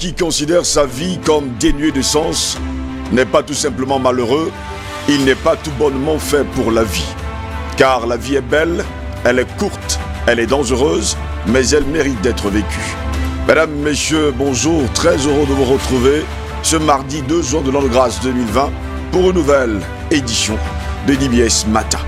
qui considère sa vie comme dénuée de sens n'est pas tout simplement malheureux, il n'est pas tout bonnement fait pour la vie. Car la vie est belle, elle est courte, elle est dangereuse, mais elle mérite d'être vécue. Mesdames, Messieurs, bonjour, très heureux de vous retrouver ce mardi 2 juin de l'an de grâce 2020 pour une nouvelle édition de DBS Matin.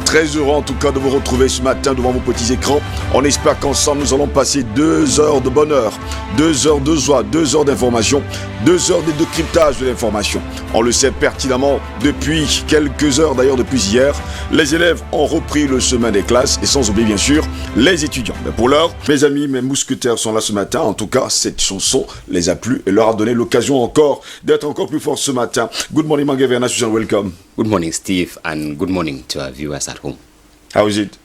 Très heureux en tout cas de vous retrouver ce matin devant vos petits écrans. On espère qu'ensemble nous allons passer 2 heures de bonheur, 2 heures de joie, 2 heures d'information, 2 heures de décryptage de l'information. On le sait pertinemment depuis quelques heures, d'ailleurs depuis hier, les élèves ont repris le chemin des classes et sans oublier bien sûr les étudiants. Mais pour l'heure, mes amis, mes mousquetaires sont là ce matin. En tout cas, cette chanson les a plu et leur a donné l'occasion encore d'être encore plus forts ce matin. Good morning, Mangaverna, welcome. Good morning, Steve, and good morning to our viewers at home. How is it?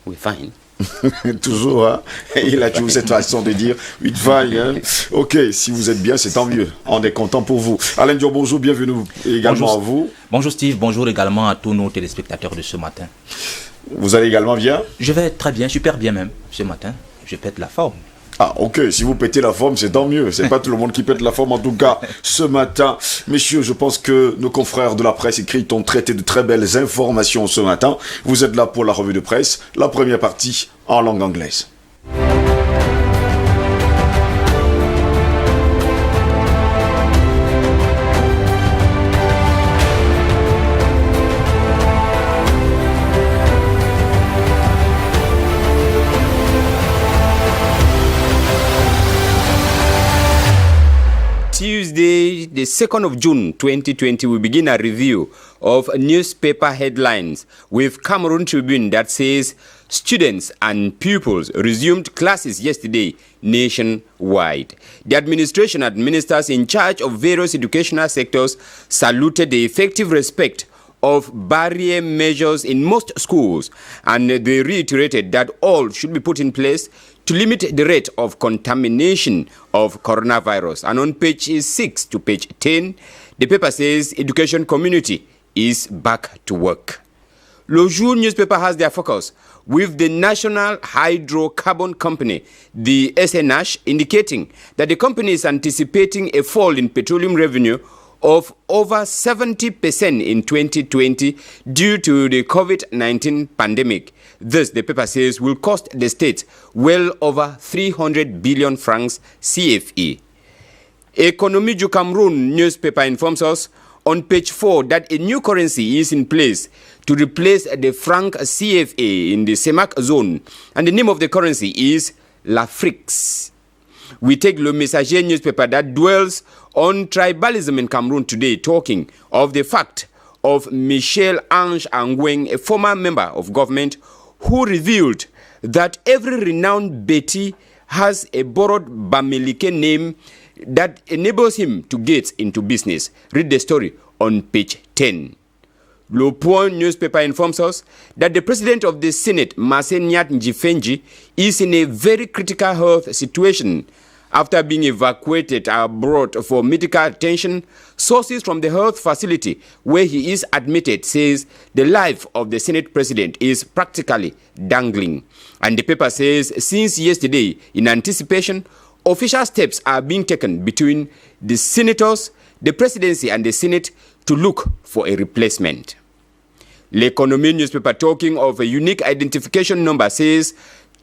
We're fine. Toujours, hein? Il a toujours cette façon de dire it's fine, hein? Ok, si vous êtes bien, c'est tant mieux. On est content pour vous. Alain Dior, bonjour, bienvenue également bonjour, à vous. Bonjour Steve, bonjour également à tous nos téléspectateurs de ce matin. Vous allez également bien? Je vais très bien, super bien même, ce matin. Je pète la forme. Ah, ok, si vous pétez la forme, c'est tant mieux. C'est pas tout le monde qui pète la forme, en tout cas, ce matin. Messieurs, je pense que nos confrères de la presse écrite ont traité de très belles informations ce matin. Vous êtes là pour la revue de presse, la première partie en langue anglaise. Tuesday, the 2nd of June 2020, we begin a review of newspaper headlines with Cameroon Tribune that says students and pupils resumed classes yesterday nationwide. The administration and ministers in charge of various educational sectors saluted the effective respect of barrier measures in most schools, and they reiterated that all should be put in place to limit the rate of contamination of coronavirus. And on page 6 to page 10, the paper says education community is back to work. Le Jour newspaper has their focus with the National Hydrocarbon Company, the SNH, indicating that the company is anticipating a fall in petroleum revenue of over 70% in 2020 due to the COVID-19 pandemic. This, the paper says, will cost the state well over 300 billion francs CFA. Economie du Cameroon newspaper informs us on page 4 that a new currency is in place to replace the franc CFA in the CEMAC zone, and the name of the currency is l'Afrique. We take Le Messager newspaper that dwells on tribalism in Cameroon today, talking of the fact of Michel Ange Angweng, a former member of government, who revealed that every renowned Betty has a borrowed Bamileke name that enables him to get into business. Read the story on page 10. Le Point newspaper informs us that the president of the Senate, Massenyat Njifenji, is in a very critical health situation. After being evacuated abroad for medical attention, sources from the health facility where he is admitted says the life of the Senate president is practically dangling. And the paper says since yesterday, in anticipation, official steps are being taken between the senators, the presidency and the Senate to look for a replacement. L'Economie newspaper, talking of a unique identification number, says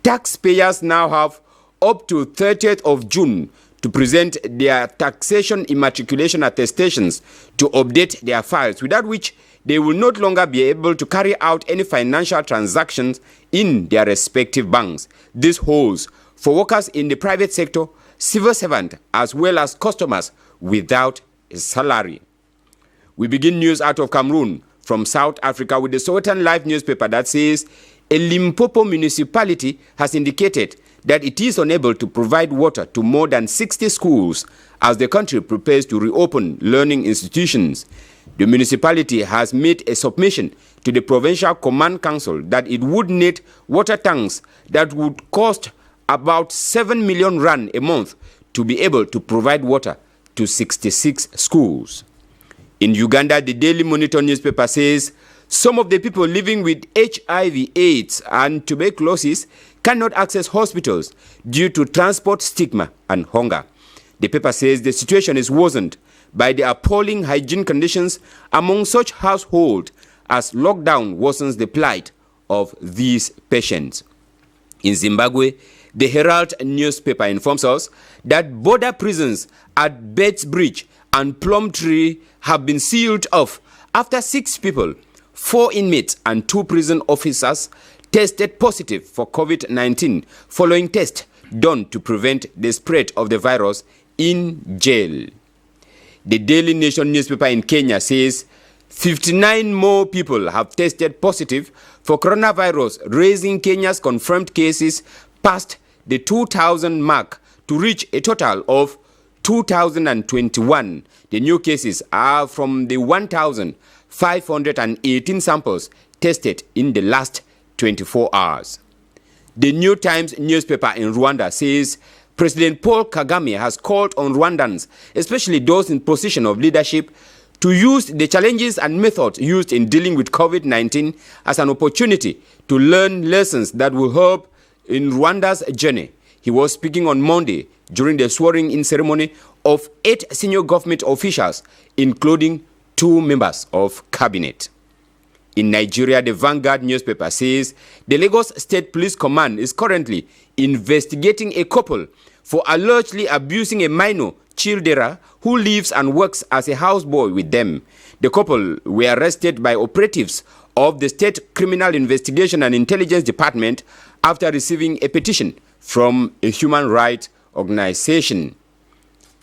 taxpayers now have up to 30th of June to present their taxation immatriculation attestations to update their files, without which they will no longer be able to carry out any financial transactions in their respective banks. This holds for workers in the private sector, civil servants, as well as customers without a salary. We begin news out of Cameroon from South Africa with the Sowetan Life newspaper that says a Limpopo municipality has indicated that it is unable to provide water to more than 60 schools as the country prepares to reopen learning institutions. The municipality has made a submission to the Provincial Command Council that it would need water tanks that would cost about 7 million rand a month to be able to provide water to 66 schools. In Uganda, the Daily Monitor newspaper says some of the people living with HIV, AIDS, and tuberculosis cannot access hospitals due to transport stigma and hunger. The paper says the situation is worsened by the appalling hygiene conditions among such households as lockdown worsens the plight of these patients. In Zimbabwe, the Herald newspaper informs us that border prisons at Betsbridge and Plumtree have been sealed off after 6 people, 4 inmates and 2 prison officers tested positive for COVID-19 following tests done to prevent the spread of the virus in jail. The Daily Nation newspaper in Kenya says 59 more people have tested positive for coronavirus, raising Kenya's confirmed cases past the 2,000 mark to reach a total of 2,021. The new cases are from the 1,518 samples tested in the last 24 hours. The New Times newspaper in Rwanda says President Paul Kagame has called on Rwandans, especially those in position of leadership, to use the challenges and methods used in dealing with COVID-19 as an opportunity to learn lessons that will help in Rwanda's journey. He was speaking on Monday during the swearing-in ceremony of 8 senior government officials, including 2 members of cabinet. In Nigeria, the Vanguard newspaper says the Lagos State Police Command is currently investigating a couple for allegedly abusing a minor Childera who lives and works as a houseboy with them. The couple were arrested by operatives of the State Criminal Investigation and Intelligence Department after receiving a petition from a human rights organization.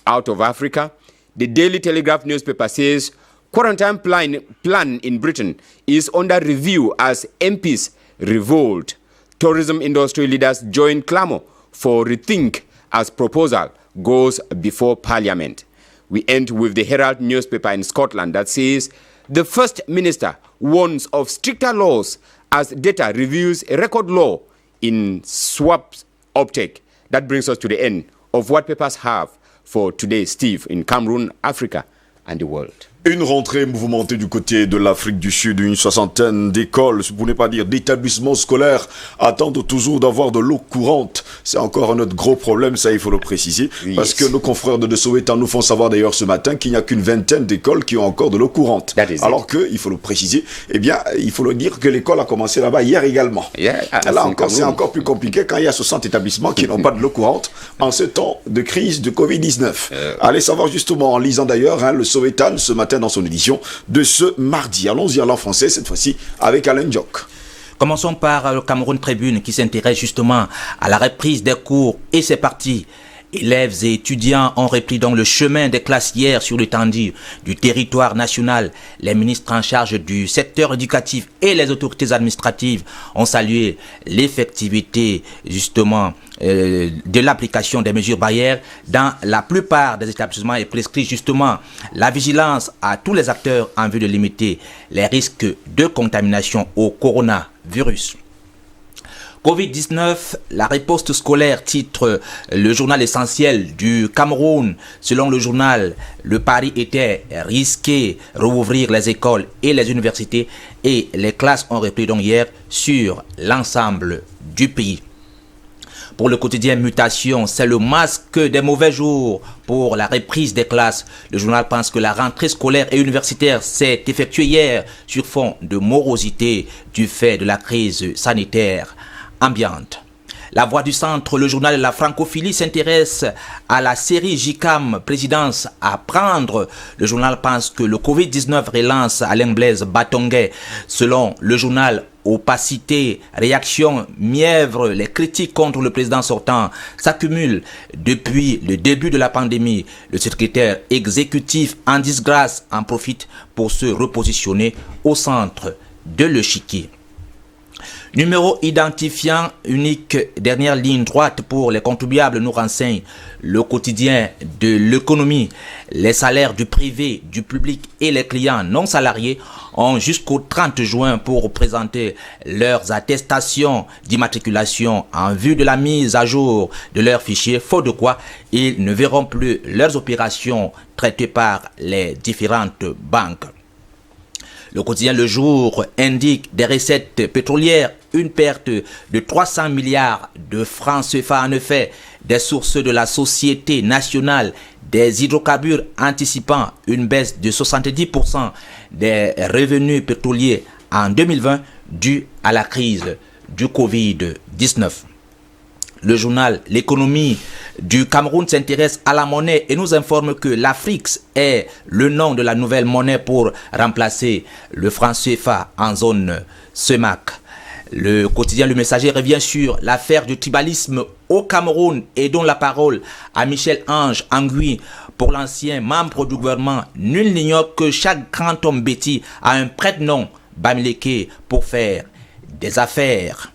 Out of Africa, the Daily Telegraph newspaper says quarantine plan in Britain is under review as MPs revolt. Tourism industry leaders join clamor for rethink as proposal goes before Parliament. We end with the Herald newspaper in Scotland that says the First Minister warns of stricter laws as data reveals a record low in swap uptake. That brings us to the end of what papers have for today, Steve, in Cameroon, Africa, and the world. Une rentrée mouvementée du côté de l'Afrique du Sud. Une 60aine d'écoles, pour ne pas dire d'établissements scolaires, attendent toujours d'avoir de l'eau courante. C'est encore un autre gros problème, ça il faut le préciser. Yes. Parce que nos confrères de Sowetan nous font savoir d'ailleurs ce matin qu'il n'y a qu'une 20aine d'écoles qui ont encore de l'eau courante. Alors que, il faut le préciser, eh bien, il faut le dire que l'école a commencé là-bas hier également. Là encore, c'est encore plus compliqué quand il y a 60 établissements qui n'ont pas de l'eau courante en ce temps de crise de Covid-19. Allez savoir justement, en lisant d'ailleurs le Sowetan ce matin dans son édition de ce mardi. Allons-y en français, cette fois-ci avec Alain Diok. Commençons par le Cameroun Tribune qui s'intéresse justement à la reprise des cours et c'est parti. Élèves et étudiants ont repris donc le chemin des classes hier sur l'étendue du territoire national. Les ministres en charge du secteur éducatif et les autorités administratives ont salué l'effectivité justement de l'application des mesures barrières dans la plupart des établissements et prescrit justement la vigilance à tous les acteurs en vue de limiter les risques de contamination au coronavirus. Covid-19, la riposte scolaire, titre le journal essentiel du Cameroun. Selon le journal, le pari était risqué, rouvrir les écoles et les universités et les classes ont repris donc hier sur l'ensemble du pays. Pour le quotidien Mutation, c'est le masque des mauvais jours pour la reprise des classes. Le journal pense que la rentrée scolaire et universitaire s'est effectuée hier sur fond de morosité du fait de la crise sanitaire ambiante. La Voix du Centre, le journal de la francophilie, s'intéresse à la série JICAM Présidence à prendre. Le journal pense que le Covid-19 relance Alain Blaise Batonguet. Selon le journal, opacité, réaction, mièvre, les critiques contre le président sortant s'accumulent depuis le début de la pandémie. Le secrétaire exécutif en disgrâce en profite pour se repositionner au centre de l'échiquier. Numéro identifiant unique, dernière ligne droite pour les contribuables, nous renseigne le quotidien de l'économie. Les salaires du privé, du public et les clients non salariés ont jusqu'au 30 juin pour présenter leurs attestations d'immatriculation en vue de la mise à jour de leurs fichiers, faute de quoi ils ne verront plus leurs opérations traitées par les différentes banques. Le quotidien Le Jour indique des recettes pétrolières une perte de 300 milliards de francs CFA. En effet, des sources de la Société nationale des hydrocarbures anticipant une baisse de 70% des revenus pétroliers en 2020 due à la crise du Covid-19. Le journal L'économie du Cameroun s'intéresse à la monnaie et nous informe que l'Afrix est le nom de la nouvelle monnaie pour remplacer le franc CFA en zone CEMAC. Le quotidien Le Messager revient sur l'affaire du tribalisme au Cameroun et donne la parole à Michel Ange Angui. Pour l'ancien membre du gouvernement, nul n'ignore que chaque grand homme bêtis a un prête-nom Bamileke pour faire des affaires.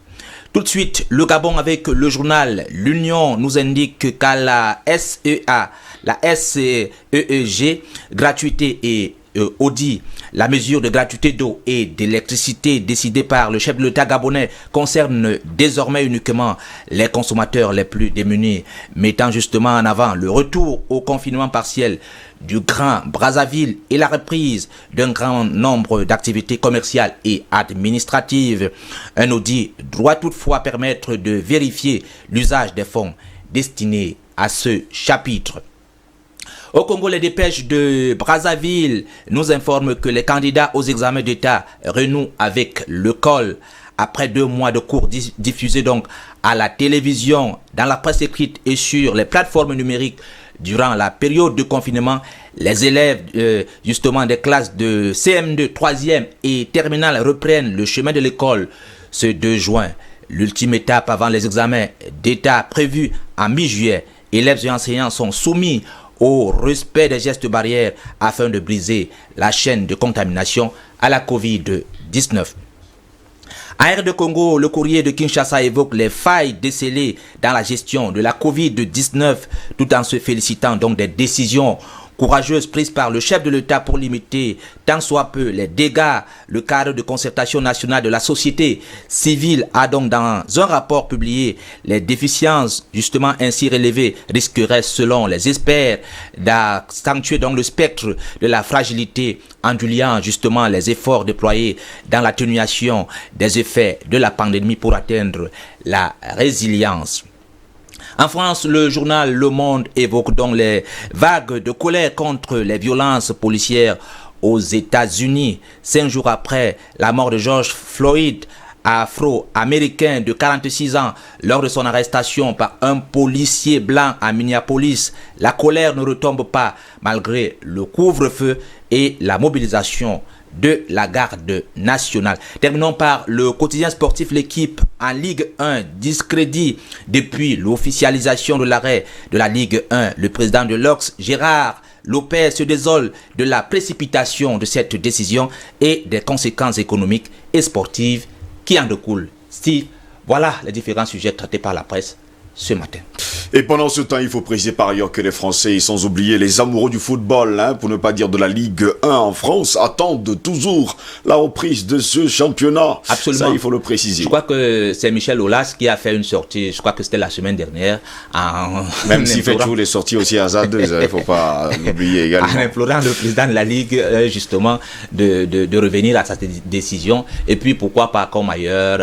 Tout de suite, le Gabon avec le journal L'Union nous indique qu'à la SEA, la SEEG, gratuité et audit, la mesure de gratuité d'eau et d'électricité décidée par le chef de l'État gabonais concerne désormais uniquement les consommateurs les plus démunis, mettant justement en avant le retour au confinement partiel du Grand Brazzaville et la reprise d'un grand nombre d'activités commerciales et administratives. Un audit doit toutefois permettre de vérifier l'usage des fonds destinés à ce chapitre. Au Congo, les dépêches de Brazzaville nous informent que les candidats aux examens d'État renouent avec le col. Après 2 mois de cours diffusés donc à la télévision, dans la presse écrite et sur les plateformes numériques durant la période de confinement, les élèves justement des classes de CM2, 3e et terminale reprennent le chemin de l'école ce 2 juin. L'ultime étape avant les examens d'État prévus en mi-juillet. Élèves et enseignants sont soumis au respect des gestes barrières afin de briser la chaîne de contamination à la Covid-19. À R de Congo, le courrier de Kinshasa évoque les failles décelées dans la gestion de la Covid-19 tout en se félicitant donc des décisions courageuse prise par le chef de l'État pour limiter tant soit peu les dégâts. Le cadre de concertation nationale de la société civile a donc dans un rapport publié les déficiences justement ainsi relevées risqueraient selon les experts d'accentuer donc le spectre de la fragilité enduliant justement les efforts déployés dans l'atténuation des effets de la pandémie pour atteindre la résilience. En France, le journal Le Monde évoque donc les vagues de colère contre les violences policières aux États-Unis. 5 jours après la mort de George Floyd, afro-américain de 46 ans, lors de son arrestation par un policier blanc à Minneapolis, la colère ne retombe pas malgré le couvre-feu et la mobilisation de la garde nationale. Terminons par le quotidien sportif L'équipe en Ligue 1. Discrédit depuis l'officialisation de l'arrêt de la Ligue 1. Le président de l'Ox, Gérard Lopez, se désole de la précipitation de cette décision et des conséquences économiques et sportives qui en découlent. Steve, voilà les différents sujets traités par la presse ce matin. Et pendant ce temps, il faut préciser par ailleurs que les Français, sans oublier les amoureux du football, pour ne pas dire de la Ligue 1 en France, attendent toujours la reprise de ce championnat. Absolument. Ça, il faut le préciser. Je crois que c'est Michel Aulas qui a fait une sortie, je crois que c'était la semaine dernière. Même s'il fait toujours les sorties aussi hasardeuses, il ne faut pas l'oublier également. En implorant le président de la Ligue, justement, de revenir à cette décision. Et puis, pourquoi pas comme ailleurs,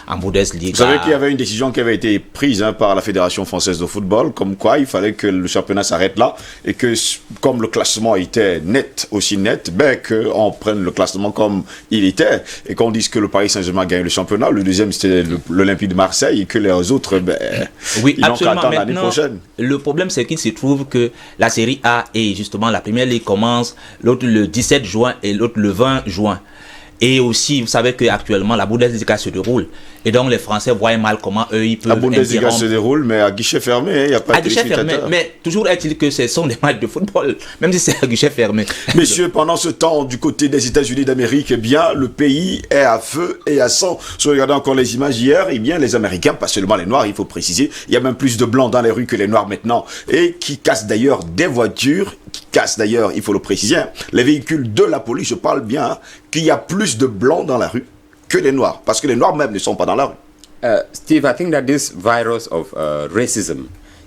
en Bundesliga. Vous savez qu'il y avait une décision qui avait été prise par la Fédération française de football, comme quoi il fallait que le championnat s'arrête là et que comme le classement était net, aussi net, qu'on prenne le classement comme il était et qu'on dise que le Paris Saint-Germain gagne le championnat, le deuxième c'était l'Olympique de Marseille et que les autres, oui, ils n'ont qu'à attendre l'année prochaine. Le problème c'est qu'il se trouve que la Série A et justement la Première Ligue commence, l'autre le 17 juin et l'autre le 20 juin. Et aussi, vous savez qu'actuellement, la Bundesliga se déroule. Et donc, les Français voient mal comment eux, ils peuvent... La Bundesliga se déroule, mais à guichet fermé, il n'y a pas de téléspectateurs. À guichet fermé, mais toujours est-il que ce sont des matchs de football, même si c'est à guichet fermé. Messieurs, pendant ce temps, du côté des États-Unis d'Amérique, eh bien, le pays est à feu et à sang. Si vous regardez encore les images hier, eh bien, les Américains, pas seulement les Noirs, il faut préciser, il y a même plus de Blancs dans les rues que les Noirs maintenant, et qui cassent d'ailleurs des voitures, qui cassent d'ailleurs, il faut le préciser, les véhicules de la police, je parle bien, qu'il y a plus de Blancs dans la rue que les Noirs, parce que les Noirs même ne sont pas dans la rue. Steve, I think that this virus of racism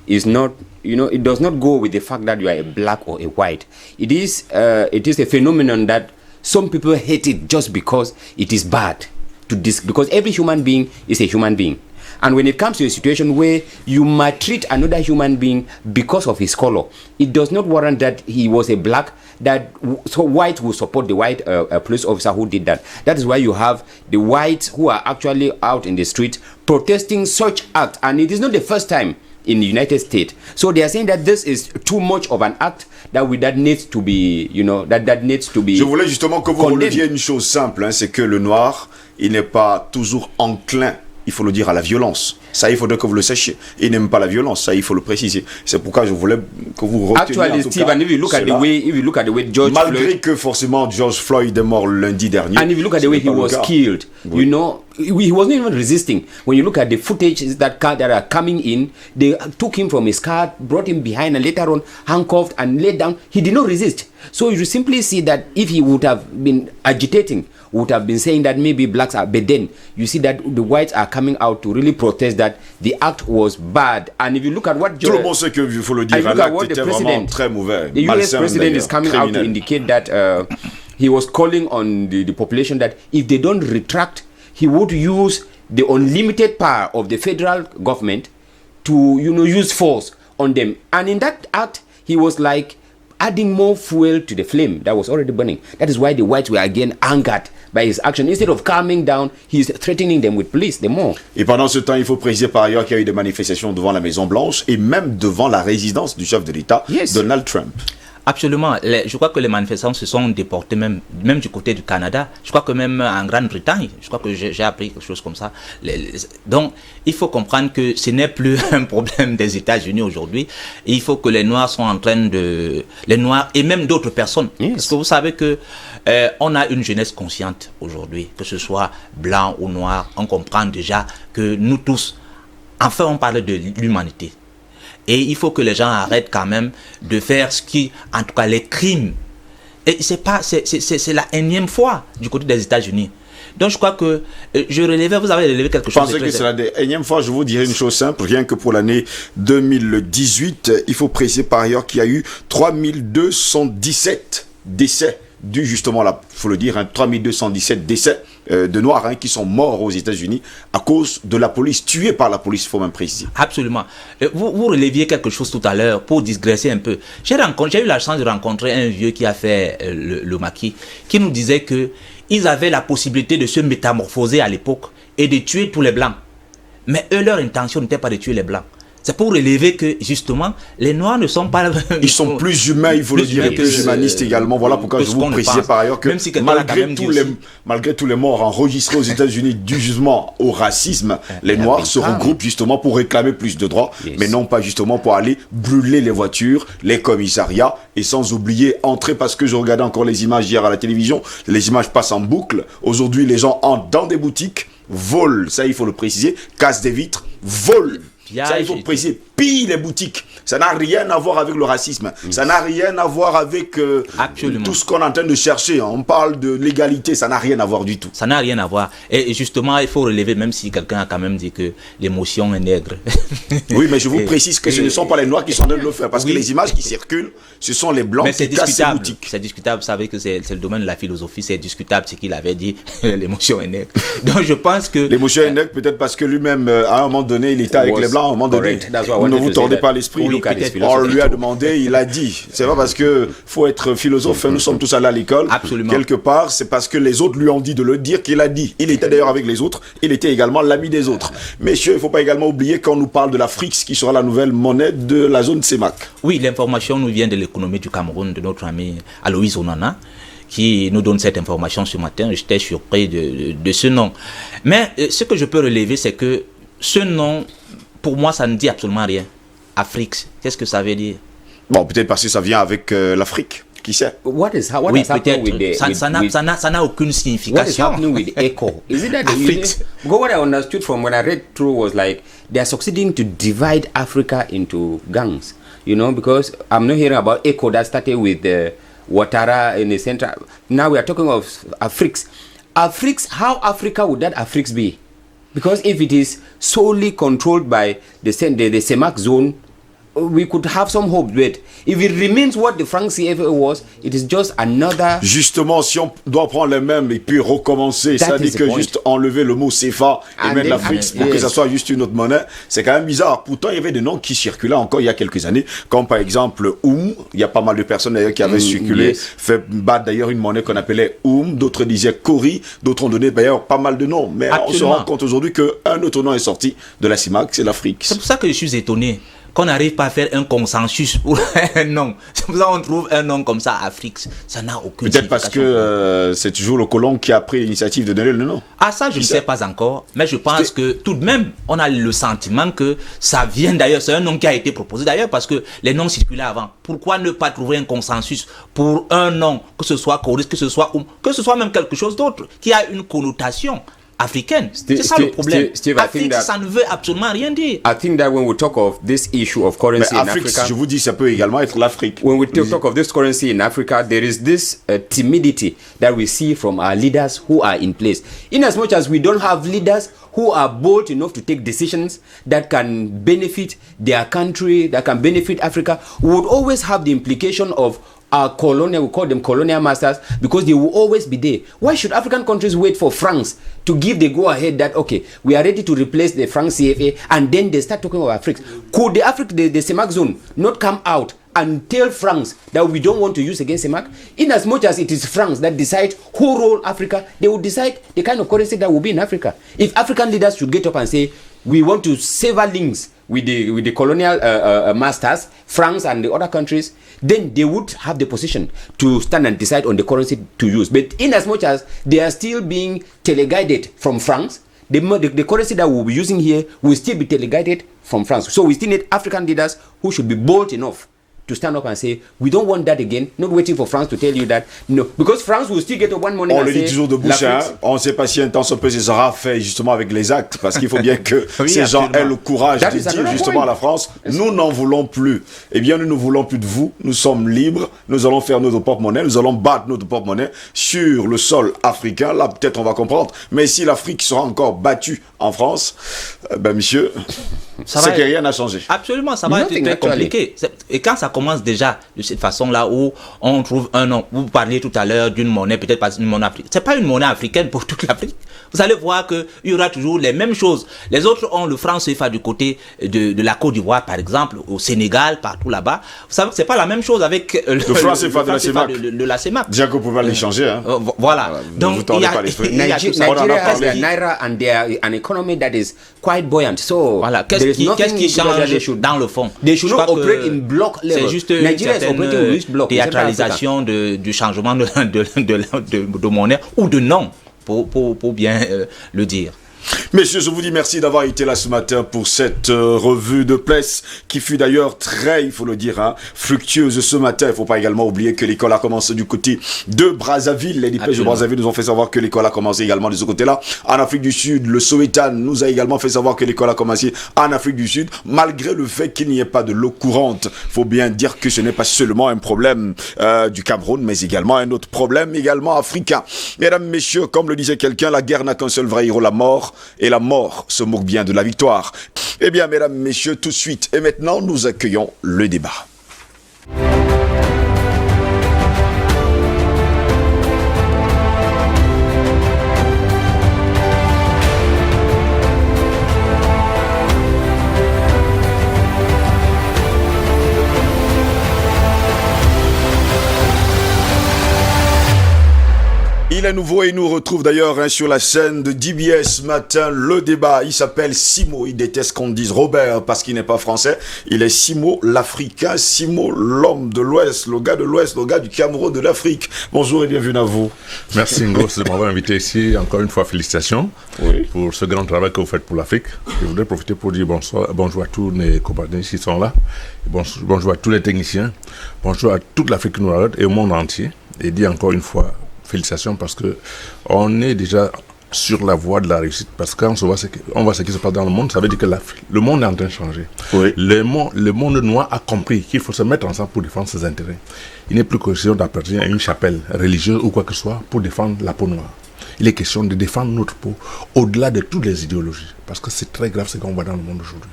is not, it does not go with the fact that you are a black or a white. It is a phenomenon that some people hate it just because it is bad. because every human being is a human being. And when it comes to a situation where you maltreat another human being because of his color, it does not warrant that he was a black, so white will support the white police officer who did that. That is why you have the whites who are actually out in the street protesting such act. And it is not the first time in the United States. So they are saying that this is too much of an act that needs to be, that needs to be. Je voulais justement que vous releviez une chose simple, c'est que le noir, il n'est pas toujours enclin, il faut le dire, à la violence. Ça, il faudrait que vous le sachiez. Il n'aime pas la violence, ça, il faut le préciser. C'est pourquoi je voulais que vous reteniez. Actually, Stephen, if you look at the way George malgré Floyd, que forcément George Floyd est mort lundi dernier. and if you look at the way he was killed, he wasn't even resisting. When you look at the footage that are coming in, they took him from his car, brought him behind, and later on handcuffed and laid down. He did not resist. So you simply see that if he would have been agitating, would have been saying that maybe blacks are, but then you see that the whites are coming out to really protest that the act was bad. And if you look at what tout le monde sait qu'il faut le dire, l'acte était vraiment très mauvais. The US president is coming out to indicate that he was calling on the population that if they don't retract, he would use the unlimited power of the federal government to use force on them. And in that act, he was like adding more fuel to the flame that was already burning. That is why the whites were again angered by his action. Instead of calming down, he's threatening them with police the more. Et pendant ce temps, il faut préciser par ailleurs qu'il y a eu des manifestations devant la Maison Blanche et même devant la résidence du chef de l'État, Donald Trump. Absolument. Je crois que les manifestants se sont déportés même du côté du Canada. Je crois que même en Grande-Bretagne, je crois que j'ai appris quelque chose comme ça. Donc, il faut comprendre que ce n'est plus un problème des États-Unis aujourd'hui. Il faut que les Noirs sont en train de... Les Noirs et même d'autres personnes. Parce que vous savez que on a une jeunesse consciente aujourd'hui, que ce soit blanc ou noir. On comprend déjà que nous tous, enfin, on parle de l'humanité. Et il faut que les gens arrêtent quand même de faire ce qui, en tout cas, les crimes. Et c'est la énième fois du côté des États-Unis. Donc je crois que vous avez relevé quelque chose. Je pensais que c'est la énième fois. Je vous dirais une chose simple, rien que pour l'année 2018, il faut préciser par ailleurs qu'il y a eu 3217 décès dû justement, il faut le dire, 3217 décès de Noirs qui sont morts aux États-Unis à cause de la police, tués par la police, il faut même préciser. Absolument. Vous releviez quelque chose tout à l'heure pour digresser un peu. J'ai eu la chance de rencontrer un vieux qui a fait le maquis, qui nous disait que ils avaient la possibilité de se métamorphoser à l'époque et de tuer tous les Blancs. Mais eux, leur intention n'était pas de tuer les Blancs. C'est pour relever que, justement, les Noirs ne sont pas... Ils sont plus humains, il faut le dire, et plus humanistes également. Voilà pourquoi je vous précise par ailleurs que si malgré tous les morts enregistrés aux États-Unis du jugement au racisme, les Noirs se regroupent justement pour réclamer plus de droits, mais non pas justement pour aller brûler les voitures, les commissariats, et sans oublier entrer, parce que je regardais encore les images hier à la télévision, les images passent en boucle. Aujourd'hui, les gens entrent dans des boutiques, volent, ça il faut le préciser, cassent des vitres, volent. Ça, il faut préciser, pillent les boutiques. Ça n'a rien à voir avec le racisme. Ça n'a rien à voir avec tout ce qu'on est en train de chercher. On parle de l'égalité, ça n'a rien à voir du tout. Ça n'a rien à voir. Et justement, il faut relever, même si quelqu'un a quand même dit que l'émotion est nègre. Oui, mais je vous précise que ce ne sont pas les Noirs qui sont en train de le faire. Parce que les images qui circulent, ce sont les Blancs qui cassent les boutiques. C'est discutable. Vous savez que c'est le domaine de la philosophie. C'est discutable ce qu'il avait dit. L'émotion est nègre. Donc je pense que... L'émotion est nègre, peut-être parce que lui-même, à un moment donné, il était avec les Blancs. À un moment donné, ne vous tordez pas l'esprit. On lui a demandé, il a dit. C'est pas parce que faut être philosophe, nous sommes tous allés à l'école. Absolument. Quelque part, c'est parce que les autres lui ont dit de le dire qu'il a dit. Il était d'ailleurs avec les autres, il était également l'ami des autres. Messieurs, il ne faut pas également oublier qu'on nous parle de la FRIX qui sera la nouvelle monnaie de la zone CEMAC. Oui, l'information nous vient de l'économie du Cameroun, de notre ami Aloïs Onana, qui nous donne cette information ce matin. J'étais surpris de ce nom. Mais ce que je peux relever, c'est que ce nom, pour moi, ça ne dit absolument rien. Afrique, qu'est-ce que ça veut dire? Bon, peut-être parce que ça vient avec l'Afrique, qui sait? What has happened with the... Ça n'a aucune signification. What is happening with ECHO? Is it that because what I understood from when I read through was like they are succeeding to divide Africa into gangs, because I'm not hearing about ECHO that started with Ouattara in the center. Now we are talking of Afriques. Afriques, how Africa would that Afriques be? Because if it is solely controlled by the CEMAC zone, we could have some hope. But if it remains what the franc CFA was, it is just another. Justement, si on doit prendre les mêmes et puis recommencer, That c'est-à-dire is the que point. juste enlever le mot CFA et And mettre then- l'Afrique and- pour que yes. ça soit juste une autre monnaie, c'est quand même bizarre. Pourtant, il y avait des noms qui circulaient encore il y a quelques années, comme par exemple il y a pas mal de personnes d'ailleurs qui avaient circulé, yes. fait battre d'ailleurs une monnaie qu'on appelait d'autres disaient Cori, d'autres ont donné d'ailleurs pas mal de noms. Mais on se Absolument. rend compte aujourd'hui qu'un autre nom est sorti de la CIMAC, c'est l'Afrique. C'est pour ça que je suis étonné qu'on n'arrive pas à faire un consensus pour un nom. C'est pour ça qu'on trouve un nom comme ça, Afrique. Ça n'a aucune Peut-être parce que signification. c'est toujours le colon qui a pris l'initiative de donner le nom. Ah, ça, je ne sais pas encore, mais je pense que tout de même, on a le sentiment que ça vient d'ailleurs, c'est un nom qui a été proposé d'ailleurs parce que les noms circulaient avant. Pourquoi ne pas trouver un consensus pour un nom, que ce soit Coris, que ce soit même quelque chose d'autre, qui a une connotation africaine? C'est ça le problème. Steve, I think Afrique, that- ça ne veut absolument rien dire. I think that when we talk of this issue of Mais currency in Afrique, Africa, je vous dis, ça peut également être l'Afrique. when we talk of this currency in Africa, there is this timidity that we see from our leaders who are in place. In as much as we don't have leaders who are bold enough to take decisions that can benefit their country, that can benefit Africa, we would always have the implication of our colonial, we call them colonial masters, because they will always be there. Why should African countries wait for France to give the go-ahead that, okay, we are ready to replace the franc CFA, and then they start talking about Africa? Could the CEMAC zone not come out and tell France that we don't want to use against CEMAC? In as much as it is France that decide who rule Africa, they will decide the kind of currency that will be in Africa. If African leaders should get up and say, we want to sever links with the colonial masters, France and the other countries, then they would have the position to stand and decide on the currency to use. But in as much as they are still being teleguided from France, the currency that we'll be using here will still be teleguided from France. So we still need African leaders who should be bold enough to stand up and say, we don't want that again, not waiting for France to tell you that. No, because France will still get up one morning On and le say, dit toujours de bouche, hein. l'Afrique- On ne sait pas si un temps ce peu ce sera fait justement avec les actes, parce qu'il faut bien que Oui, ces gens absolument. aient le courage That de is dire another justement point. à la France, nous n'en voulons plus. Eh bien, nous ne voulons plus de vous, nous sommes libres, nous allons faire notre porte-monnaie, nous allons battre notre porte-monnaie sur le sol africain. Là, peut-être on va comprendre. Mais si l'Afrique sera encore battue en France, ben monsieur, Ça c'est va que être- rien n'a changé. Absolument, ça va être Nothing, très actually. compliqué. Et quand ça commence déjà de cette façon-là, où on trouve un nom, vous parliez tout à l'heure d'une monnaie, peut-être pas une monnaie africaine. C'est pas une monnaie africaine pour toute l'Afrique. Vous allez voir qu'il y aura toujours les mêmes choses. Les autres ont le franc CFA du côté de la Côte d'Ivoire, par exemple, au Sénégal, partout là-bas. Vous savez que c'est pas la même chose avec le franc CFA de la CEMAC. de la CEMAC. Déjà qu'on pouvait l'échanger, hein. Voilà. ne vous tordez pas l'esprit. il y a tout ça. On en a Nigeria has parlé. their naira and their an economy that is quite buoyant. So Voilà. there is nothing Qu'est-ce qui that they change should- dans le fond? They should Je not crois que operate in block level. C'est juste une Nigeria is certaine operating with block in Central Africa. théâtralisation du changement de monnaie ou de nom, pour bien le dire. Messieurs, je vous dis merci d'avoir été là ce matin pour cette revue de presse qui fut d'ailleurs très, il faut le dire, hein, fructueuse ce matin. Il ne faut pas également oublier que l'école a commencé du côté de Brazzaville. Les dépêches de Absolument. Brazzaville nous ont fait savoir que l'école a commencé également de ce côté-là. En Afrique du Sud, le Sowetan nous a également fait savoir que l'école a commencé en Afrique du Sud, malgré le fait qu'il n'y ait pas de l'eau courante. Il faut bien dire que ce n'est pas seulement un problème du Cameroun, mais également un autre problème également africain. Mesdames, messieurs, comme le disait quelqu'un, la guerre n'a qu'un seul vrai héros, la mort. Et la mort se moque bien de la victoire. Eh bien, mesdames, messieurs, tout de suite. Et maintenant, nous accueillons le débat. Il est nouveau et il nous retrouve d'ailleurs sur la scène de DBS ce matin. Le débat, il s'appelle Simo. Il déteste qu'on dise Robert parce qu'il n'est pas français. Il est Simo l'Africain, Simo l'homme de l'Ouest, le gars de l'Ouest, le gars du Cameroun de l'Afrique. Bonjour et bienvenue à vous. Merci Ngos de m'avoir invité ici. Encore une fois, félicitations pour ce grand travail que vous faites pour l'Afrique. Je voudrais profiter pour dire bonjour à tous mes compatriotes qui sont là. Bonjour à tous les techniciens. Bonjour à toute l'Afrique qui nous regarde et au monde entier. Et dire encore une fois félicitations parce que on est déjà sur la voie de la réussite. Parce que quand on voit ce qui se passe dans le monde, ça veut dire que le monde est en train de changer. Oui. Le monde noir a compris qu'il faut se mettre ensemble pour défendre ses intérêts. Il n'est plus question d'appartenir à une chapelle religieuse ou quoi que ce soit pour défendre la peau noire. Il est question de défendre notre peau au-delà de toutes les idéologies. Parce que c'est très grave ce qu'on voit dans le monde aujourd'hui.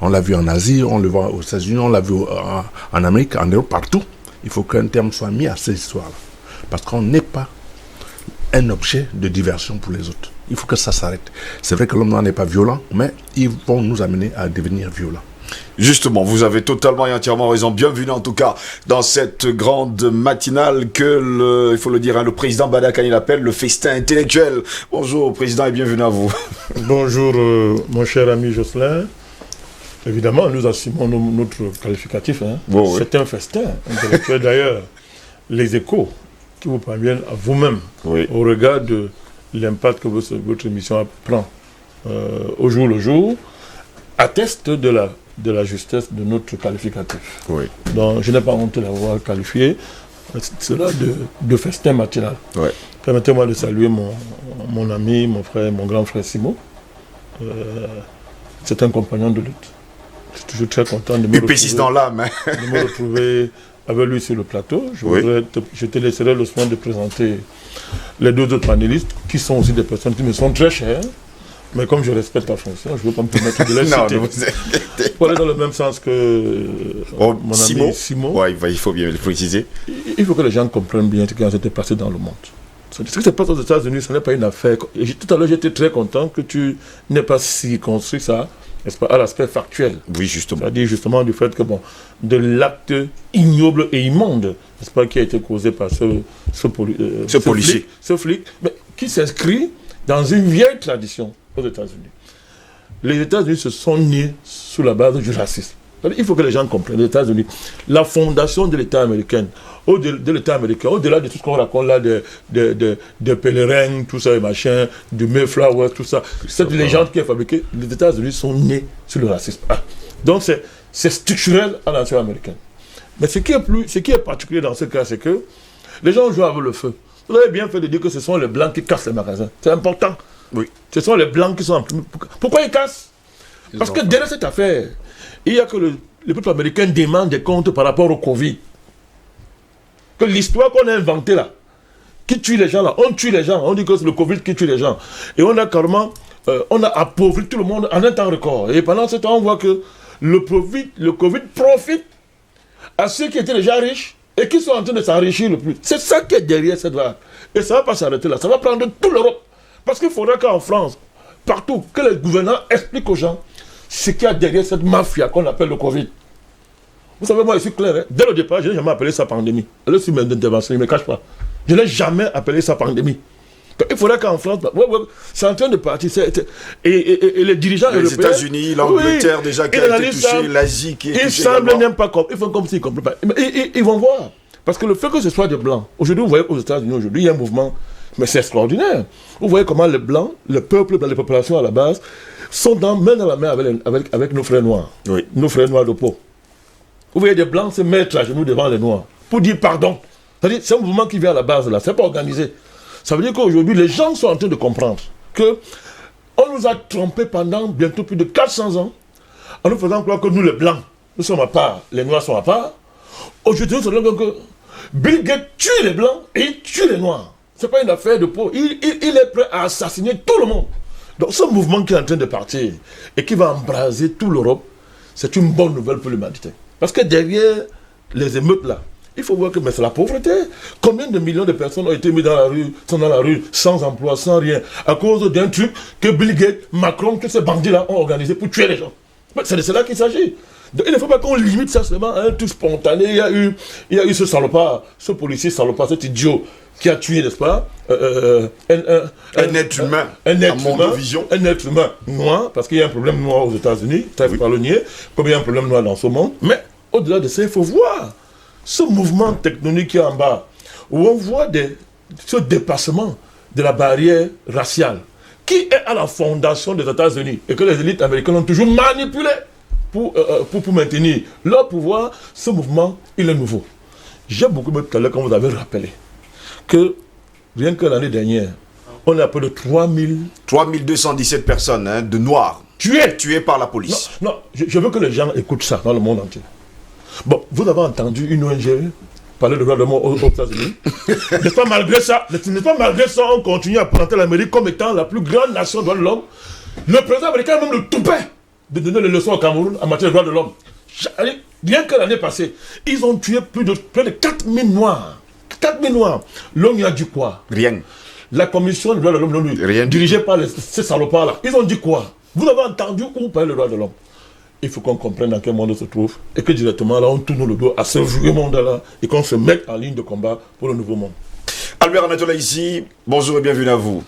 On l'a vu en Asie, on le voit aux États-Unis, on l'a vu en Amérique, en Europe, partout. Il faut qu'un terme soit mis à ces histoires-là. Parce qu'on n'est pas un objet de diversion pour les autres. Il faut que ça s'arrête. C'est vrai que l'homme noir n'est pas violent, mais ils vont nous amener à devenir violents. Justement, vous avez totalement et entièrement raison. Bienvenue en tout cas dans cette grande matinale que, il faut le dire, le président Badakani l'appelle le festin intellectuel. Bonjour président et bienvenue à vous. Bonjour mon cher ami Jocelyn. Évidemment, nous assumons notre qualificatif. Bon, c'est un festin intellectuel d'ailleurs. Les échos qui vous parviennent à vous-même au regard de l'impact que votre émission prend au jour le jour attestent de la justesse de notre qualificatif. Oui. Donc, je n'ai pas honte de l'avoir qualifié. Cela de festin matinal. Oui. Permettez-moi de saluer mon ami, mon frère, mon grand frère Simon. C'est un compagnon de lutte. Je suis toujours très content de me retrouver avec lui sur le plateau. Je te laisserai le soin de présenter les deux autres panélistes, qui sont aussi des personnes qui me sont très chères. Mais comme je respecte la fonction, je ne veux pas me permettre de les citer. Pour aller dans le même sens que mon ami Simon. Ouais, il faut bien le préciser. Il faut que les gens comprennent bien ce qui s'était passé dans le monde. Ce qui se passe aux États-Unis, ce n'est pas une affaire. Et tout à l'heure, j'étais très content que tu n'aies pas circonscrit ça, n'est-ce pas, à l'aspect factuel. Oui, justement. C'est-à-dire justement du fait que, de l'acte ignoble et immonde, n'est-ce pas, qui a été causé par ce policier. Ce flic, mais qui s'inscrit dans une vieille tradition aux États-Unis. Les États-Unis se sont nés sous la base du racisme. Il faut que les gens comprennent. Les États-Unis, la fondation de l'État américain, au-delà de tout ce qu'on raconte là, de pèlerins, tout ça, et machin, de Mayflower, tout ça, cette légende qui est fabriquée, les États-Unis sont nés sur le racisme. Donc c'est structurel à la nation américaine. Mais ce qui est particulier dans ce cas, c'est que les gens jouent avec le feu. Vous avez bien fait de dire que ce sont les Blancs qui cassent les magasins. C'est important. Oui. Ce sont les Blancs qui sont... Pourquoi ils cassent? Parce que derrière cette affaire, il y a que le peuple américain demande des comptes par rapport au Covid. Que l'histoire qu'on a inventée là, qui tue les gens là, on tue les gens, on dit que c'est le Covid qui tue les gens. Et on a carrément, on a appauvri tout le monde en un temps record. Et pendant ce temps, on voit que le Covid profite à ceux qui étaient déjà riches et qui sont en train de s'enrichir le plus. C'est ça qui est derrière cette vague. Et ça ne va pas s'arrêter là, ça va prendre toute l'Europe. Parce qu'il faudra qu'en France, partout, que les gouvernants expliquent aux gens ce qu'il y a derrière cette mafia qu'on appelle le Covid. Vous savez, moi, je suis clair. Dès le départ, je n'ai jamais appelé ça pandémie. Allez sur mes interventions, je ne me cache pas. Je n'ai jamais appelé ça pandémie. Il faudrait qu'en France, c'est en train de partir. Et les dirigeants les européens... Les États-Unis, l'Angleterre, déjà, qui a été touché, l'Asie qui est touchée. Ils semblent même pas comme... Ils font comme s'ils ne comprennent pas. Ils vont voir. Parce que le fait que ce soit des Blancs, aujourd'hui, vous voyez aux États-Unis, aujourd'hui, il y a un mouvement... Mais c'est extraordinaire. Vous voyez comment les Blancs, le peuple, les populations à la base, sont main dans la main avec nos frères noirs. Oui. Nos frères noirs de peau. Vous voyez des Blancs se mettre à genoux devant les Noirs pour dire pardon. C'est-à-dire, c'est un mouvement qui vient à la base là, c'est pas organisé. Ça veut dire qu'aujourd'hui, les gens sont en train de comprendre que on nous a trompés pendant bientôt plus de 400 ans en nous faisant croire que nous, les Blancs, nous sommes à part, les Noirs sont à part. Aujourd'hui, nous savons que Bill Gates tue les Blancs et il tue les Noirs. Ce n'est pas une affaire de peau. Il est prêt à assassiner tout le monde. Donc ce mouvement qui est en train de partir et qui va embraser toute l'Europe, c'est une bonne nouvelle pour l'humanité. Parce que derrière les émeutes là, il faut voir que c'est la pauvreté. Combien de millions de personnes ont été mises dans la rue, sont dans la rue, sans emploi, sans rien, à cause d'un truc que Bill Gates, Macron, que ces bandits là ont organisé pour tuer les gens. C'est de cela qu'il s'agit. Donc, il ne faut pas qu'on limite ça seulement à un truc spontané. Il y a eu ce salopard, ce policier salopard, cet idiot qui a tué, n'est-ce pas, un être humain, un être humain noir, parce qu'il y a un problème noir aux États-Unis, ça ne faut pas le nier, comme il y a un problème noir dans ce monde. Mais au-delà de ça, il faut voir ce mouvement tectonique qui est en bas, où on voit ce dépassement de la barrière raciale, qui est à la fondation des États-Unis, et que les élites américaines ont toujours manipulé pour maintenir leur pouvoir. Ce mouvement, il est nouveau. J'ai beaucoup aimé tout à l'heure quand vous avez rappelé que rien que l'année dernière, on a peu de 3217 personnes de Noirs tuées par la police. Non, je veux que les gens écoutent ça dans le monde entier. Bon, vous avez entendu une ONG parler de droits de l'homme aux États-Unis. N'est-ce pas malgré ça, on continue à présenter l'Amérique comme étant la plus grande nation de droits de l'homme. Le président américain même le toupait de donner les leçons au Cameroun en matière de droits de l'homme. Bien que l'année passée, ils ont tué près de 4000 Noirs. 4000 Noirs. L'ONU a dit quoi? Rien. La commission des droits de l'homme, dirigée par ces salopards-là, ils ont dit quoi? Vous avez entendu où parler des droits de l'homme? Il faut qu'on comprenne dans quel monde on se trouve et que directement là, on tourne le dos à ce vieux monde-là et qu'on se mette en ligne de combat pour le nouveau monde. Albert Anatola ici, bonjour et bienvenue à vous.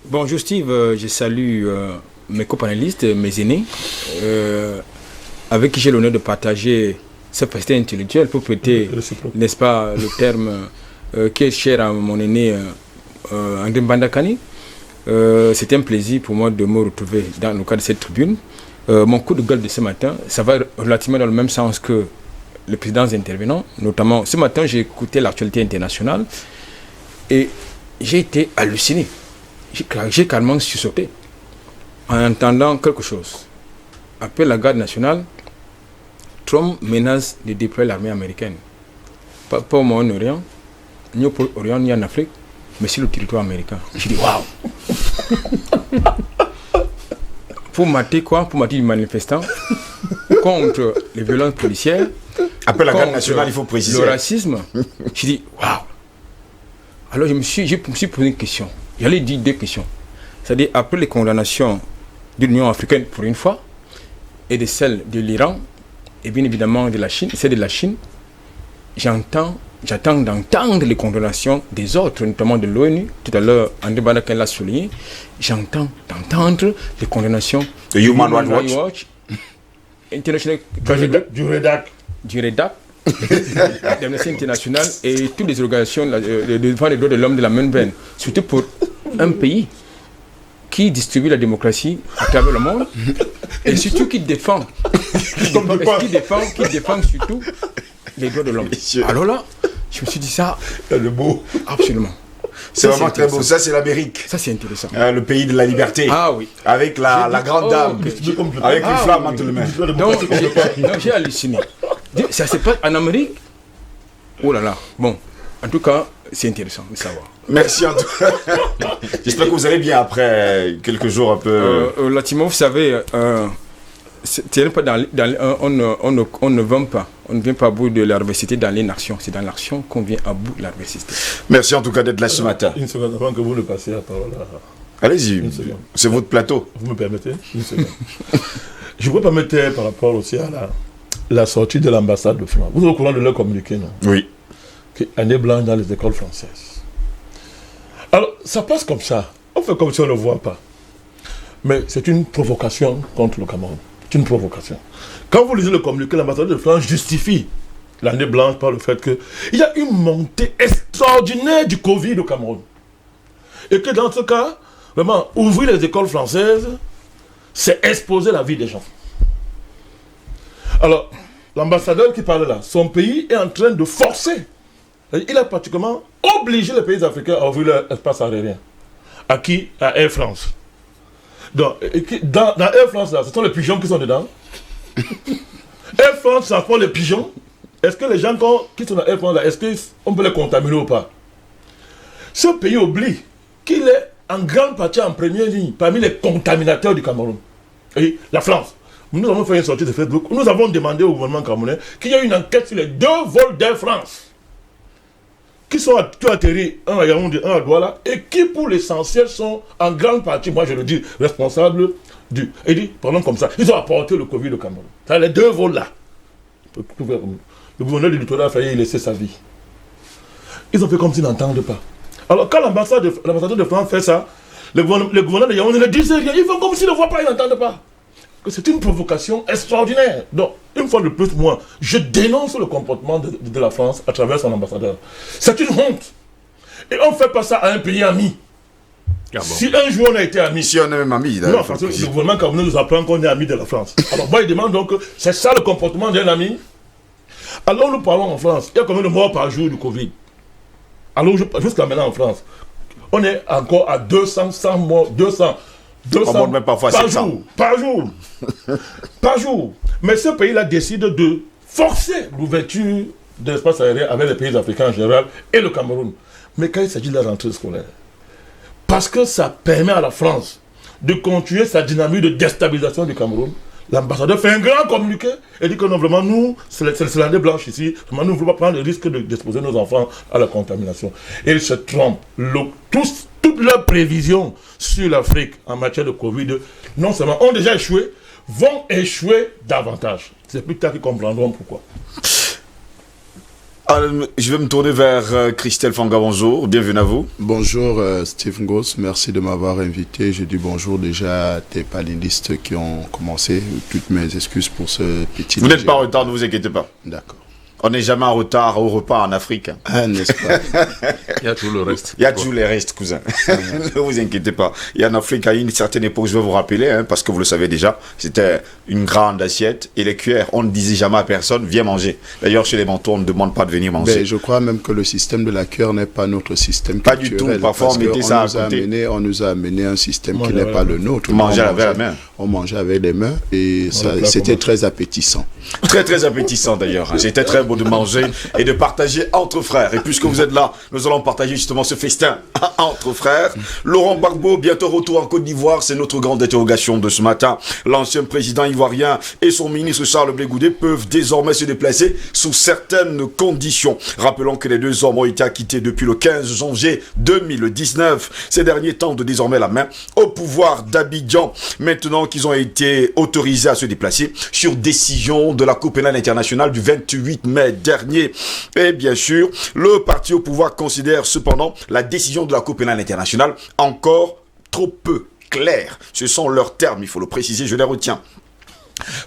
Bonjour Steve, je salue mes copanélistes, mes aînés, avec qui j'ai l'honneur de partager ce festin intellectuel pour prêter, n'est-ce pas, le terme qui est cher à mon aîné André Mbandakani. C'est un plaisir pour moi de me retrouver dans le cadre de cette tribune. Mon coup de gueule de ce matin, ça va relativement dans le même sens que les précédents intervenants. Notamment, ce matin, j'ai écouté l'actualité internationale et j'ai été halluciné. J'ai carrément sursauté en entendant quelque chose. Après la garde nationale, Trump menace de déployer l'armée américaine. Pas au Moyen-Orient, ni au Orient, ni en Afrique, mais sur le territoire américain. J'ai dit waouh! Pour mater quoi? Pour mater les manifestants contre les violences policières. Après la garde nationale, il faut préciser. Le racisme. J'ai dit waouh! Alors je me suis posé une question. J'allais dire deux questions. C'est-à-dire après les condamnations de l'Union africaine pour une fois et de celles de l'Iran et bien évidemment de la Chine, celle de la Chine, j'attends d'entendre les condamnations des autres, notamment de l'ONU. Tout à l'heure, André Mbandakani l'a souligné. J'entends d'entendre les condamnations de Human Rights Watch, International du REDAC, d'Amnesty International et toutes les organisations de défense des droits de l'homme de la même veine. Surtout pour un pays qui distribue la démocratie à travers le monde et surtout qui défend surtout les droits de l'homme. Alors là, je me suis dit ça. Le mot. Absolument. C'est vraiment très beau. Ça, c'est l'Amérique. Ça, c'est intéressant. Le pays de la liberté. Ah oui. Avec la grande dame. Avec une flamme entre les mains. Donc, j'ai halluciné. Ça se passe en Amérique. Oh là là. Bon, en tout cas, c'est intéressant de savoir. Merci en tout cas. J'espère que vous allez bien après quelques jours un peu. Relativement, vous savez, pas on ne vient pas. On ne vient pas à bout de l'adversité dans l'inaction. C'est dans l'action qu'on vient à bout de l'adversité. Merci en tout cas d'être là ce matin. Une seconde avant que vous ne passiez la parole à... Allez-y, c'est votre plateau. Vous me permettez? Une seconde. Je vous permettez par rapport aussi à la sortie de l'ambassade de France. Vous êtes au courant de leur communiqué, non? Oui. Année blanche dans les écoles françaises. Alors, ça passe comme ça. On fait comme si on ne le voit pas. Mais c'est une provocation contre le Cameroun. C'est une provocation. Quand vous lisez le communiqué, l'ambassadeur de France justifie l'année blanche par le fait qu'il y a une montée extraordinaire du Covid au Cameroun. Et que dans ce cas, vraiment, ouvrir les écoles françaises, c'est exposer la vie des gens. Alors, l'ambassadeur qui parle là, son pays est en train de forcer. Il a pratiquement obligé les pays africains à ouvrir leur espace aérien. À qui? À Air France. Donc, dans Air France, là, ce sont les pigeons qui sont dedans. Air France transporte les pigeons. Est-ce que les gens qui sont dans Air France, là, est-ce qu'on peut les contaminer ou pas? Ce pays oublie qu'il est en grande partie en première ligne parmi les contaminateurs du Cameroun. Et la France. Nous avons fait une sortie de Facebook. Nous avons demandé au gouvernement camerounais qu'il y ait une enquête sur les 2 vols d'Air France qui sont atterris, un à Yaoundé, un à Douala, et qui pour l'essentiel sont en grande partie, moi je le dis, responsables du... Et dit, pardon comme ça, ils ont apporté le Covid au Cameroun. C'est les 2 vols là. Le gouverneur du littoral a failli laisser sa vie. Ils ont fait comme s'ils n'entendent pas. Alors quand l'ambassadeur de France fait ça, le gouverneur de Yaoundé ne disait rien, ils font comme s'ils ne voient pas, ils n'entendent pas. C'est une provocation extraordinaire. Donc, une fois de plus, moi, je dénonce le comportement de la France à travers son ambassadeur. C'est une honte. Et on ne fait pas ça à un pays ami. Ah bon. Si un jour on a été amis... Si on est même amis... Non, parce que le gouvernement camerounais nous apprend qu'on est amis de la France. Alors moi, il demande donc, c'est ça le comportement d'un ami? Alors nous parlons en France, il y a combien de morts par jour du Covid? Alors jusqu'à maintenant en France, on est encore à 200, 100 morts, 200 même parfois par jour. Mais ce pays-là décide de forcer l'ouverture de l'espace aérien avec les pays africains en général et le Cameroun. Mais quand il s'agit de la rentrée scolaire, parce que ça permet à la France de continuer sa dynamique de déstabilisation du Cameroun, L'ambassadeur fait un grand communiqué et dit que non, vraiment, nous, c'est l'année blanche ici, vraiment, nous ne voulons pas prendre le risque d'exposer nos enfants à la contamination. Et ils se trompent. Toutes leurs prévisions sur l'Afrique en matière de Covid, non seulement ont déjà échoué, vont échouer davantage. C'est plus tard qu'ils comprendront pourquoi. Je vais me tourner vers Christelle Fanga, bonjour, bienvenue à vous. Bonjour Steve Ngoz, merci de m'avoir invité. Je dis bonjour déjà à tes panélistes qui ont commencé. Toutes mes excuses pour ce petit... Vous n'êtes pas en retard, ne vous inquiétez pas. D'accord. On n'est jamais en retard au repas en Afrique. Ah, n'est-ce pas? Il y a tout le reste. Il y a tous les restes, cousin. Ne vous inquiétez pas. Il y a en Afrique, à une certaine époque, je vais vous rappeler, parce que vous le savez déjà, c'était une grande assiette et les cuillères. On ne disait jamais à personne, viens manger. D'ailleurs, chez les manteaux, on ne demande pas de venir manger. Mais je crois même que le système de la cuillère n'est pas notre système pas culturel. Pas du tout. Parfois, on mettait ça à côté. On nous a amené un système qui n'est pas le nôtre. Manger avec la main. On mangeait avec les mains et c'était très appétissant. Très, très appétissant d'ailleurs. C'était très beau de manger et de partager entre frères. Et puisque vous êtes là, nous allons partager justement ce festin entre frères. Laurent Gbagbo, bientôt retour en Côte d'Ivoire, c'est notre grande interrogation de ce matin. L'ancien président ivoirien et son ministre Charles Blé Goudé peuvent désormais se déplacer sous certaines conditions. Rappelons que les deux hommes ont été acquittés depuis le 15 janvier 2019. Ces derniers tendent désormais la main au pouvoir d'Abidjan, maintenant qu'ils ont été autorisés à se déplacer sur décision de la Cour pénale internationale du 28 mai dernier. Et bien sûr, le parti au pouvoir considère cependant la décision de la Cour pénale internationale encore trop peu claire. Ce sont leurs termes, il faut le préciser, je les retiens.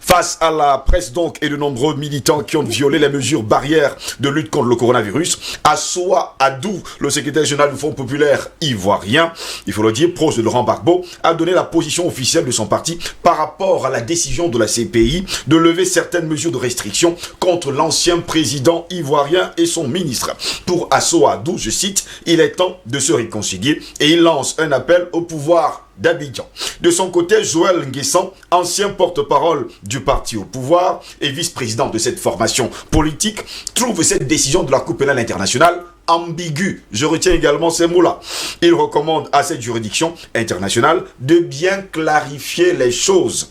Face à la presse donc et de nombreux militants qui ont violé les mesures barrières de lutte contre le coronavirus, Assoa Adou, le secrétaire général du Front populaire ivoirien, il faut le dire, proche de Laurent Gbagbo, a donné la position officielle de son parti par rapport à la décision de la CPI de lever certaines mesures de restriction contre l'ancien président ivoirien et son ministre. Pour Assoa Adou, je cite, il est temps de se réconcilier et il lance un appel au pouvoir d'Abidjan. De son côté, Joël Nguessan, ancien porte-parole du parti au pouvoir et vice-président de cette formation politique, trouve cette décision de la Cour pénale internationale ambiguë. Je retiens également ces mots-là. Il recommande à cette juridiction internationale de bien clarifier les choses.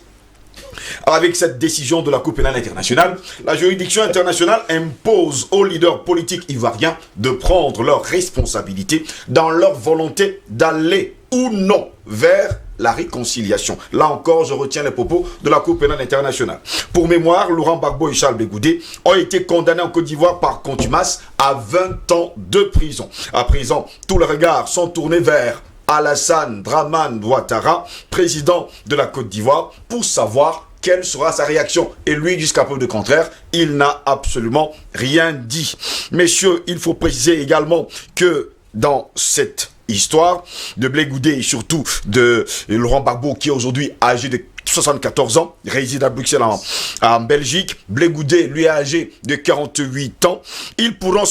Avec cette décision de la Cour pénale internationale, la juridiction internationale impose aux leaders politiques ivoiriens de prendre leurs responsabilités dans leur volonté d'aller ou non vers la réconciliation. Là encore, je retiens les propos de la Cour pénale internationale. Pour mémoire, Laurent Gbagbo et Charles Blé Goudé ont été condamnés en Côte d'Ivoire par contumace à 20 ans de prison. À présent, tous les regards sont tournés vers Alassane Dramane Ouattara, président de la Côte d'Ivoire, pour savoir quelle sera sa réaction. Et lui, jusqu'à preuve de contraire, il n'a absolument rien dit. Messieurs, il faut préciser également que dans cette histoire de Blé Goudé et surtout de Laurent Gbagbo, qui est aujourd'hui âgé de 74 ans, réside à Bruxelles en Belgique. Blé Goudé, lui, est âgé de 48 ans. Ils ne pourront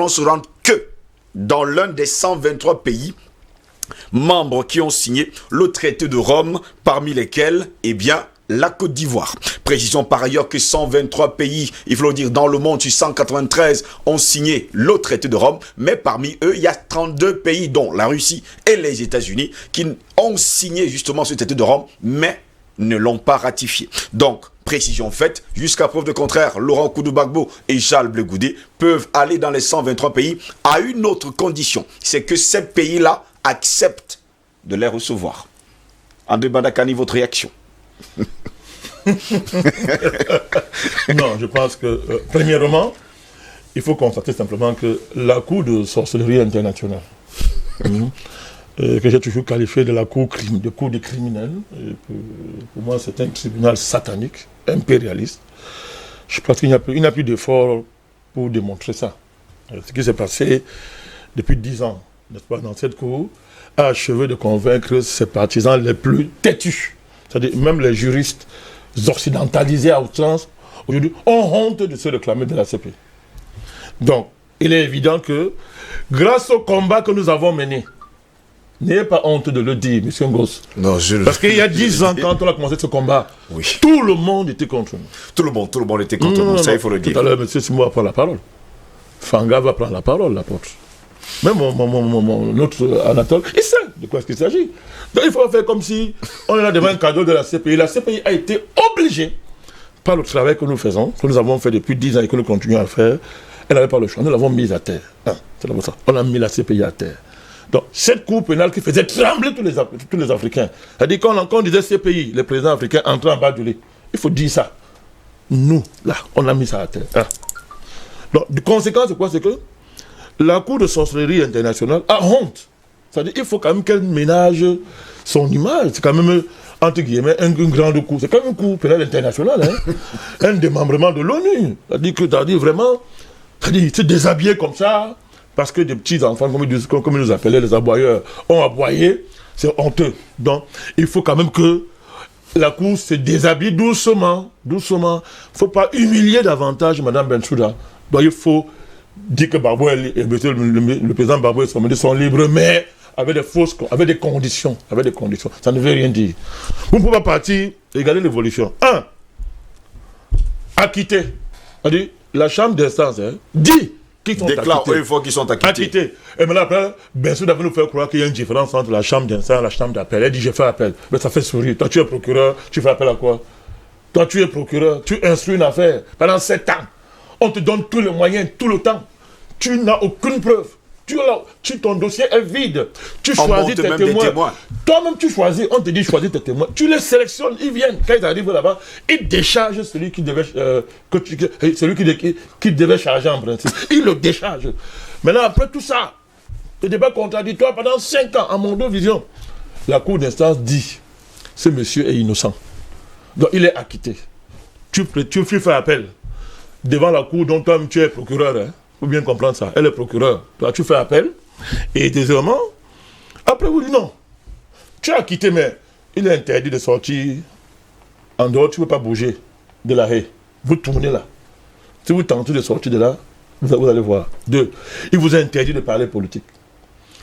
se rendre que dans l'un des 123 pays membres qui ont signé le traité de Rome, parmi lesquels, eh bien, la Côte d'Ivoire. Précisons par ailleurs que 123 pays, il faut le dire, dans le monde, sur 193, ont signé le traité de Rome, mais parmi eux, il y a 32 pays, dont la Russie et les États-Unis, qui ont signé justement ce traité de Rome, mais ne l'ont pas ratifié. Donc, précision faite, jusqu'à preuve de contraire, Laurent Gbagbo et Charles Blé Goudé peuvent aller dans les 123 pays à une autre condition, c'est que ces pays-là acceptent de les recevoir. André Bandakani, votre réaction? Non, je pense que, premièrement, il faut constater simplement que la Cour de sorcellerie internationale, que j'ai toujours qualifié de la Cour des criminels, pour moi c'est un tribunal satanique, impérialiste. Je pense qu'il n'y a plus d'effort pour démontrer ça. Ce qui s'est passé depuis 10 ans, n'est-ce pas, dans cette Cour, a achevé de convaincre ses partisans les plus têtus. C'est-à-dire même les juristes occidentalisés à outrance, aujourd'hui, ont honte de se réclamer de la CPI. Donc, il est évident que, grâce au combat que nous avons mené, n'ayez pas honte de le dire, M. Ngoz. Parce qu'il y a 10 ans, quand on a commencé ce combat, oui, tout le monde était contre nous. Tout le monde était contre nous, ça il faut le dire. Tout à l'heure, M. Simo va prendre la parole. Fanga va prendre la parole, l'apôtre. Même notre Anatole, il sait. de quoi est-ce qu'il s'agit. Donc il faut faire comme si on est là devant un cadeau de la CPI. La CPI a été obligée, par le travail que nous faisons, que nous avons fait depuis 10 ans et que nous continuons à faire, elle n'avait pas le choix. Nous l'avons mise à terre. C'est d'abord ça. On a mis la CPI à terre. Donc, cette cour pénale qui faisait trembler tous les Africains. C'est-à-dire quand on disait CPI, les présidents africains entraient en bas du lit. Il faut dire ça. Nous, là, on a mis ça à terre. Donc, la conséquence, c'est quoi? C'est que la Cour de sorcellerie internationale a honte. C'est-à-dire qu'il faut quand même qu'elle ménage son image. C'est quand même, entre guillemets, une grande cour. C'est quand même une cour pénale internationale. Un démembrement de l'ONU. C'est-à-dire vraiment, se déshabiller comme ça, parce que des petits enfants, comme ils nous appelaient les aboyeurs, ont aboyé. C'est honteux. Donc, il faut quand même que la Cour se déshabille doucement. Doucement. Il ne faut pas humilier davantage Mme Bensouda. Donc, il faut dire que Gbagbo et le président Gbagbo et Somadi sont libres, mais avec des conditions. Ça ne veut rien dire. Vous ne pouvez pas partir, regarder l'évolution. Acquitté. C'est-à-dire, la chambre d'instance dit qu'ils sont déclare acquittés. Une fois qu'ils sont acquittés. Et maintenant, après, Bensouda va nous faire croire qu'il y a une différence entre la chambre d'instance et la chambre d'appel. Elle dit, je fais appel. Mais ça fait sourire. Toi, tu es procureur, tu fais appel à quoi? Toi, tu es procureur, tu instruis une affaire. Pendant 7 ans, on te donne tous les moyens, tout le temps. Tu n'as aucune preuve. Ton dossier est vide. Tu choisis tes témoins. Toi-même, tu choisis. On te dit choisis tes témoins. Tu les sélectionnes. Ils viennent. Quand ils arrivent là-bas, ils déchargent celui qui devait, qui devait charger en principe. Ils le déchargent. Maintenant, après tout ça, le débat contradictoire pendant 5 ans, en Mondovision, la Cour d'instance dit ce monsieur est innocent. Donc, il est acquitté. Tu fais appel devant la Cour dont toi-même tu es procureur. Il faut bien comprendre ça. Elle est procureure. Toi, tu fais appel. Et deuxièmement, après, vous dites non. Tu as quitté, mais il est interdit de sortir en dehors. Tu ne peux pas bouger de la haie. Vous tournez là. Si vous tentez de sortir de là, vous allez voir. 2. Il vous a interdit de parler politique.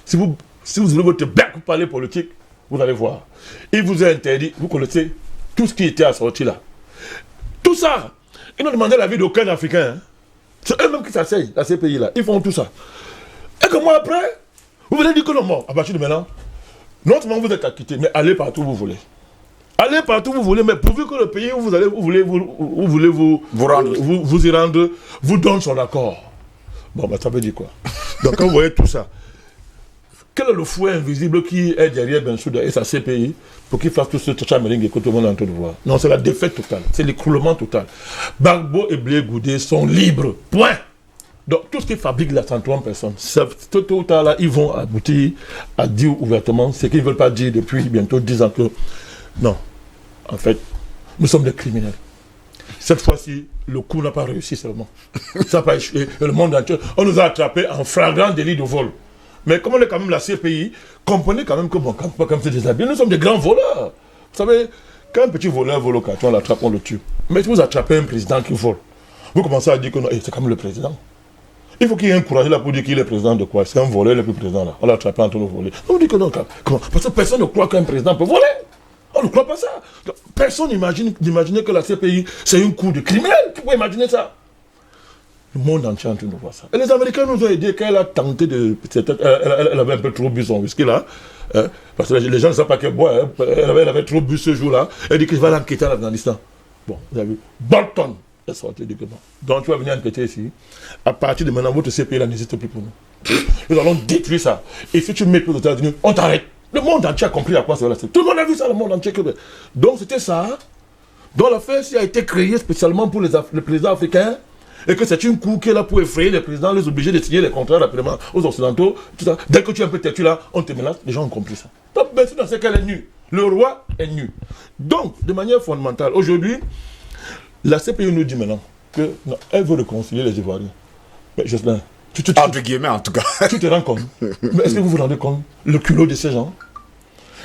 Si vous ouvrez votre bec pour parler politique, vous allez voir. Il vous a interdit, vous connaissez tout ce qui était assorti là. Tout ça, ils n'ont demandé l'avis d'aucun Africain. C'est eux-mêmes qui s'asseyent, à ces pays-là. Ils font tout ça. Et que moi, après, vous venez dire que non, moi, à partir de maintenant, non seulement vous êtes acquittés, mais allez partout où vous voulez. Allez partout où vous voulez, mais pourvu que le pays où vous voulez vous y rendre, vous donne son accord. Bon, ben ça veut dire quoi? Donc, quand vous voyez tout ça, quel est le fouet invisible qui est derrière Bensouda et sa CPI pour qu'il fasse tout ce chamering que tout le monde est en train de voir? Non, c'est la défaite totale, c'est l'écroulement total. Gbagbo et Blé Goudé sont libres, point. Donc tout ce qui fabrique la 130 personnes, tôt ou tard là, ils vont aboutir à dire ouvertement ce qu'ils ne veulent pas dire depuis bientôt 10 ans que non, en fait, nous sommes des criminels. Cette fois-ci, le coup n'a pas réussi seulement. Ça n'a pas échoué. Le monde entier, on nous a attrapés en flagrant délit de vol. Mais comme on est quand même la CPI, comprenez quand même que bon, comme c'est déshabillé, nous sommes des grands voleurs. Vous savez, quand un petit voleur vole au carton, on l'attrape, on le tue. Mais si vous attrapez un président qui vole, vous commencez à dire que non, c'est quand même le président. Il faut qu'il y ait un courage là pour dire qu'il est président de quoi? C'est un voleur le plus président là. On l'a attrapé en train de voler. On vous dit que non, comment? Parce que personne ne croit qu'un président peut voler. On ne croit pas ça. Personne n'imagine que la CPI, c'est une cour de criminels. Qui peut imaginer ça? Le monde entier est en train de voir ça. Et les Américains nous ont aidé quand elle a tenté de... Elle avait un peu trop bu son whisky là. Parce que les gens ne savent pas qu'elle boit. Elle avait trop bu ce jour-là. Elle dit qu'il va l'enquêter en Afghanistan. Bon, vous avez vu. Bolton est sorti du gouvernement. Donc tu vas venir enquêter ici. À partir de maintenant, votre CPI là n'existe plus pour nous. Nous allons détruire ça. Et si tu mets plus aux États-Unis, on t'arrête. Le monde entier a compris à quoi ça va. Tout le monde a vu ça, le monde entier. Donc c'était ça. Donc l'affaire a été créée spécialement pour les présidents africains. Et que c'est une cour qui est là pour effrayer les présidents, les obliger de signer les contrats rapidement aux Occidentaux. Tout ça. Dès que tu es un peu têtu là, on te menace. Les gens ont compris ça. Donc, bien sûr, c'est qu'elle est nue. Le roi est nu. Donc, de manière fondamentale, aujourd'hui, la CPI nous dit maintenant qu'elle veut réconcilier les Ivoiriens. Mais Jocelyn, entre guillemets, en tout cas. Tu te rends compte? Mais est-ce que vous vous rendez compte le culot de ces gens?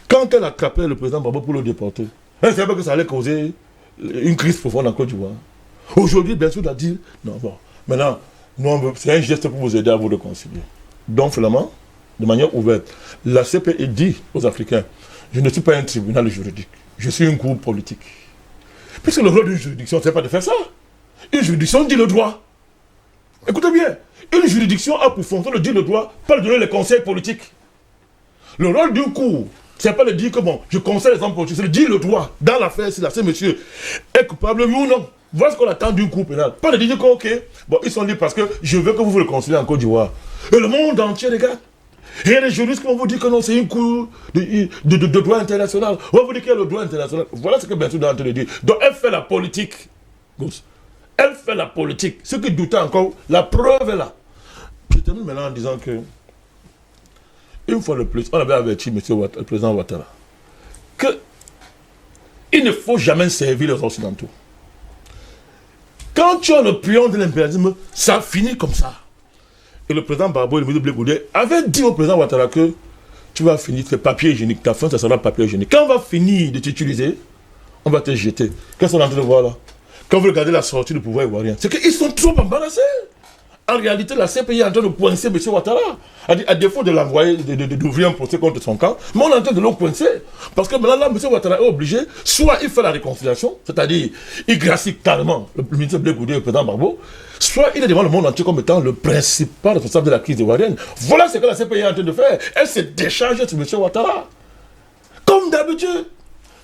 Quand elle a attrapé le président Gbagbo pour le déporter, elle ne savait pas que ça allait causer une crise profonde en Côte d'Ivoire. Aujourd'hui, bien sûr, il a dit non, bon, maintenant, c'est un geste pour vous aider à vous réconcilier. Donc, finalement, de manière ouverte, la CPI dit aux Africains, je ne suis pas un tribunal juridique, je suis une cour politique. Puisque le rôle d'une juridiction, ce n'est pas de faire ça. Une juridiction dit le droit. Écoutez bien, une juridiction a pour fonction de dire le droit, pas de donner les conseils politiques. Le rôle d'une cour, c'est pas de dire que bon, je conseille les hommes politiques, c'est de dire le droit. Dans l'affaire, si là, ce monsieur est coupable, oui ou non. Voilà ce qu'on attend d'une cour pénale. Pas de dire que, ok, bon, ils sont libres parce que je veux que vous le conciliez en Côte d'Ivoire. Et le monde entier, les gars. Et il y a des juristes qui vont vous dire que non, c'est une cour de droit international. On va vous dire qu'il y a le droit international. Voilà ce que Bensouda est en train de dire. Donc elle fait la politique. Elle fait la politique. Ce qui doutait encore, la preuve est là. Je termine maintenant en disant que, une fois de plus, on avait averti le président Ouattara que il ne faut jamais servir les Occidentaux. Quand tu as le pion de l'impérialisme, ça finit comme ça. Et le président Barbeau et le ministre Blé Goudé avaient dit au président Ouattara que tu vas finir tes papiers hygiéniques, ta fin, ça sera papier hygiénique. Quand on va finir de t'utiliser, on va te jeter. Qu'est-ce qu'on est en train de voir là? Quand vous regardez la sortie du pouvoir ivoirien, c'est qu'ils sont trop embarrassés. En réalité, la CPI est en train de coincer M. Ouattara. À défaut de l'envoyer, d'ouvrir un procès contre son camp, mais on est en train de le coincer. Parce que maintenant, là, M. Ouattara est obligé, soit il fait la réconciliation, c'est-à-dire il gracie carrément le ministre Blé Goudé et le président Barbeau, soit il est devant le monde entier comme étant le principal responsable de la crise ivoirienne. Voilà ce que la CPI est en train de faire. Elle s'est déchargée sur M. Ouattara. Comme d'habitude.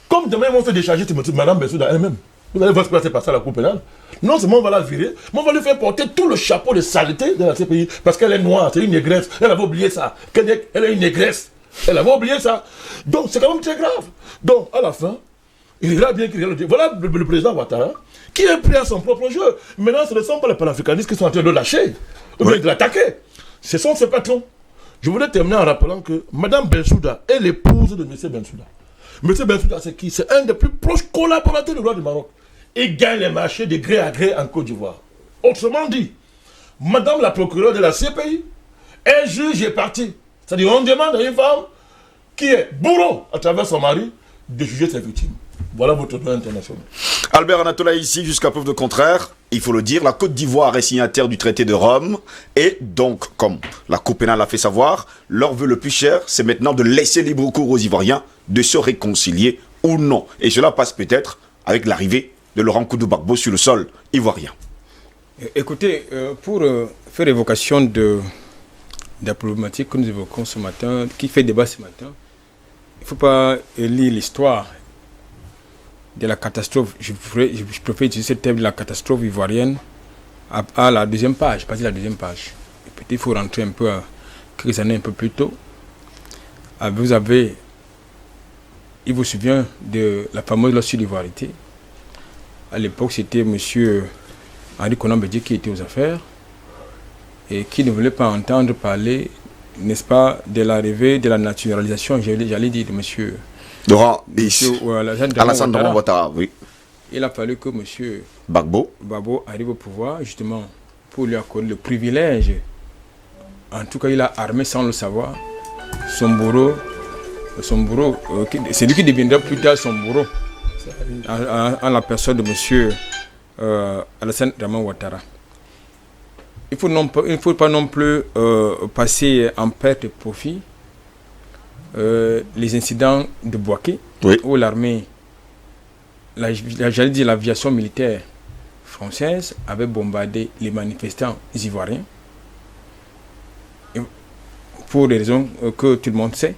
Comme demain, ils vont se décharger sur Mme Bensouda elle-même. Vous allez voir ce qui va se passer à la Cour pénale. Non seulement on va la virer, mais on va lui faire porter tout le chapeau de saleté de la CPI. Parce qu'elle est noire, c'est une négresse. Elle avait oublié ça. Elle est une négresse. Elle avait oublié ça. Donc c'est quand même très grave. Donc à la fin, il ira bien qu'il ira le dire. Voilà le président Ouattara qui est pris à son propre jeu. Maintenant, ce ne sont pas les panafricanistes qui sont en train de le lâcher ou bien de l'attaquer. Ce sont ses patrons. Je voudrais terminer en rappelant que Mme Bensouda est l'épouse de M. Bensouda. M. Bensouda, c'est qui? C'est un des plus proches collaborateurs du roi du Maroc. Il gagne les marchés de gré à gré en Côte d'Ivoire. Autrement dit, Madame la procureure de la CPI est juge et partie. C'est-à-dire, on demande à une femme qui est bourreau à travers son mari de juger ses victimes. Voilà votre droit international. Albert Anatola ici, jusqu'à preuve de contraire, il faut le dire, la Côte d'Ivoire est signataire du traité de Rome et donc, comme la Cour pénale l'a fait savoir, leur vœu le plus cher, c'est maintenant de laisser libre cours aux Ivoiriens de se réconcilier ou non. Et cela passe peut-être avec l'arrivée de Laurent Koudou-Gbagbo sur le sol ivoirien. Écoutez, pour faire évocation de la problématique que nous évoquons ce matin, qui fait débat ce matin, il ne faut pas lire l'histoire de la catastrophe. Je préfère utiliser le terme de la catastrophe ivoirienne à la deuxième page, passer la deuxième page. Peut-être il faut rentrer un peu quelques années un peu plus tôt. Il vous souvient de la fameuse loi sur l'ivoirité. À l'époque, c'était M. Henri Konan Bédié qui était aux affaires et qui ne voulait pas entendre parler, n'est-ce pas, de l'arrivée de la naturalisation, j'allais dire, de M. Alassane Ouattara, oui. Il a fallu que M. Gbagbo arrive au pouvoir, justement, pour lui accorder le privilège. En tout cas, il a armé sans le savoir son bourreau, c'est lui qui deviendra plus tard son bourreau, en la personne de M. Alassane Ouattara. Il ne faut pas non plus passer en perte de profit les incidents de Bouaké, oui, où l'armée, j'allais dire l'aviation militaire française, avait bombardé les manifestants ivoiriens pour des raisons que tout le monde sait.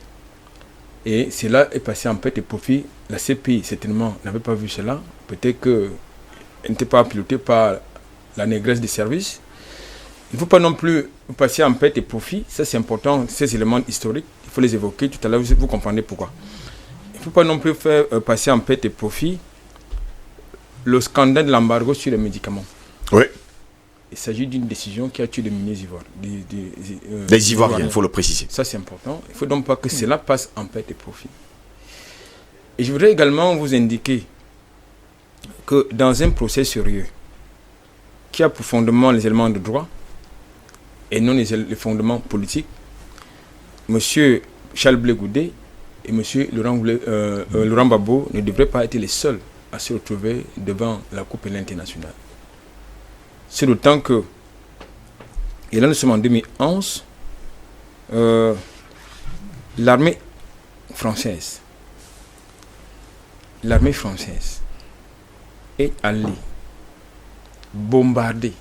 Et cela est passé en perte de profit. La CPI, certainement, n'avait pas vu cela. Peut-être qu'elle n'était pas pilotée par la négresse des services. Il ne faut pas non plus passer en perte de profit. Ça, c'est important. Ces éléments historiques, il faut les évoquer. Tout à l'heure, vous comprenez pourquoi. Il ne faut pas non plus faire passer en perte de profit le scandale de l'embargo sur les médicaments. Oui. Il s'agit d'une décision qui a tué des milliers d'Ivoiriens. Des Ivoiriens, il faut le préciser. Ça, c'est important. Il ne faut donc pas que cela passe en perte de profit. Et je voudrais également vous indiquer que dans un procès sérieux qui a pour fondement les éléments de droit et non les fondements politiques, M. Charles Blé Goudé et M. Laurent Gbagbo ne devraient pas être les seuls à se retrouver devant la Cour pénale internationale. C'est d'autant que, et là nous sommes en 2011, l'armée française est allée bombarder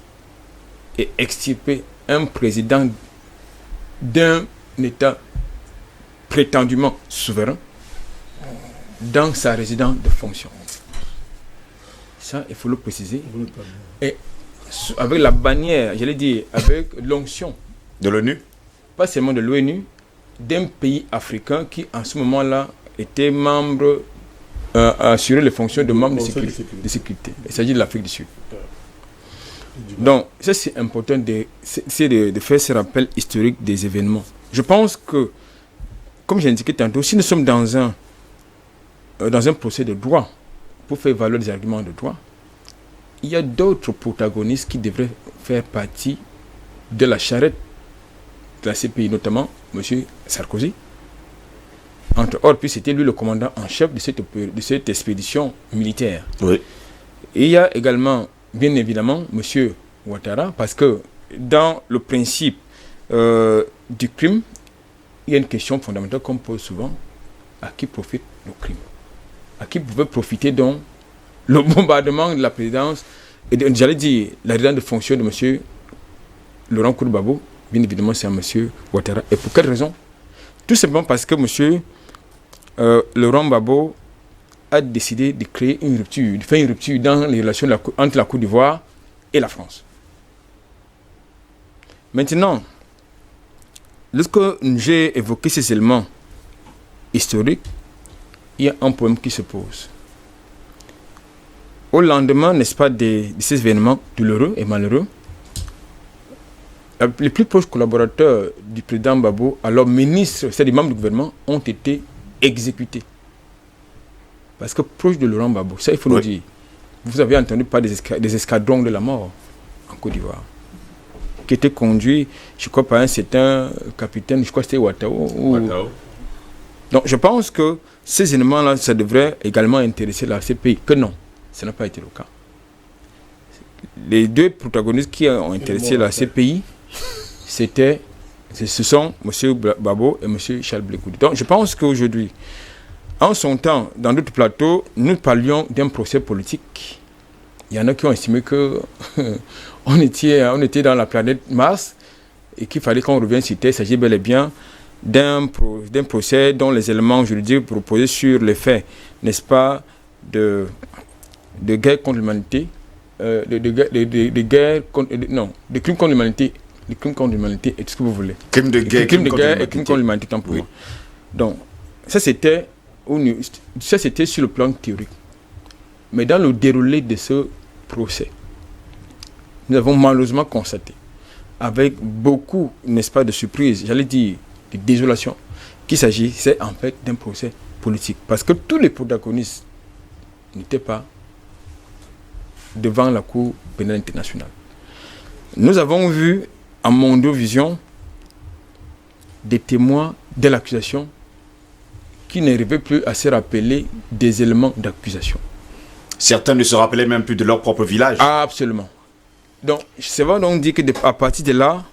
et extirper un président d'un État prétendument souverain dans sa résidence de fonction. Ça, il faut le préciser. Et avec la bannière, je l'ai dit, avec l'onction de l'ONU, pas seulement de l'ONU, d'un pays africain qui, en ce moment-là, était membre, assurait les fonctions de membre de sécurité. Il s'agit de l'Afrique du Sud. Donc, ça, c'est important de faire ce rappel historique des événements. Je pense que, comme j'ai indiqué tantôt, si nous sommes dans un procès de droit, pour faire valoir des arguments de droit, il y a d'autres protagonistes qui devraient faire partie de la charrette de la CPI, notamment M. Sarkozy. Entre autres, puis c'était lui le commandant en chef de cette expédition militaire. Oui. Et il y a également, bien évidemment, M. Ouattara, parce que dans le principe du crime, il y a une question fondamentale qu'on pose souvent: à qui profite le crime? À qui pouvait profiter donc le bombardement de la présidence, et j'allais dire la résidence de fonction de M. Laurent Gbagbo? Bien évidemment, c'est à M. Ouattara. Et pour quelle raison? Tout simplement parce que M. Laurent Gbagbo a décidé de créer une rupture, de faire une rupture dans les relations entre la Côte d'Ivoire et la France. Maintenant, lorsque j'ai évoqué ces éléments historiques, il y a un problème qui se pose. Au lendemain, n'est-ce pas, de ces événements douloureux et malheureux, les plus proches collaborateurs du président Gbagbo, alors ministres, c'est-à-dire membres du gouvernement, ont été exécutés. Parce que proche de Laurent Gbagbo, ça il faut le dire, vous avez entendu parler des escadrons de la mort en Côte d'Ivoire, qui étaient conduits, je crois, par un certain capitaine, je crois que c'était Ouattao. Donc je pense que ces éléments-là, ça devrait également intéresser la CPI, que non, ça n'a pas été le cas. Les deux protagonistes qui ont intéressé la CPI, ce sont M. Gbagbo et M. Charles Blé Koundé. Donc je pense qu'aujourd'hui, en son temps, dans d'autres plateaux, nous parlions d'un procès politique. Il y en a qui ont estimé que on était dans la planète Mars et qu'il fallait qu'on revienne sur Terre. Il s'agit bel et bien d'un procès dont les éléments juridiques proposés sur les faits, n'est-ce pas, de guerre contre l'humanité, de crimes contre l'humanité, de crimes contre l'humanité et tout ce que vous voulez. Crimes de guerre, crimes et crimes contre l'humanité, tant pour moi. Donc, ça c'était sur le plan théorique. Mais dans le déroulé de ce procès, nous avons malheureusement constaté, avec beaucoup, n'est-ce pas, de surprise, j'allais dire de désolation, qu'il s'agissait en fait d'un procès politique. Parce que tous les protagonistes n'étaient pas devant la Cour pénale internationale. Nous avons vu en Mondovision des témoins de l'accusation qui n'arrivaient plus à se rappeler des éléments d'accusation. Certains ne se rappelaient même plus de leur propre village. Ah, absolument. Donc, c'est vrai donc dire qu'à partir de là,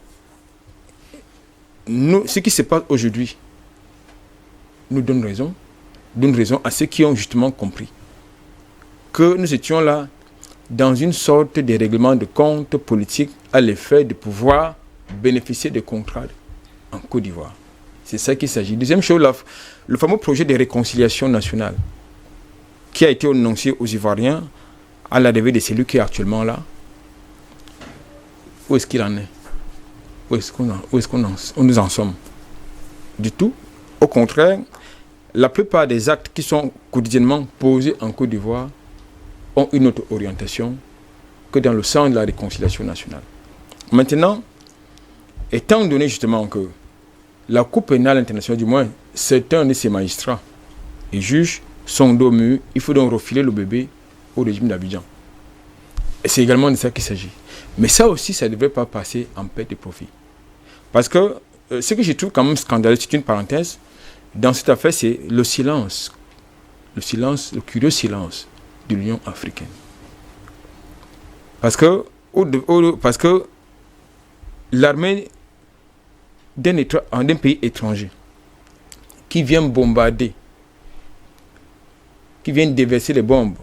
ce qui se passe aujourd'hui nous donne raison à ceux qui ont justement compris que nous étions là dans une sorte de règlement de compte politique à l'effet de pouvoir bénéficier des contrats en Côte d'Ivoire. C'est ça qu'il s'agit. Deuxième chose, le fameux projet de réconciliation nationale qui a été annoncé aux Ivoiriens à l'arrivée de celui qui est actuellement là. Où est-ce qu'il en est? Où nous en sommes? Du tout. Au contraire, la plupart des actes qui sont quotidiennement posés en Côte d'Ivoire ont une autre orientation que dans le sens de la réconciliation nationale. Maintenant, étant donné justement que la Cour pénale internationale, du moins certains de ses magistrats et juges sont dos au mur, il faut donc refiler le bébé au régime d'Abidjan. Et c'est également de ça qu'il s'agit. Mais ça aussi, ça ne devrait pas passer en perte de profit. Parce que ce que je trouve quand même scandaleux, c'est une parenthèse, dans cette affaire, c'est le silence, le curieux silence de l'Union africaine. Parce que l'armée d'un pays étranger qui vient bombarder, qui vient déverser les bombes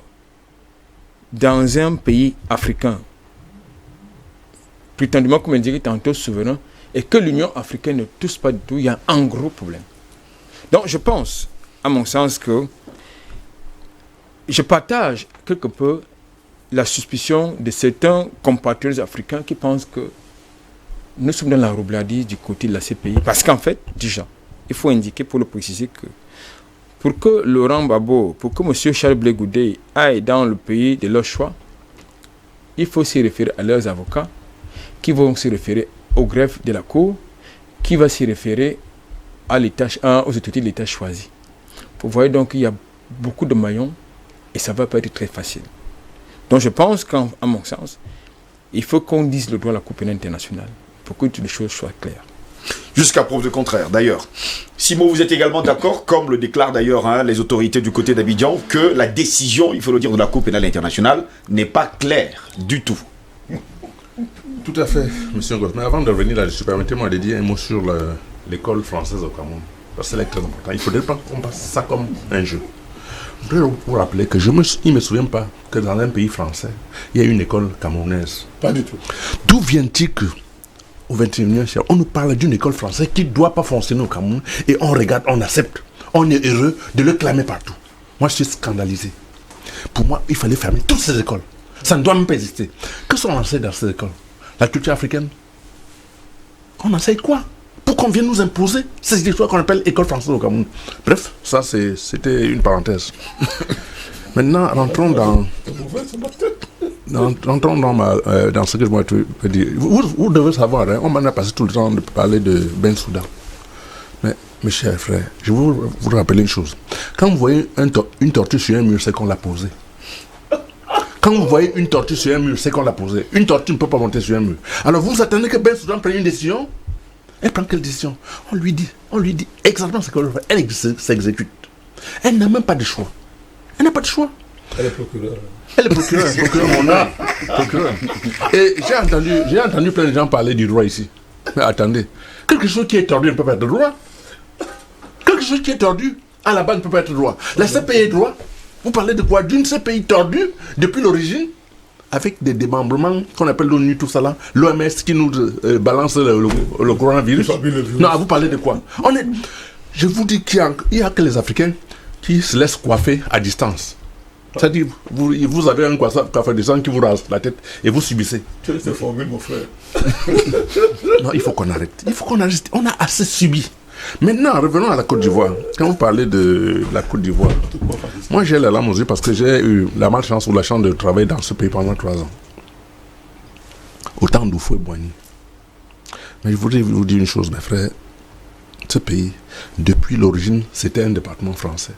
dans un pays africain, prétendument, comme on dirait tantôt, souverain, et que l'Union africaine ne touche pas du tout, il y a un gros problème. Donc je pense, à mon sens, que je partage quelque peu la suspicion de certains compatriotes africains qui pensent que nous sommes dans la roublardise du côté de la CPI. Parce qu'en fait, déjà, il faut indiquer, pour le préciser, que pour que Laurent Gbagbo, pour que M. Charles Blé Goudé aille dans le pays de leur choix, il faut se référer à leurs avocats, qui vont se référer au greffe de la Cour, qui va se référer à aux autorités de l'État choisi. Vous voyez donc qu'il y a beaucoup de maillons et ça ne va pas être très facile. Donc je pense qu'à mon sens, il faut qu'on dise le droit à la Cour pénale internationale pour que toutes les choses soient claires. Jusqu'à preuve de contraire, d'ailleurs. Simon, vous êtes également d'accord, comme le déclarent d'ailleurs les autorités du côté d'Abidjan, que la décision, il faut le dire, de la Cour pénale internationale n'est pas claire du tout. Tout à fait, M. Ngoz. Mais avant de revenir là-dessus, permettez-moi de dire un mot sur l'école française au Cameroun. Parce que c'est très important. Il ne faudrait pas qu'on passe ça comme un jeu. Je voudrais vous rappeler que il ne me souvient pas que dans un pays français, il y a une école camerounaise. Pas du tout. D'où vient-il que au XXIe siècle, on nous parle d'une école française qui ne doit pas fonctionner au Cameroun et on regarde, on accepte, on est heureux de le clamer partout. Moi, je suis scandalisé. Pour moi, il fallait fermer toutes ces écoles. Ça ne doit même pas exister. Que sont enseignés dans ces écoles? La culture africaine? On enseigne quoi? Pour qu'on vienne nous imposer ces histoires qu'on appelle école française au Cameroun. Bref, ça c'était une parenthèse. Maintenant, rentrons dans ce que je veux dire. Vous devez savoir, on m'en a passé tout le temps de parler de Bensouda. Mais, mes chers frères, je vais vous rappeler une chose. Quand vous voyez une tortue sur un mur, c'est qu'on l'a posée. Quand vous voyez une tortue sur un mur, c'est qu'on l'a posée. Une tortue ne peut pas monter sur un mur. Alors vous attendez que Bensouda prenne une décision? Elle prend quelle décision? On lui dit exactement ce qu'elle veut faire. Elle s'exécute. Elle n'a même pas de choix. Elle n'a pas de choix. Elle est procureure. Elle est procureur, mon âme. Procureur. Et j'ai entendu plein de gens parler du droit ici. Mais attendez, quelque chose qui est tordu ne peut pas être droit. Quelque chose qui est tordu, à la base, ne peut pas être droit. La CPI est droit. Vous parlez de quoi? D'une CPI tordue depuis l'origine, avec des démembrements qu'on appelle l'ONU, tout ça là, l'OMS qui nous balance le coronavirus. Non, vous parlez de quoi? Je vous dis qu'il n'y a que les Africains qui se laissent coiffer à distance. C'est-à-dire, vous avez un coiffeur de sang qui vous rase la tête et vous subissez. Tu laisses formuler, mon frère. Non, il faut qu'on arrête. Il faut qu'on arrête. On a assez subi. Maintenant, revenons à la Côte d'Ivoire. Quand vous parlez de la Côte d'Ivoire, moi j'ai la larme aux yeux parce que j'ai eu la malchance ou la chance de travailler dans ce pays pendant 3 ans. Au temps d'Houphouët-Boigny. Mais je voudrais vous dire une chose, mes frères. Ce pays, depuis l'origine, c'était un département français.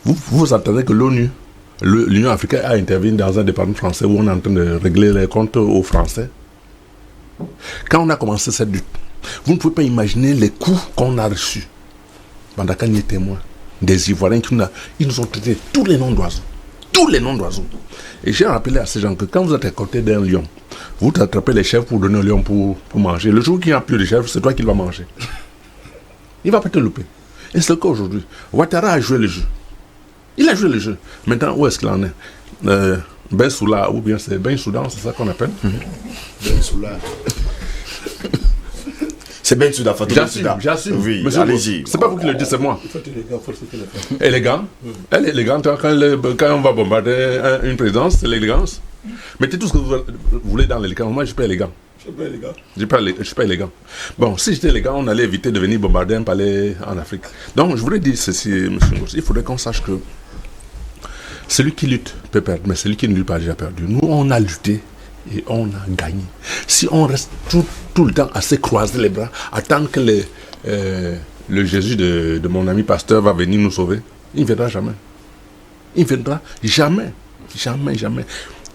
Vous attendez que l'Union africaine a intervenu dans un département français où on est en train de régler les comptes aux Français. Quand on a commencé cette lutte, vous ne pouvez pas imaginer les coups qu'on a reçus. Bandakani est témoin. Des Ivoiriens ils nous ont traité tous les noms d'oiseaux. Tous les noms d'oiseaux. Et j'ai rappelé à ces gens que quand vous êtes à côté d'un lion, vous attrapez les chèvres pour donner au lion pour manger. Le jour qu'il n'y a plus de chèvres, c'est toi qui vas manger. Il ne va pas te louper. Et c'est le cas aujourd'hui. Ouattara a joué le jeu. Il a joué le jeu. Maintenant, où est-ce qu'il en est? Bensoula, ou bien c'est Bensouda, c'est ça qu'on appelle? Bensoula. C'est Bensouda, Fatou Bensouda. J'assume. Oui, monsieur, allez-y. C'est pas vous qui le dites, c'est moi. Il faut être élégant, faut ce qu'elle Élégant. Elle est élégante. Quand on va bombarder une présidence, c'est l'élégance. Mettez tout ce que vous voulez dans l'élégance. Moi, je ne suis pas élégant. Je ne suis pas élégant. Bon, si j'étais élégant, on allait éviter de venir bombarder un palais en Afrique. Donc, je voudrais dire ceci, M. Ngoz. Il faudrait qu'on sache que celui qui lutte peut perdre, mais celui qui ne lutte pas a déjà perdu. Nous, on a lutté et on a gagné. Si on reste tout le temps à se croiser les bras, attendre que le Jésus de mon ami pasteur va venir nous sauver, il ne viendra jamais. Il ne viendra jamais. Jamais, jamais.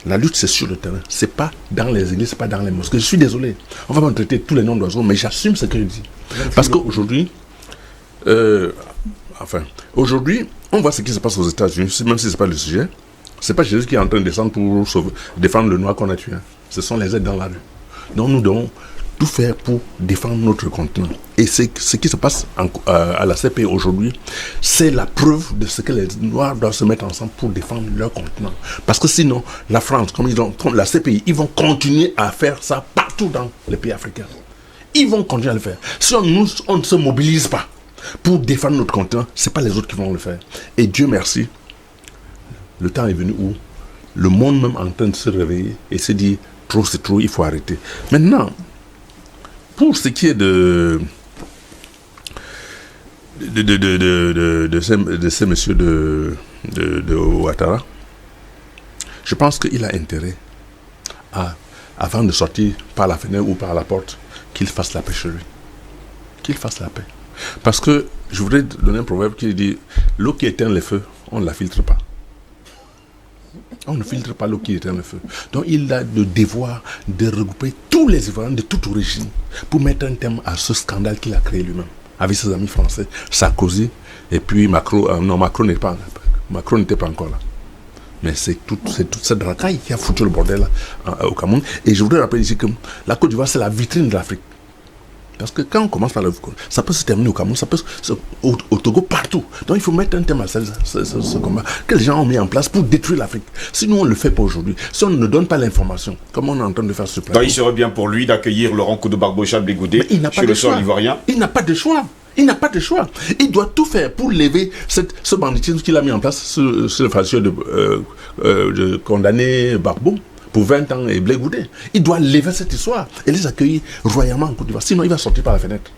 La lutte, c'est sur le terrain. C'est pas dans les églises, c'est pas dans les mosquées. Je suis désolé. On va me traiter tous les noms d'oiseaux, mais j'assume ce que je dis. Parce qu'aujourd'hui, aujourd'hui, on voit ce qui se passe aux États-Unis, même si ce n'est pas le sujet. Ce n'est pas Jésus qui est en train de descendre pour défendre le noir qu'on a tué. Ce sont les aides dans la rue. Donc nous devons tout faire pour défendre notre continent. Et ce qui se passe à la CPI aujourd'hui, c'est la preuve de ce que les Noirs doivent se mettre ensemble pour défendre leur continent. Parce que sinon, la France, comme la CPI, ils vont continuer à faire ça partout dans les pays africains. Ils vont continuer à le faire. Si on ne se mobilise pas, pour défendre notre continent, ce n'est pas les autres qui vont le faire. Et Dieu merci, le temps est venu où le monde même est en train de se réveiller et se dire, trop c'est trop, il faut arrêter. Maintenant, pour ce qui est de ces messieurs de Ouattara, je pense qu'il a intérêt avant de sortir par la fenêtre ou par la porte, qu'il fasse la paix chez lui. Qu'il fasse la paix. Parce que je voudrais donner un proverbe qui dit, l'eau qui éteint les feux, on ne la filtre pas. On ne filtre pas l'eau qui éteint le feu. Donc il a le devoir de regrouper tous les Ivoiriens de toute origine pour mettre un terme à ce scandale qu'il a créé lui-même avec ses amis français, Sarkozy et puis Macron. Non, Macron n'était pas encore là. Mais c'est toute cette racaille qui a foutu le bordel au Cameroun. Et je voudrais rappeler ici que la Côte d'Ivoire, c'est la vitrine de l'Afrique. Parce que quand on commence par ça peut se terminer au Cameroun, ça peut au Togo, partout. Donc il faut mettre un thème à ce combat que les gens ont mis en place pour détruire l'Afrique. Si nous on ne le fait pas aujourd'hui, si on ne donne pas l'information, comme on est en train de faire ce plan. Donc il serait bien pour lui d'accueillir Laurent Koudou-Barbeau Chablé-Goudé sur le sol ivoirien. Il n'a pas de choix. Il n'a pas de choix. Il doit tout faire pour lever ce banditisme qu'il a mis en place, ce facieux de condamner Barbeau pour 20 ans et Blé Goudé. Il doit lever cette histoire et les accueillir royalement en Côte d'Ivoire. Sinon, il va sortir par la fenêtre.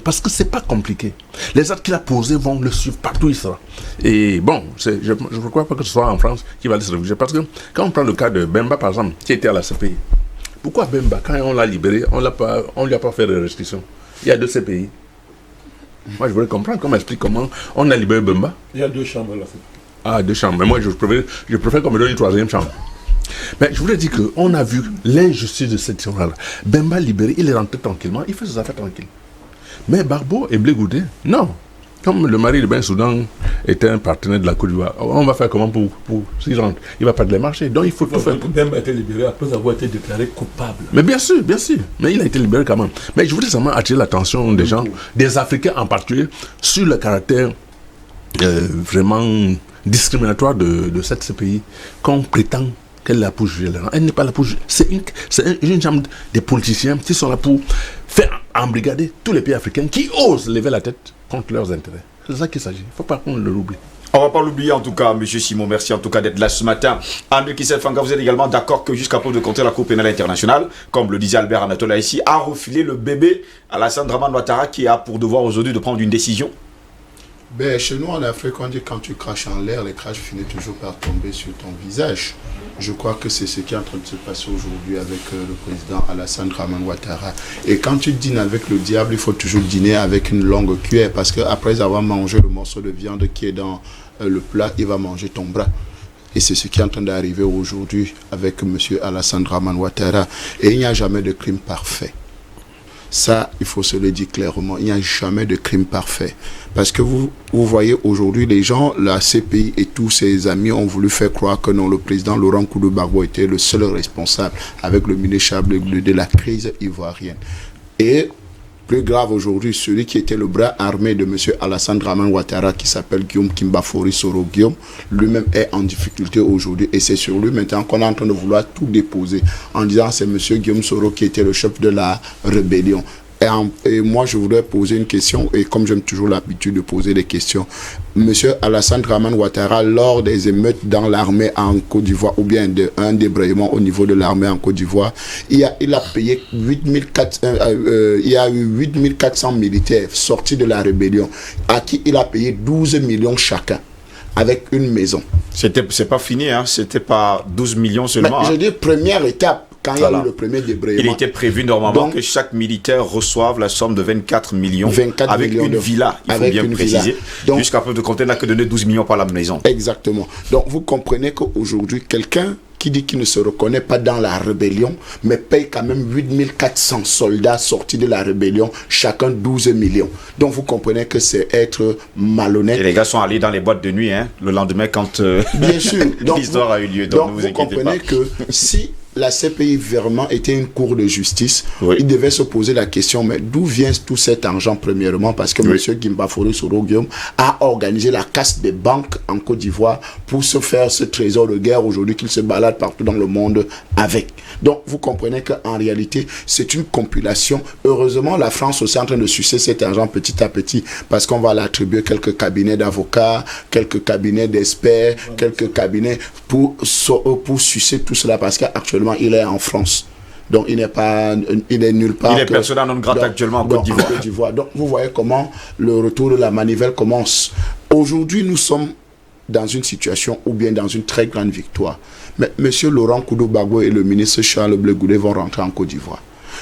Parce que c'est pas compliqué. Les actes qu'il a posés vont le suivre partout où il sera. Et bon, je ne crois pas que ce soit en France qu'il va aller se réfugier. Parce que quand on prend le cas de Bemba, par exemple, qui était à la CPI, pourquoi Bemba, quand on l'a libéré, on ne lui a pas fait de restriction? Il y a 2 CPI. Moi, je voudrais comprendre comment explique comment on a libéré Bemba. Il y a 2 chambres là. Ah, 2 chambres. Mais moi, je préfère qu'on me donne une 3e chambre. Mais je voulais dire qu'on a vu l'injustice de cette histoire-là. Bemba libéré, il est rentré tranquillement, il fait ses affaires tranquilles. Mais Barbeau et Blé Goudé, non. Comme le mari de Ben Soudan était un partenaire de la Côte d'Ivoire, on va faire comment pour s'il rentre? Il ne va pas de les marcher. Donc il faut tout faire. Bemba a été libéré après avoir été déclaré coupable. Mais bien sûr. Mais il a été libéré quand même. Mais je voudrais seulement attirer l'attention des gens, des Africains en particulier, sur le caractère vraiment discriminatoire de cette CPI qu'on prétend qu'elle est là pour juger les gens. Elle n'est pas là pour juger. C'est une chambre des politiciens qui sont là pour faire embrigader tous les pays africains qui osent lever la tête contre leurs intérêts. C'est ça qu'il s'agit. Il ne faut pas qu'on l'oublie. On ne va pas l'oublier en tout cas, M. Simon. Merci en tout cas d'être là ce matin. André Kissel-Fanga, vous êtes également d'accord que jusqu'à preuve de contraire, la Cour pénale internationale, comme le disait Albert Anatola ici, a refilé le bébé à Alassane Dramane Ouattara qui a pour devoir aujourd'hui de prendre une décision? Chez nous en Afrique, on dit quand tu craches en l'air, les craches finissent toujours par tomber sur ton visage. Je crois que c'est ce qui est en train de se passer aujourd'hui avec le président Alassane Dramane Ouattara. Et quand tu dînes avec le diable, il faut toujours dîner avec une longue cuillère parce qu'après avoir mangé le morceau de viande qui est dans le plat, il va manger ton bras. Et c'est ce qui est en train d'arriver aujourd'hui avec M. Alassane Dramane Ouattara. Et il n'y a jamais de crime parfait. Ça, il faut se le dire clairement, il n'y a jamais de crime parfait. Parce que vous voyez aujourd'hui, les gens, la CPI et tous ses amis ont voulu faire croire que non, le président Laurent Koudou-Barbeau était le seul responsable avec le ministre Chablé de la crise ivoirienne. Et plus grave aujourd'hui, celui qui était le bras armé de M. Alassane Dramane Ouattara, qui s'appelle Guillaume Kimbafori Soro Guillaume, lui-même est en difficulté aujourd'hui. Et c'est sur lui maintenant qu'on est en train de vouloir tout déposer en disant c'est M. Guillaume Soro qui était le chef de la rébellion. Et moi, je voudrais poser une question, et comme j'aime toujours l'habitude de poser des questions, M. Alassane Dramane Ouattara, lors des émeutes dans l'armée en Côte d'Ivoire, ou bien un débrayement au niveau de l'armée en Côte d'Ivoire, il a payé 8400 militaires sortis de la rébellion, à qui il a payé 12 millions chacun, avec une maison. C'est pas fini, hein? C'était pas 12 millions seulement. Mais, je dis première étape. Quand il y a eu le premier débrayement. Il était prévu normalement que chaque militaire reçoive la somme de 24 millions avec une villa, il faut bien préciser. Jusqu'à peu de compter, n'a que donné 12 millions par la maison. Exactement. Donc vous comprenez qu'aujourd'hui, quelqu'un qui dit qu'il ne se reconnaît pas dans la rébellion, mais paye quand même 8400 soldats sortis de la rébellion, chacun 12 millions. Donc vous comprenez que c'est être malhonnête. Et les gars sont allés dans les boîtes de nuit, hein, le lendemain quand bien sûr. l'histoire a eu lieu. Donc vous comprenez que si la CPI vraiment était une cour de justice, oui. il devait se poser la question, mais d'où vient tout cet argent premièrement? Parce que M. Guimba-Foro Soro Guillaume a organisé la casse des banques en Côte d'Ivoire pour se faire ce trésor de guerre aujourd'hui qu'il se balade partout dans le monde avec. Donc vous comprenez qu'en réalité, c'est une compilation. Heureusement, la France aussi est en train de sucer cet argent petit à petit parce qu'on va l'attribuer quelques cabinets d'avocats, quelques cabinets d'experts, quelques cabinets pour sucer tout cela parce qu'actuellement, il est en France. Donc, il est nulle part. Il est persona non grata actuellement en Côte d'Ivoire. Donc, vous voyez comment le retour de la manivelle commence. Aujourd'hui, nous sommes dans une situation ou bien dans une très grande victoire. Mais M. Laurent Koudou-Gbagbo et le ministre Charles Blé Goudé vont rentrer en Côte d'Ivoire.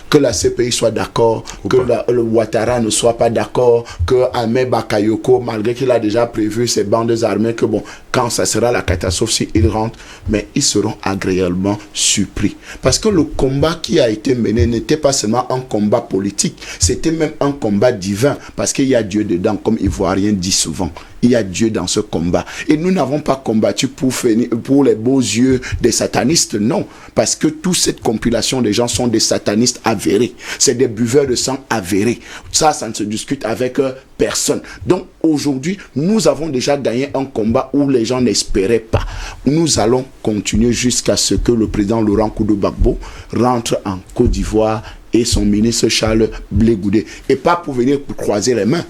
Que la CPI soit d'accord, que le Ouattara ne soit pas d'accord, que Ahmed Bakayoko, malgré qu'il a déjà prévu ses bandes armées, que bon, quand ça sera la catastrophe s'ils rentrent, mais ils seront agréablement surpris. Parce que le combat qui a été mené n'était pas seulement un combat politique, c'était même un combat divin, parce qu'il y a Dieu dedans, comme Ivoirien dit souvent. Il y a Dieu dans ce combat. Et nous n'avons pas combattu pour les beaux yeux des satanistes, non. Parce que toute cette compilation des gens sont des satanistes avérés. C'est des buveurs de sang avérés. Ça ne se discute avec personne. Donc aujourd'hui, nous avons déjà gagné un combat où les gens n'espéraient pas. Nous allons continuer jusqu'à ce que le président Laurent Koudou-Gbagbo rentre en Côte d'Ivoire et son ministre Charles Blé Goudé. Et pas pour venir croiser les mains,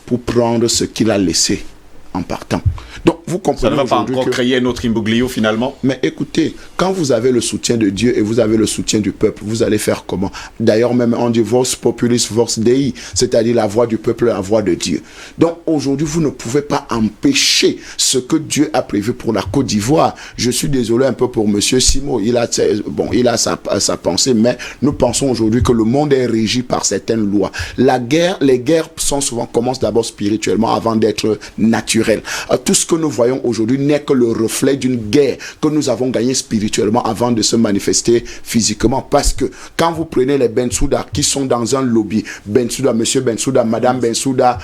pour prendre ce qu'il a laissé en partant. Donc, vous comprenez. Ça ne va pas encore créer notre imbroglio finalement. Mais écoutez, quand vous avez le soutien de Dieu et vous avez le soutien du peuple, vous allez faire comment? D'ailleurs, même on dit Vox Populis Vox Dei, c'est-à-dire la voix du peuple, la voix de Dieu. Donc, aujourd'hui, vous ne pouvez pas empêcher ce que Dieu a prévu pour la Côte d'Ivoire. Je suis désolé un peu pour Monsieur Simo. Il a sa pensée, mais nous pensons aujourd'hui que le monde est régi par certaines lois. Les guerres commencent d'abord spirituellement avant d'être naturelles. Tout ce que nous voyons aujourd'hui n'est que le reflet d'une guerre que nous avons gagnée spirituellement avant de se manifester physiquement. Parce que quand vous prenez les Bensouda qui sont dans un lobby, Bensouda, Monsieur Bensouda, Madame Bensouda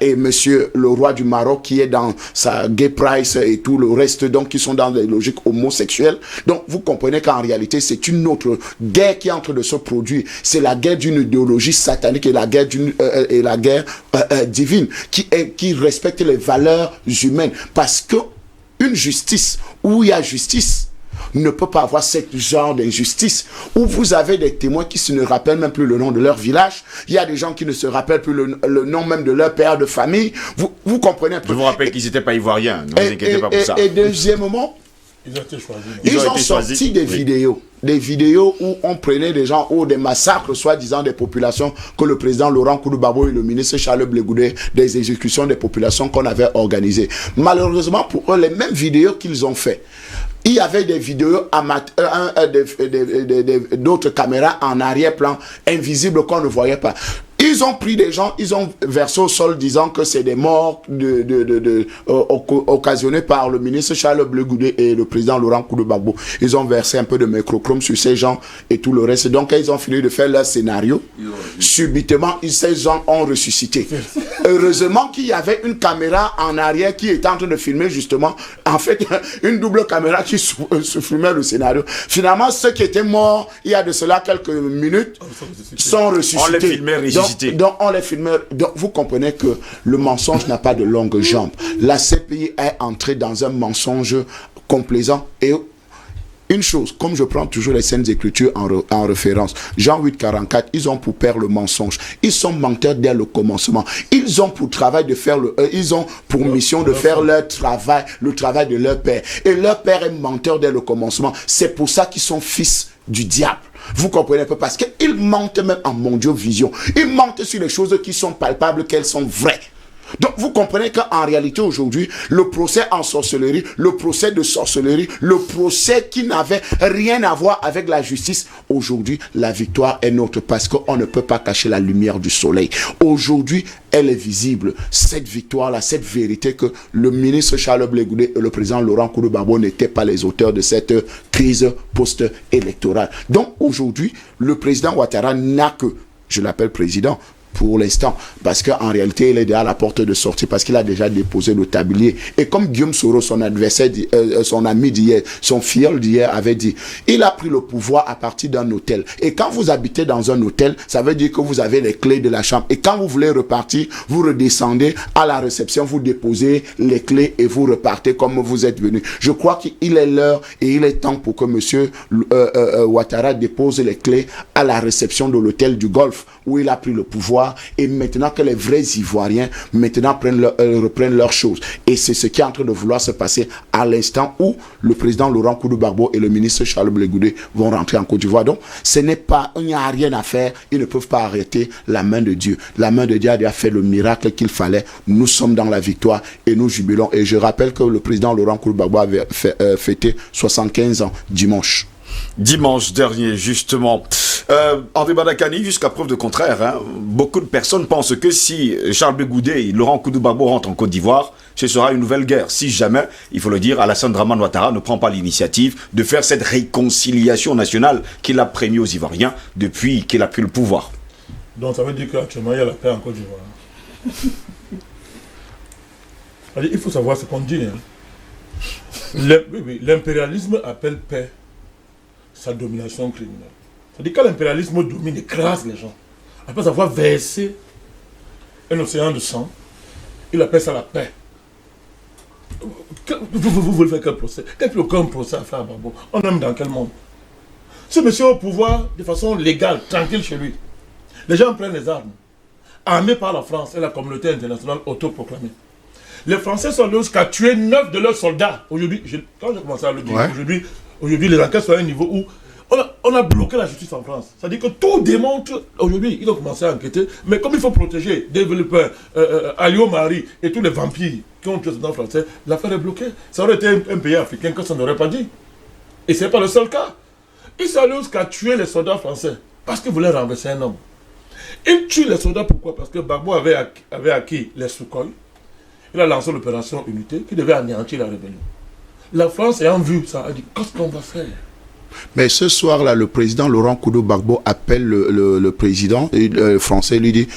et Monsieur le roi du Maroc qui est dans sa gay price et tout le reste, donc qui sont dans des logiques homosexuelles. Donc vous comprenez qu'en réalité c'est une autre guerre qui est en train de se produire. C'est la guerre d'une idéologie satanique et la guerre divine qui respecte les valeurs humaines. Parce que une justice où il y a justice ne peut pas avoir ce genre d'injustice où vous avez des témoins qui ne rappellent même plus le nom de leur village. Il y a des gens qui ne se rappellent plus le nom même de leur père de famille. Vous comprenez un peu. Je vous rappelle qu'ils n'étaient pas ivoiriens. Ne vous inquiétez pas pour ça. Et deuxièmement, ils ont sorti des vidéos. Des vidéos où on prenait des gens, ou des massacres, soi-disant des populations, que le président Laurent Koudou-Gbagbo et le ministre Charles Blé Goudé, des exécutions des populations qu'on avait organisées. Malheureusement pour eux, les mêmes vidéos qu'ils ont fait, il y avait des vidéos d'autres caméras en arrière-plan, invisibles qu'on ne voyait pas. Ils ont pris des gens, ils ont versé au sol disant que c'est des morts occasionnées par le ministre Charles Blé Goudé et le président Laurent Koudou-Gbagbo. Ils ont versé un peu de microchrome sur ces gens et tout le reste. Donc, ils ont fini de faire leur scénario. Subitement, ces gens ont ressuscité. Heureusement qu'il y avait une caméra en arrière qui était en train de filmer justement, en fait, une double caméra qui se filmait le scénario. Finalement, ceux qui étaient morts, il y a de cela quelques minutes, sont ressuscités. On les filmait ressuscités. Donc, on les filmait. Donc, vous comprenez que le mensonge n'a pas de longues jambes. La CPI est entrée dans un mensonge complaisant. Et une chose, comme je prends toujours les Saintes Écritures en référence, Jean 8,44, ils ont pour père le mensonge. Ils sont menteurs dès le commencement. Ils ont pour travail de faire ils ont pour mission de faire leur travail, le travail de leur père. Et leur père est menteur dès le commencement. C'est pour ça qu'ils sont fils du diable. Vous comprenez un peu, parce qu'ils mentent même en mondiovision. Ils mentent sur les choses qui sont palpables, qu'elles sont vraies. Donc vous comprenez qu'en réalité aujourd'hui, le procès en sorcellerie, le procès de sorcellerie, le procès qui n'avait rien à voir avec la justice, aujourd'hui la victoire est nôtre parce qu'on ne peut pas cacher la lumière du soleil. Aujourd'hui, elle est visible, cette victoire-là, cette vérité que le ministre Charles Blé Goudé et le président Laurent Koudou-Gbagbo n'étaient pas les auteurs de cette crise post-électorale. Donc aujourd'hui, le président Ouattara n'a que, je l'appelle président, pour l'instant, parce qu'en réalité, il est déjà à la porte de sortie, parce qu'il a déjà déposé le tablier. Et comme Guillaume Soro, son adversaire, son ami d'hier, son fiel d'hier avait dit, il a pris le pouvoir à partir d'un hôtel. Et quand vous habitez dans un hôtel, ça veut dire que vous avez les clés de la chambre. Et quand vous voulez repartir, vous redescendez à la réception, vous déposez les clés et vous repartez comme vous êtes venu. Je crois qu'il est l'heure et il est temps pour que monsieur Ouattara dépose les clés à la réception de l'hôtel du Golfe où il a pris le pouvoir, et maintenant que les vrais Ivoiriens maintenant reprennent leurs choses. Et c'est ce qui est en train de vouloir se passer à l'instant où le président Laurent Koudou-Barbeau et le ministre Charles Blé Goudé vont rentrer en Côte d'Ivoire. Donc, il n'y a rien à faire. Ils ne peuvent pas arrêter la main de Dieu. La main de Dieu a déjà fait le miracle qu'il fallait. Nous sommes dans la victoire et nous jubilons. Et je rappelle que le président Laurent Koudou-Barbeau avait fêté 75 ans dimanche. Dimanche dernier, justement. André Bandakani, jusqu'à preuve de contraire, hein, beaucoup de personnes pensent que si Charles Blé Goudé et Laurent Koudou-Barbeau rentrent en Côte d'Ivoire, ce sera une nouvelle guerre. Si jamais, il faut le dire, Alassane Dramane Ouattara ne prend pas l'initiative de faire cette réconciliation nationale qu'il a promis aux Ivoiriens depuis qu'il a pris le pouvoir. Donc ça veut dire qu'actuellement, il y a la paix en Côte d'Ivoire. Il faut savoir ce qu'on dit. Hein. L'impérialisme appelle paix sa domination criminelle. C'est-à-dire que quand l'impérialisme domine, écrase les gens. Après avoir versé un océan de sang, il appelle ça la paix. Vous voulez faire quel procès? Il n'y a plus aucun procès à faire à Barbeau. On aime dans quel monde? Ce monsieur au pouvoir de façon légale, tranquille chez lui. Les gens prennent les armes, armés par la France et la communauté internationale autoproclamée. Les Français sont là jusqu'à tuer 9 de leurs soldats. Aujourd'hui, quand j'ai commencé à le dire, aujourd'hui, les enquêtes sont à un niveau où on a bloqué la justice en France. C'est-à-dire que tout démontre, aujourd'hui, ils ont commencé à enquêter, mais comme il faut protéger des développeurs, Alio Marie et tous les vampires qui ont tué les Français, l'affaire est bloquée. Ça aurait été un pays africain que ça n'aurait pas dit. Et ce n'est pas le seul cas. Ils sont allés jusqu'à tuer les soldats français parce qu'ils voulaient renverser un homme. Ils tuent les soldats pourquoi? Parce que Gbagbo avait acquis les Sukhoi. Il a lancé l'opération Unité qui devait anéantir la rébellion. La France ayant vu ça, a dit qu'est-ce qu'on va faire? Mais ce soir-là, le président Laurent Koudou-Barbeau appelle le président français, lui dit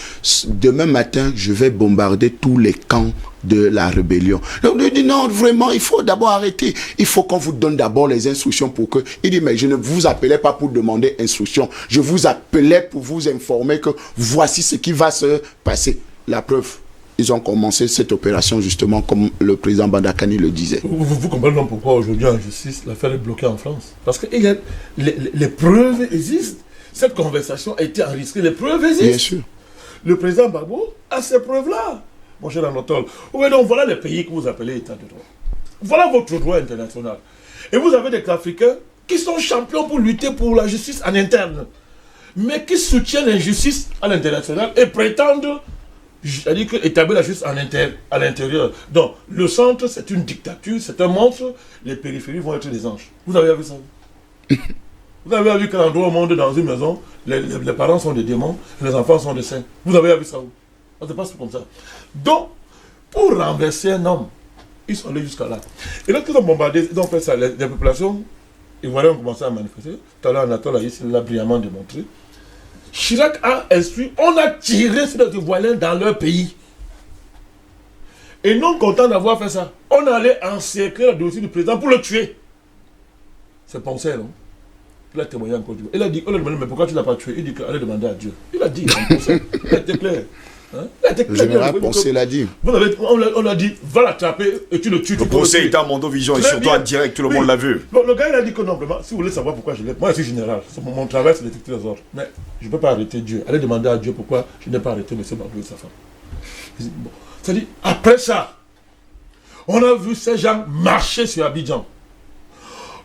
demain matin, je vais bombarder tous les camps de la rébellion. Donc il dit non, vraiment, il faut d'abord arrêter. Il faut qu'on vous donne d'abord les instructions pour que... Il dit mais je ne vous appelais pas pour demander instruction. Je vous appelais pour vous informer que voici ce qui va se passer. La preuve. Ils ont commencé cette opération justement comme le président Bandakani le disait. Vous comprenez donc pourquoi aujourd'hui en justice l'affaire est bloquée en France? Parce que les preuves existent. Cette conversation a été enregistrée, les preuves existent. Bien sûr. Le président Barbeau a ces preuves-là. Mon cher Anatole, oui, donc voilà les pays que vous appelez État de droit. Voilà votre droit international. Et vous avez des Africains qui sont champions pour lutter pour la justice en interne, mais qui soutiennent l'injustice à l'international et prétendent c'est-à-dire établir la justice à l'intérieur. Donc, le centre, c'est une dictature, c'est un monstre. Les périphéries vont être des anges. Vous avez vu ça? Vous avez vu qu'à l'endroit au monde, dans une maison, les parents sont des démons, les enfants sont des saints. Vous avez vu ça où? Ça se passe comme ça. Donc, pour renverser un homme, ils sont allés jusqu'à là. Et lorsqu'ils ont bombardé, ils ont fait ça. Les populations ivoiriennes ont commencé à manifester. Tout à l'heure, Anatole l'a brillamment démontré. Chirac a instruit, on a tiré sur les Ivoiriens dans leur pays. Et non content d'avoir fait ça, on allait encercler le dossier du président pour le tuer. C'est pensé, non? Il a témoigné en Côte d'Ivoire. Il a dit, on lui a demandé, mais pourquoi tu ne l'as pas tué? Il dit qu'il allait demander à Dieu. Il a dit, en procès. Il a été clair. Hein? Le général Poncé l'a dit. On a dit, va l'attraper et tu le tues. Le procès était à Mondovision et surtout en direct, tout le monde l'a vu. Bon, le gars il a dit que non, vraiment, si vous voulez savoir pourquoi je l'ai... Moi je suis général, mon travail c'est de détecter les ordres. Mais je ne peux pas arrêter Dieu. Allez demander à Dieu pourquoi je n'ai pas arrêté M. Barbeau et sa femme. Bon. C'est-à-dire, après ça, on a vu ces gens marcher sur Abidjan.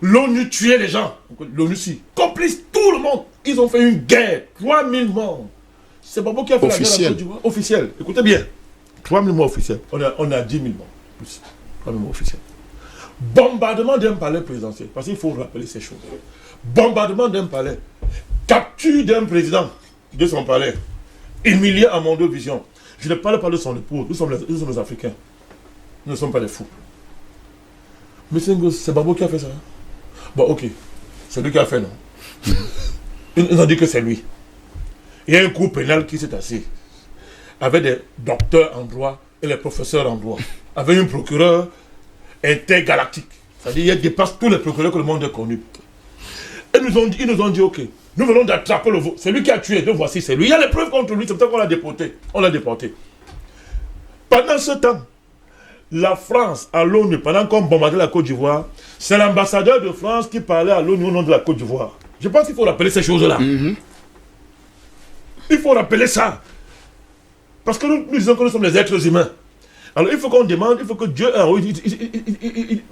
L'ONU tuait les gens. L'ONU si. Complice tout le monde. Ils ont fait une guerre. 3000 morts. C'est Barbeau qui a fait officiel. La guerre à Côte d'Ivoire. Officiel. Écoutez bien. 3000 morts officiels. On a 10 000 morts. Plus. 3000 morts officiels. Bombardement d'un palais présidentiel. Parce qu'il faut rappeler ces choses. Bombardement d'un palais. Capture d'un président de son palais. Humilié à Mondovision. Je ne parle pas de son épouse. Nous sommes les Africains. Nous ne sommes pas des fous. Mais c'est Barbeau qui a fait ça. Bon, ok. C'est lui qui a fait, non? Ils ont dit que c'est lui. Il y a un cours pénal qui s'est assis. avec des docteurs en droit et les professeurs en droit, avec un procureur intergalactique. C'est-à-dire qu'il dépasse tous les procureurs que le monde a connus. Et ils nous ont dit, ok, nous venons d'attraper le veau. C'est lui qui a tué, donc voici, c'est lui. Il y a les preuves contre lui, c'est pour ça qu'on l'a déporté. On l'a déporté. Pendant ce temps, la France à l'ONU, pendant qu'on bombardait la Côte d'Ivoire, c'est l'ambassadeur de France qui parlait à l'ONU au nom de la Côte d'Ivoire. Je pense qu'il faut rappeler ces choses-là. Il faut rappeler ça. Parce que nous disons que nous sommes des êtres humains. Alors il faut qu'on demande, il faut que Dieu...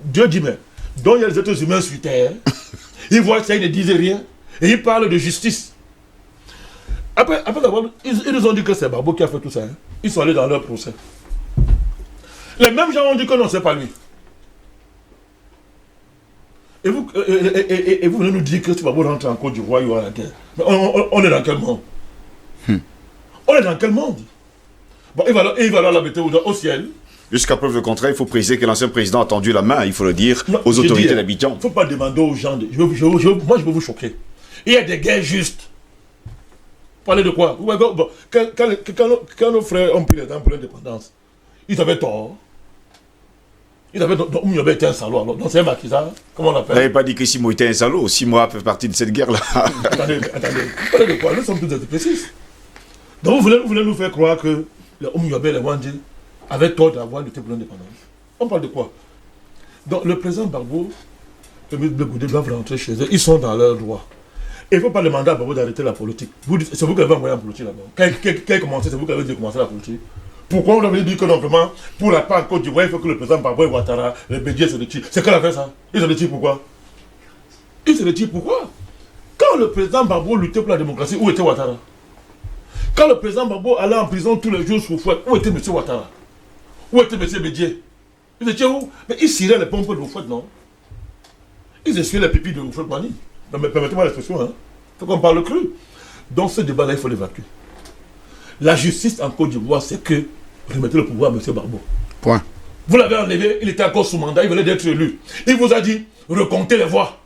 Dieu dit, mais donc il y a des êtres humains sur terre. Ils voient ça, ils ne disent rien. Et ils parlent de justice. Après ils nous ont dit que c'est Barbeau qui a fait tout ça. Hein. Ils sont allés dans leur procès. Les mêmes gens ont dit que non, c'est pas lui. Et vous venez nous dire que si Barbeau rentre en Côte d'Ivoire, il y aura la guerre. Mais on est dans quel monde? On est dans quel monde? Bon, il va alors l'habiter au ciel. Jusqu'à preuve de contraire, il faut préciser que l'ancien président a tendu la main, il faut le dire, aux autorités d'Abidjan. Il ne faut pas demander aux gens, moi je veux vous choquer. Il y a des guerres justes. Parler de quoi? Quand nos frères ont pris les temps pour l'indépendance, ils avaient tort. Ils avaient tort. Il y avait été un salaud. Alors, donc c'est un maquisard. Comment on l'appelle? Vous n'avez pas dit que Simo était un salaud. Simo fait partie de cette guerre-là. Attendez. Parlez de quoi? Nous sommes tous des précis. Donc vous voulez nous faire croire que les Oumyobé et les Wandji avaient tort d'avoir lutté pour l'indépendance. On parle de quoi? Donc le président Barbeau et M. Goudé doivent rentrer chez eux. Ils sont dans leurs droits. Et il ne faut pas demander à Barbeau d'arrêter la politique. C'est vous qui l'avez envoyé en politique là-bas. Quand il a commencé, c'est vous qui avez dit de commencer la politique. Pourquoi on avait dit que non, vraiment, pour la paix en Côte d'Ivoire, il faut que le président Barbeau et Ouattara, les Bédiers se retirent. C'est qu'elle a fait ça. Ils se retirent pourquoi? Ils se retirent pourquoi? Quand le président Barbeau luttait pour la démocratie, où était Ouattara? Quand le président Barbeau allait en prison tous les jours sous fouette, où était M. Ouattara? Où était M. Bédier? Ils étaient où? Mais ils ciraient les pompes de Oufouette, non? Ils essuyaient les pipis de Oufouette Mani. Permettez-moi l'expression, hein? Il faut qu'on parle cru. Donc ce débat-là, il faut l'évacuer. La justice en Côte d'Ivoire, c'est que remettez le pouvoir à M. Barbeau. Point. Vous l'avez enlevé, il était encore sous mandat, il venait d'être élu. Il vous a dit, recomptez les voix.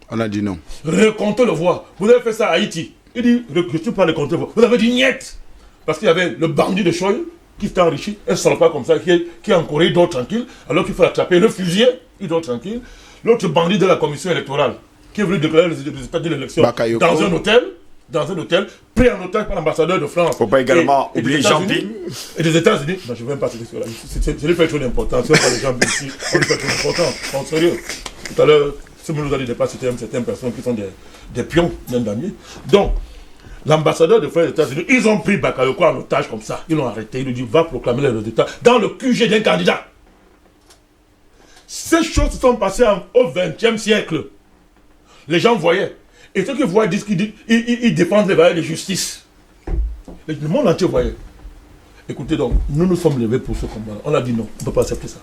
On a dit non. Recomptez les voix. Vous avez fait ça à Haïti. Il dit, je ne suis pas les compter les voix. Vous avez dit niet. Parce qu'il y avait le bandit de Choy qui s'est enrichi, un salopard comme ça, qui est en Corée, il dort tranquille, alors qu'il faut l'attraper, le fusiller, il dort tranquille. L'autre bandit de la commission électorale, qui est venu déclarer les résultats de l'élection dans un hôtel, pris en otage par l'ambassadeur de France. Il ne faut pas également oublier Jean-Pierre. Et des États-Unis. Je ne vais même pas citer cela. Je lui fais trop d'importance. Ce n'est pas les gens ici. On lui fait trop d'importance. En sérieux. Tout à l'heure, ce que nous a dit de pas citer certaines personnes qui sont des pions, même damiers. Donc, l'ambassadeur de France des États-Unis, ils ont pris Bakayoko en otage comme ça. Ils l'ont arrêté. Ils lui ont dit, va proclamer les résultats dans le QG d'un candidat. Ces choses se sont passées au XXe siècle. Les gens voyaient. Et ceux qui voient disent qu'ils défendent les valeurs de justice. Le monde entier voyait. Écoutez donc, nous nous sommes levés pour ce combat. On a dit non, on ne peut pas accepter ça.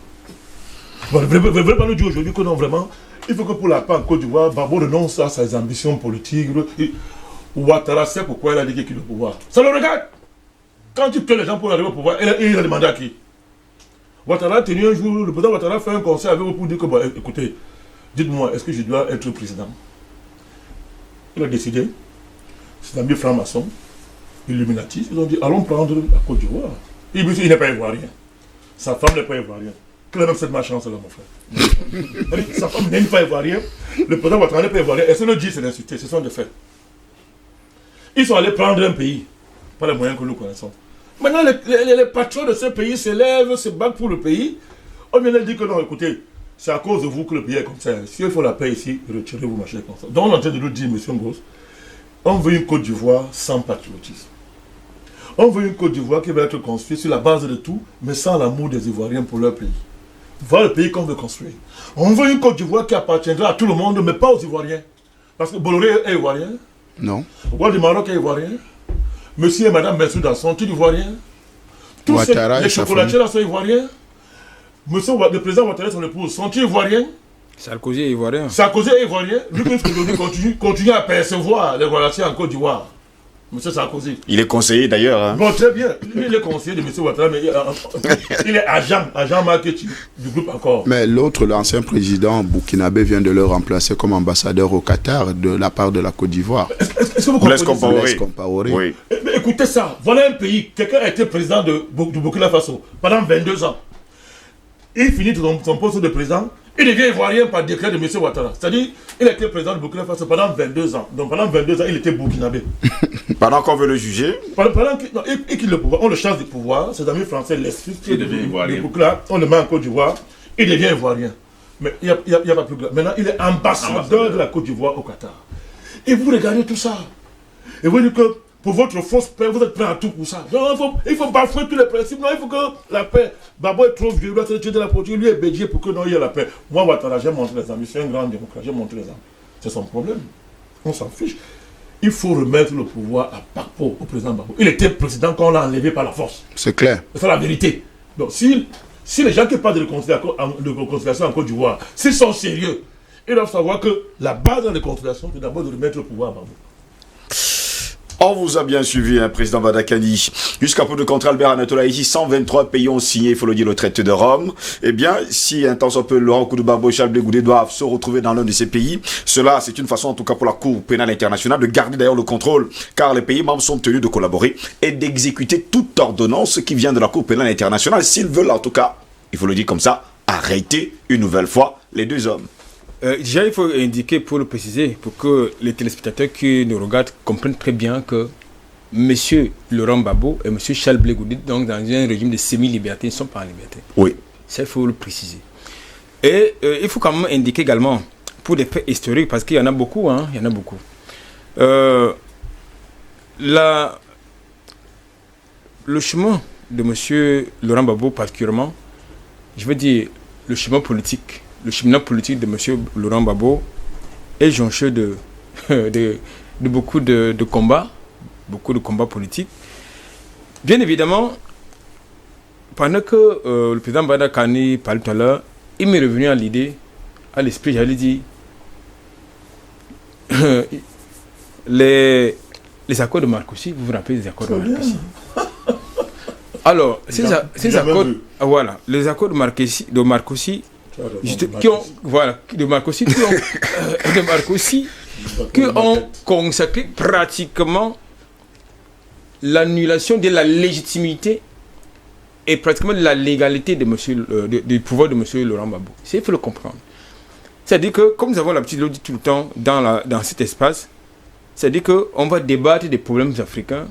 Vous voulez pas nous dire aujourd'hui que non, vraiment, il faut que pour la paix en Côte d'Ivoire, Barbeau renonce à ses ambitions politiques. Ouattara sait pourquoi il a dit qu'il est au pouvoir. Ça le regarde. Quand tu tues les gens pour arriver au pouvoir, il a demandé à qui? Ouattara a tenu un jour, le président Ouattara a fait un conseil avec vous pour dire que, bon, écoutez, dites-moi, est-ce que je dois être président? Il a décidé, ses amis francs-maçons, illuminatistes, ils ont dit, allons prendre la Côte d'Ivoire. Il n'est pas ivoirien. Sa femme n'est pas ivoirienne. Quelle est même cette malchance là, mon frère? Sa femme n'est pas ivoirienne, le président Ouattara n'est pas ivoirien, et ce ne dit, c'est l'insulter, ce sont des faits. Ils sont allés prendre un pays, par les moyens que nous connaissons. Maintenant, les patrons de ce pays s'élèvent, se battent pour le pays. On vient de dire que non, écoutez, c'est à cause de vous que le pays est comme ça. Si il faut la paix ici, retirez-vous, machin comme ça. Donc on est en train de nous dire, M. Ngos, on veut une Côte d'Ivoire sans patriotisme. On veut une Côte d'Ivoire qui va être construite sur la base de tout, mais sans l'amour des Ivoiriens pour leur pays. Voilà le pays qu'on veut construire. On veut une Côte d'Ivoire qui appartiendra à tout le monde, mais pas aux Ivoiriens. Parce que Bolloré est ivoirien. Non. Le roi du Maroc est ivoirien. Monsieur et madame Mensouda sont-ils ivoiriens? Tous les chocolatiers là sont ivoiriens. Monsieur le président Ouattara et son épouse sont-ils ivoiriens? Sarkozy est ivoirien. Sarkozy est ivoirien. Lui, qu'est-ce que continue à percevoir les relations en Côte d'Ivoire? Monsieur Sarkozy. Il est conseiller d'ailleurs. Hein. Bon, très bien. Lui, il est conseiller de monsieur Ouattara, mais il est agent marketing du groupe Accor. Mais l'autre, l'ancien président burkinabé, vient de le remplacer comme ambassadeur au Qatar de la part de la Côte d'Ivoire. Est-ce que vous comprenez Blaise Compaoré. Oui. Mais écoutez ça. Voilà un pays. Quelqu'un a été président du Burkina Faso pendant 22 ans. Il finit son poste de président. Il devient ivoirien par décret de M. Ouattara. C'est-à-dire, il a été président du Burkina Faso pendant 22 ans. Donc pendant 22 ans, il était burkinabé. Pendant qu'on veut le juger. Pendant qu'il le pouvoir, on le change de pouvoir. Ses amis français l'expliquent. Il devient ivoirien. On le met en Côte d'Ivoire. Il devient ivoirien. Mais il n'y a pas plus grave. Maintenant, il est ambassadeur de la Côte d'Ivoire au Qatar. Et vous regardez tout ça. Et vous dites que pour votre fausse paix, vous êtes prêt à tout pour ça. Non, il faut bafouer tous les principes. Non, il faut que la paix. Babo est trop vieux, il doit se tuer de la politique. Lui est bédié pour que non, il y ait la paix. Moi, Ouattara, j'ai montré les amis. C'est un grand démocrate. J'ai montré les amis. C'est son problème. On s'en fiche. Il faut remettre le pouvoir à Bakpo, au président Babo. Il était président quand on l'a enlevé par la force. C'est clair. C'est la vérité. Donc, si les gens qui parlent de réconciliation en Côte d'Ivoire, s'ils sont sérieux, ils doivent savoir que la base de la réconciliation, c'est d'abord de remettre le pouvoir à Babo. On vous a bien suivi, hein, président Badakani. Jusqu'à peu de contre Albert Anatola, ici, 123 pays ont signé, il faut le dire, le traité de Rome. Eh bien, si un temps soit peu Laurent Koudou-Babo et Charles Blé Goudé doivent se retrouver dans l'un de ces pays, cela, c'est une façon, en tout cas pour la Cour pénale internationale, de garder d'ailleurs le contrôle, car les pays membres sont tenus de collaborer et d'exécuter toute ordonnance qui vient de la Cour pénale internationale, s'ils veulent, en tout cas, il faut le dire comme ça, arrêter une nouvelle fois les deux hommes. Déjà, il faut indiquer, pour le préciser, pour que les téléspectateurs qui nous regardent comprennent très bien que M. Laurent Gbagbo et M. Charles Blé Goudé, donc dans un régime de semi-liberté, ne sont pas en liberté. Oui. Ça, il faut le préciser. Et il faut quand même indiquer également, pour des faits historiques, parce qu'il y en a beaucoup, hein, il y en a beaucoup. Le chemin de M. Laurent Gbagbo, particulièrement, je veux dire, le chemin politique, le cheminement politique de M. Laurent Gbagbo est jonché de beaucoup de combats politiques. Bien évidemment, pendant que le président Badakani parlait tout à l'heure, il m'est revenu à l'idée, à l'esprit, j'allais dire, les accords de Marcoussis, vous vous rappelez des accords de Marcoussis? Alors, ces accords, voilà, les accords de Marcoussis, qui ont consacré pratiquement l'annulation de la légitimité et pratiquement de la légalité de du pouvoir de M. Laurent Gbagbo. Il faut le comprendre. C'est-à-dire que, comme nous avons l'habitude de le dire tout le temps dans cet espace, c'est-à-dire qu'on va débattre des problèmes africains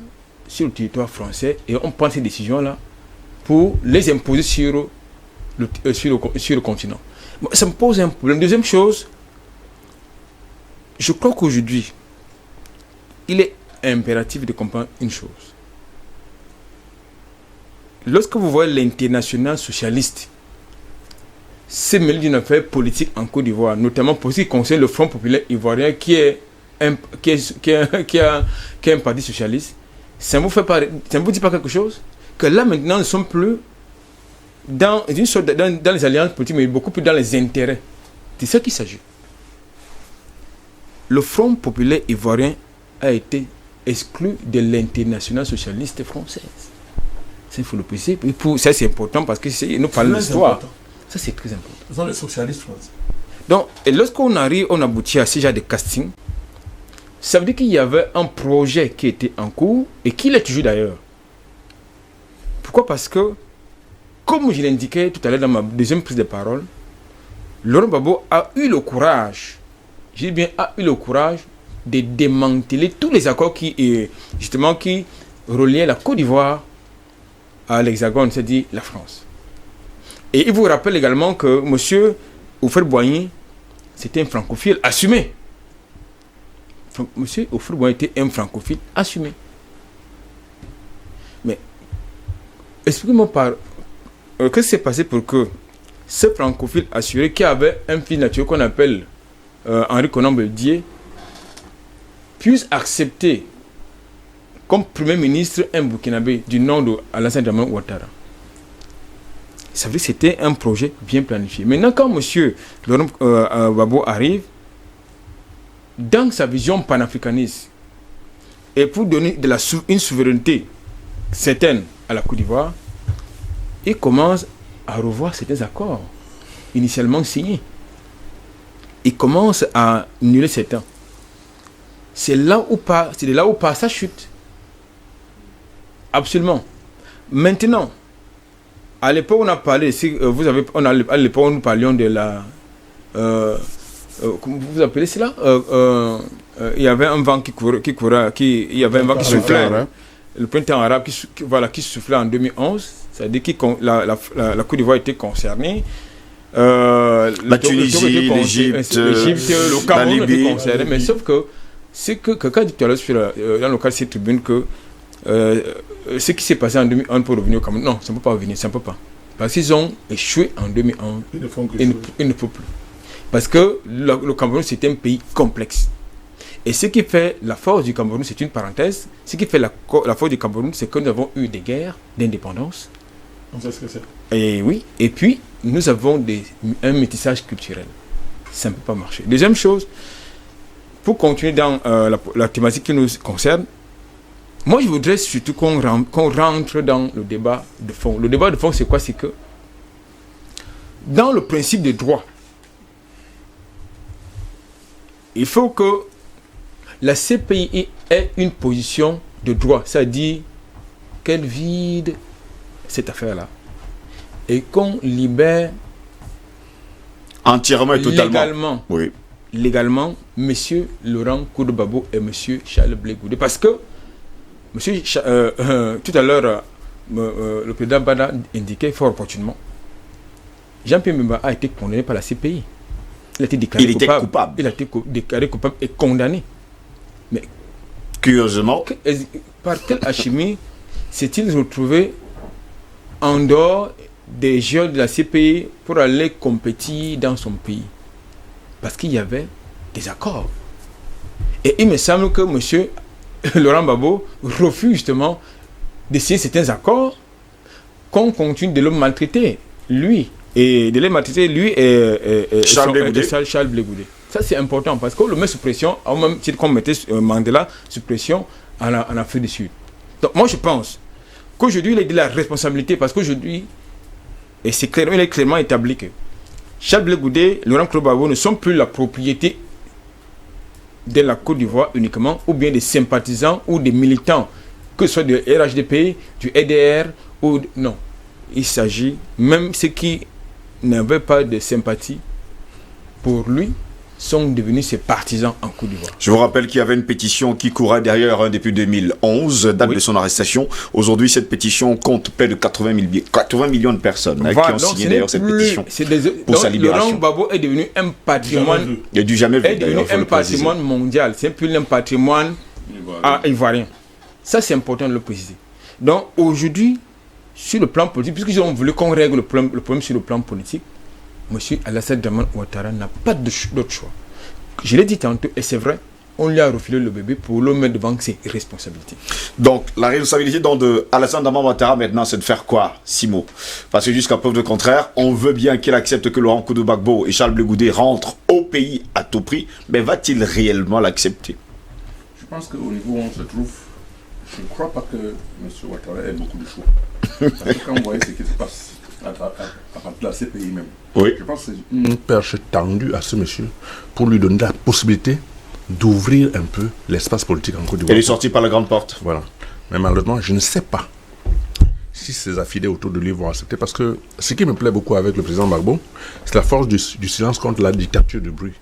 sur le territoire français et on prend ces décisions-là pour les imposer sur le continent. Bon, ça me pose un problème. Deuxième chose, je crois qu'aujourd'hui, il est impératif de comprendre une chose. Lorsque vous voyez l'international socialiste se mêler d'une affaire politique en Côte d'Ivoire, notamment pour ce qui concerne le Front populaire ivoirien qui est un parti socialiste, ça ne vous dit pas quelque chose? Que là maintenant, nous ne sommes plus dans les alliances politiques, mais beaucoup plus dans les intérêts. C'est ça qu'il s'agit. Le Front populaire ivoirien a été exclu de l'internationale socialiste française. Ça, il faut le préciser. Ça, c'est important parce que nous parlons de l'histoire. Ça, c'est très important. Ce sont les socialistes français. Donc, lorsqu'on aboutit à ce genre de casting, ça veut dire qu'il y avait un projet qui était en cours et qui l'est toujours d'ailleurs. Pourquoi? Parce que, comme je l'indiquais tout à l'heure dans ma deuxième prise de parole, Laurent Gbagbo a eu le courage, je dis bien a eu le courage de démanteler tous les accords qui reliaient la Côte d'Ivoire à l'Hexagone, c'est-à-dire la France. Et il vous rappelle également que M. Houphouët-Boigny, c'était un francophile assumé. M. Houphouët-Boigny était un francophile assumé. Mais, expliquez-moi qu'est-ce qui s'est passé pour que ce francophile assuré qui avait un fils naturel qu'on appelle Henri Konan Dié puisse accepter comme Premier ministre un Burkinabé du nom d'Alassane Dramane Ouattara. Ça veut dire que c'était un projet bien planifié. Maintenant, quand M. Laurent Gbagbo arrive, dans sa vision panafricaniste, et pour donner une souveraineté certaine à la Côte d'Ivoire, il commence à revoir certains accords initialement signés. Il commence à annuler certains. C'est de là où part sa chute. Absolument. Maintenant, à l'époque, on a parlé, à l'époque, nous parlions de la... comment vous appelez cela? Il y avait un vent qui soufflait. Le printemps arabe qui soufflait en 2011. C'est-à-dire que la Côte d'Ivoire était concernée. La Tunisie, l'Égypte, le Cameroun était concerné. Mais sauf que, c'est que quelqu'un dit tout à l'heure dans le cas de cette tribune que ce qui s'est passé en 2001 pour revenir au Cameroun, non, ça ne peut pas revenir, ça ne peut pas. Parce qu'ils ont échoué en 2001. Ils ne peuvent plus. Parce que le Cameroun, c'est un pays complexe. Et ce qui fait la force du Cameroun, c'est une parenthèse, ce qui fait la force du Cameroun, c'est que nous avons eu des guerres d'indépendance. On sait ce que c'est. Et oui, et puis nous avons un métissage culturel. Ça ne peut pas marcher. Deuxième chose, pour continuer dans la thématique qui nous concerne, moi je voudrais surtout qu'on rentre dans le débat de fond. Le débat de fond, c'est quoi? C'est que dans le principe des droits, il faut que la CPI ait une position de droit, c'est-à-dire qu'elle vide cette affaire-là et qu'on libère entièrement et totalement légalement M. Laurent Koudou-Babo et M. Charles Blé Goudé. Parce que tout à l'heure le président Bada indiquait fort opportunément, Jean-Pierre Bemba a été condamné par la CPI. Il a été déclaré coupable. Il a été déclaré coupable et condamné. Mais curieusement, par quelle alchimie s'est-il retrouvé en dehors des jeux de la CPI pour aller compétir dans son pays? Parce qu'il y avait des accords. Et il me semble que M. Laurent Gbagbo refuse justement de signer certains accords qu'on continue de le maltraiter, lui. Et de les maltraiter, lui et Charles Blé Goudé. Ça, c'est important parce qu'on le met sous pression, au même titre qu'on mettait Mandela sous pression en Afrique du Sud. Donc, moi, je pense qu'aujourd'hui, il a de la responsabilité parce qu'aujourd'hui, et c'est clair, il est clairement établi que Charles Blé Goudé, Laurent Gbagbo ne sont plus la propriété de la Côte d'Ivoire uniquement, ou bien des sympathisants ou des militants, que ce soit du RHDP, du EDR, ou... Non. Il s'agit, même ceux qui n'avaient pas de sympathie pour lui, sont devenus ses partisans en Côte d'Ivoire. Je vous rappelle qu'il y avait une pétition qui courait derrière depuis 2011, date de son arrestation. Aujourd'hui, cette pétition compte près de 80 millions de personnes qui ont signé d'ailleurs cette pétition pour sa libération. Laurent Gbagbo est devenu un patrimoine, patrimoine mondial. C'est plus un patrimoine ivoirien. Ça, c'est important de le préciser. Donc, aujourd'hui, sur le plan politique, puisqu'ils ont voulu qu'on règle le problème sur le plan politique, M. Alassane Dramane Ouattara n'a pas d'autre choix. Je l'ai dit tantôt, et c'est vrai, on lui a refilé le bébé pour le mettre devant ses responsabilités. Donc, la responsabilité de Alassane Dramane Ouattara maintenant, c'est de faire quoi, Simo? Parce que jusqu'à preuve de contraire, on veut bien qu'il accepte que Laurent Koudou-Babo et Charles Blé Goudé rentrent au pays à tout prix, mais va-t-il réellement l'accepter? Je pense qu'au niveau où on se trouve, je ne crois pas que M. Ouattara ait beaucoup de choix. Parce que quand vous voyez ce qui se passe à partir de la CPI même, je pense que c'est une perche tendue à ce monsieur pour lui donner la possibilité d'ouvrir un peu l'espace politique en Côte d'Ivoire. Il est sorti par la grande porte. Voilà. Mais malheureusement, je ne sais pas si ses affidés autour de lui vont accepter, parce que ce qui me plaît beaucoup avec le président Gbagbo, c'est la force du silence contre la dictature du bruit.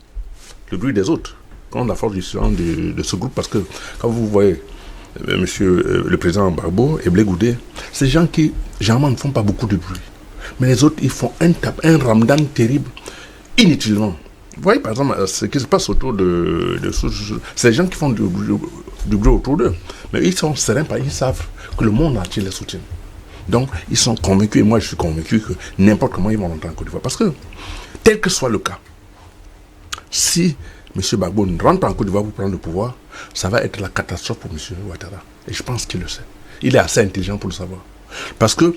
Le bruit des autres, contre la force du silence de ce groupe, parce que quand vous voyez monsieur le président Gbagbo et Blé Goudé, ces gens qui généralement ne font pas beaucoup de bruit. Mais les autres, ils font un ramadan terrible, inutilement. Vous voyez par exemple ce qui se passe autour de ces gens qui font du bruit autour d'eux. Mais ils sont sereins parce qu'ils savent que le monde entier les soutient. Donc ils sont convaincus, et moi je suis convaincu que n'importe comment ils vont rentrer en Côte d'Ivoire. Parce que, tel que soit le cas, si M. Gbagbo rentre en Côte d'Ivoire pour prendre le pouvoir, ça va être la catastrophe pour M. Ouattara. Et je pense qu'il le sait. Il est assez intelligent pour le savoir. Parce que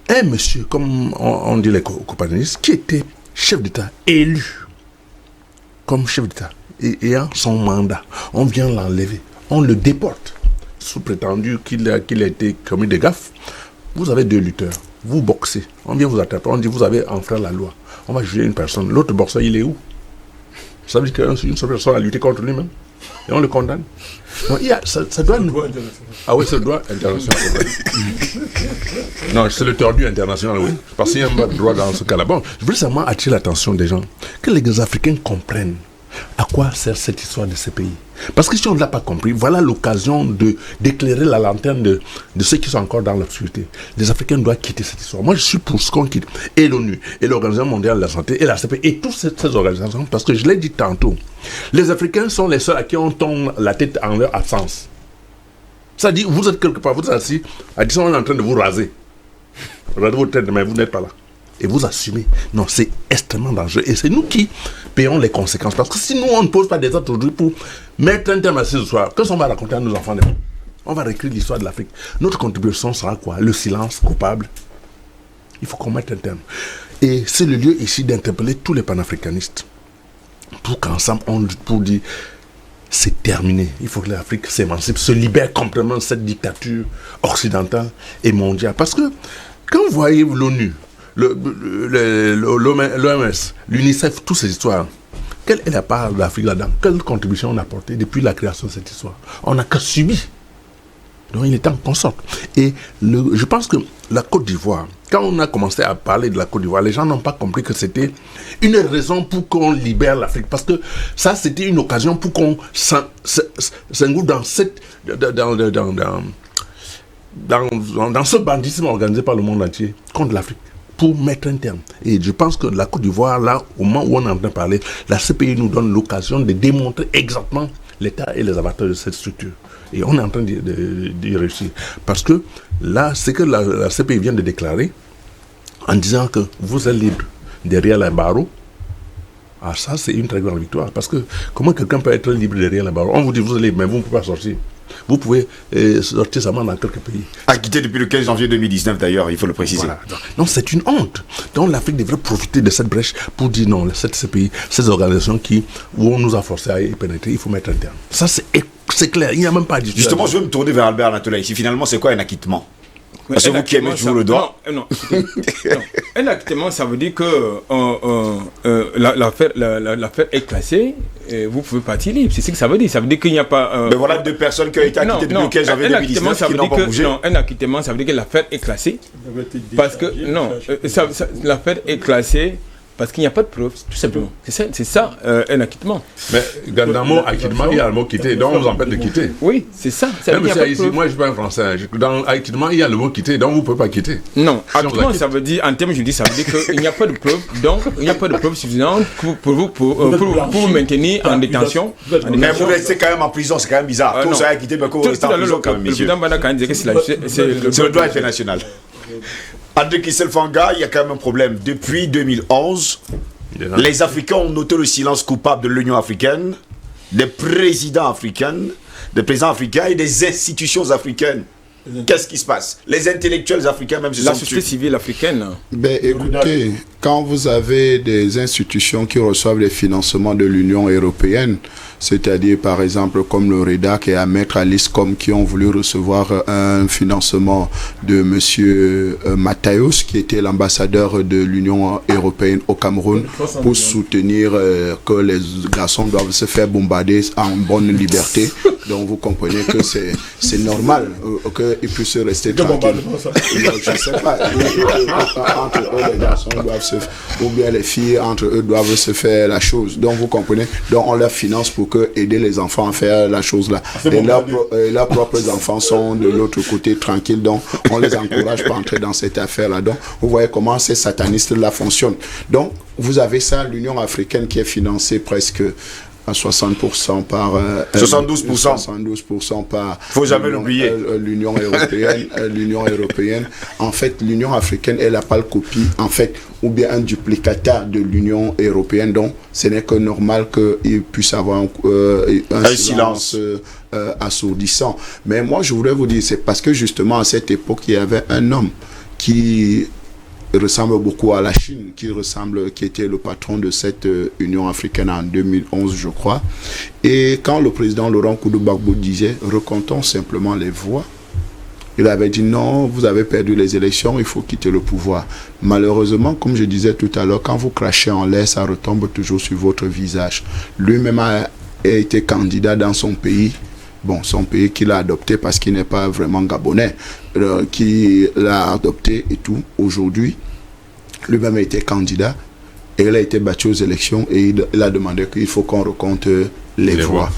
un monsieur, comme on dit les compagnonnistes, qui était chef d'État élu comme chef d'État, et ayant son mandat, on vient l'enlever, on le déporte. sous prétendu qu'il a été commis des gaffes, vous avez 2 lutteurs, vous boxez, on vient vous attraper, on dit vous avez enfreint la loi, on va juger une personne, l'autre boxeur il est où? Ça veut dire qu'une seule personne a lutté contre lui-même et on le condamne. Non, ça doit nous... Ah oui, c'est le droit international. Non, c'est le tordu international, oui. Parce qu'il y a un droit dans ce cas-là. Bon, je voulais seulement attirer l'attention des gens, que les Africains comprennent à quoi sert cette histoire de ces pays. Parce que si on ne l'a pas compris, voilà l'occasion d'éclairer la lanterne de ceux qui sont encore dans l'obscurité. Les Africains doivent quitter cette histoire. Moi, je suis pour ce qu'on quitte. Et l'ONU, et l'Organisation mondiale de la santé, et la CPI, et toutes ces organisations, parce que je l'ai dit tantôt, les Africains sont les seuls à qui on tourne la tête en leur absence. Ça dit, vous êtes quelque part, vous êtes assis, à disons, on est en train de vous raser. Regardez votre tête, mais vous n'êtes pas là. Et vous assumez. Non, c'est extrêmement dangereux. Et c'est nous qui payons les conséquences. Parce que si nous, on ne pose pas des actes aujourd'hui pour mettre un terme à ce soir, qu'est-ce qu'on va raconter à nos enfants demain? On va réécrire l'histoire de l'Afrique. Notre contribution sera quoi? Le silence coupable. Il faut qu'on mette un terme. Et c'est le lieu ici d'interpeller tous les panafricanistes pour qu'ensemble, on lutte pour dire c'est terminé. Il faut que l'Afrique s'émancipe, se libère complètement de cette dictature occidentale et mondiale. Parce que quand vous voyez l'ONU, l'OMS, l'UNICEF, toutes ces histoires, quelle est la part de l'Afrique là-dedans? Quelle contribution on a apportée depuis la création de cette histoire? On n'a que subi. Donc il est temps qu'on sorte. Et je pense que la Côte d'Ivoire, quand on a commencé à parler de la Côte d'Ivoire, les gens n'ont pas compris que c'était une raison pour qu'on libère l'Afrique. Parce que ça, c'était une occasion pour qu'on s'engouffre dans ce bandisme organisé par le monde entier contre l'Afrique, pour mettre un terme. Et je pense que la Côte d'Ivoire, là, au moment où on est en train de parler, la CPI nous donne l'occasion de démontrer exactement l'état et les avatars de cette structure. Et on est en train d'y réussir. Parce que là, c'est que la CPI vient de déclarer, en disant que vous êtes libre derrière les barreaux. Ah, ça, c'est une très grande victoire. Parce que comment quelqu'un peut être libre derrière les barreaux? On vous dit, vous êtes libre, mais vous ne pouvez pas sortir. Vous pouvez sortir seulement dans quelques pays. Acquitté depuis le 15 janvier 2019 d'ailleurs, il faut le préciser. Voilà. Non, c'est une honte. Donc l'Afrique devrait profiter de cette brèche pour dire non, ces pays, ces organisations où on nous a forcé à y pénétrer, il faut mettre un terme. Ça, c'est clair, il n'y a même pas à discuter. Justement, je vais me tourner vers Albert Anatola ici. Finalement, c'est quoi un acquittement? Parce que vous qui aimez toujours le doigt. Non. Un acquittement, ça veut dire que l'affaire est classée et vous pouvez partir libre. C'est ce que ça veut dire. Ça veut dire qu'il n'y a pas... Mais voilà 2 personnes qui ont été acquittées depuis le 15 janvier 2019 qui n'ont pas bougé. Non, un acquittement, ça veut dire que l'affaire est classée. Parce que, non, l'affaire est classée parce qu'il n'y a pas de preuves, tout simplement. C'est ça, un acquittement. Mais dans le mot acquittement, il y a le mot quitter, donc on vous empêche de quitter. Oui, c'est ça. Même ici, moi je ne suis pas un Français. Dans acquittement, il y a le mot quitter, donc vous ne pouvez pas quitter. Non, acquittement, ça veut dire, en termes juridiques, ça veut dire qu'il n'y a pas de preuves, donc il n'y a pas de preuves suffisantes pour vous maintenir en détention. Mais vous restez quand même en prison, c'est quand même bizarre. Tous sont acquittés, mais vous restez en prison quand même, messieurs. Le président Banda disait que c'est le droit international. André Kissel Fanga, il y a quand même un problème. Depuis 2011, les Africains ont noté le silence coupable de l'Union africaine, des présidents africains, et des institutions africaines. Qu'est-ce qui se passe? Les intellectuels africains même se sont tués. La société civile africaine. Ben, écoutez, quand vous avez des institutions qui reçoivent les financements de l'Union européenne, c'est-à-dire par exemple comme le REDAC et Ahmed Aliscom qui ont voulu recevoir un financement de M. Matthäus, qui était l'ambassadeur de l'Union européenne au Cameroun, pour soutenir que les garçons doivent se faire bombarder en bonne liberté. Donc vous comprenez que c'est normal qu'ils puissent rester tranquilles. Je ne sais pas. Entre eux, les garçons doivent se faire, ou bien les filles, entre eux, doivent se faire la chose. Donc vous comprenez. Donc on leur finance pour aider les enfants à faire la chose là. Et leurs propres enfants sont de l'autre côté tranquilles. Donc on les encourage pas à entrer dans cette affaire là. Donc vous voyez comment ces satanistes là fonctionnent. Donc vous avez ça, l'Union africaine qui est financée presque à 60% par 72% par faut jamais l'oublier l'Union européenne. En fait, l'Union africaine est la pâle copie en fait ou bien un duplicata de l'Union européenne. Donc ce n'est que normal qu'il puisse avoir un silence assourdissant. Mais moi je voudrais vous dire, c'est parce que justement à cette époque il y avait un homme qui ressemble beaucoup à la Chine, qui était le patron de cette Union africaine en 2011, je crois. Et quand le président Laurent Gbagbo disait « recomptons simplement les voix », il avait dit non, vous avez perdu les élections, il faut quitter le pouvoir. Malheureusement, comme je disais tout à l'heure, quand vous crachez en l'air, ça retombe toujours sur votre visage. Lui-même a été candidat dans son pays. Bon, son pays qu'il a adopté parce qu'il n'est pas vraiment gabonais, qui l'a adopté et tout. Aujourd'hui, lui-même a été candidat et il a été battu aux élections et il a demandé qu'il faut qu'on recompte les voix.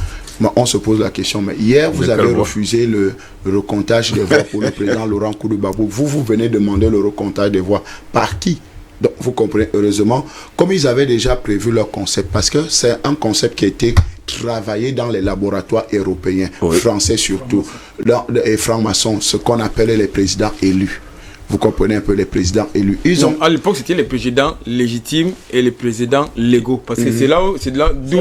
On se pose la question, mais hier, vous avez refusé le recomptage des voix pour le président Laurent Gbagbo. Vous venez demander le recomptage des voix. Par qui? Donc, vous comprenez, heureusement, comme ils avaient déjà prévu leur concept, parce que c'est un concept qui a été travaillé dans les laboratoires européens, français surtout, et francs-maçons, ce qu'on appelait les présidents élus. Vous comprenez un peu les présidents élus. À l'époque, c'était les présidents légitimes et les présidents légaux. Parce que c'est là d'où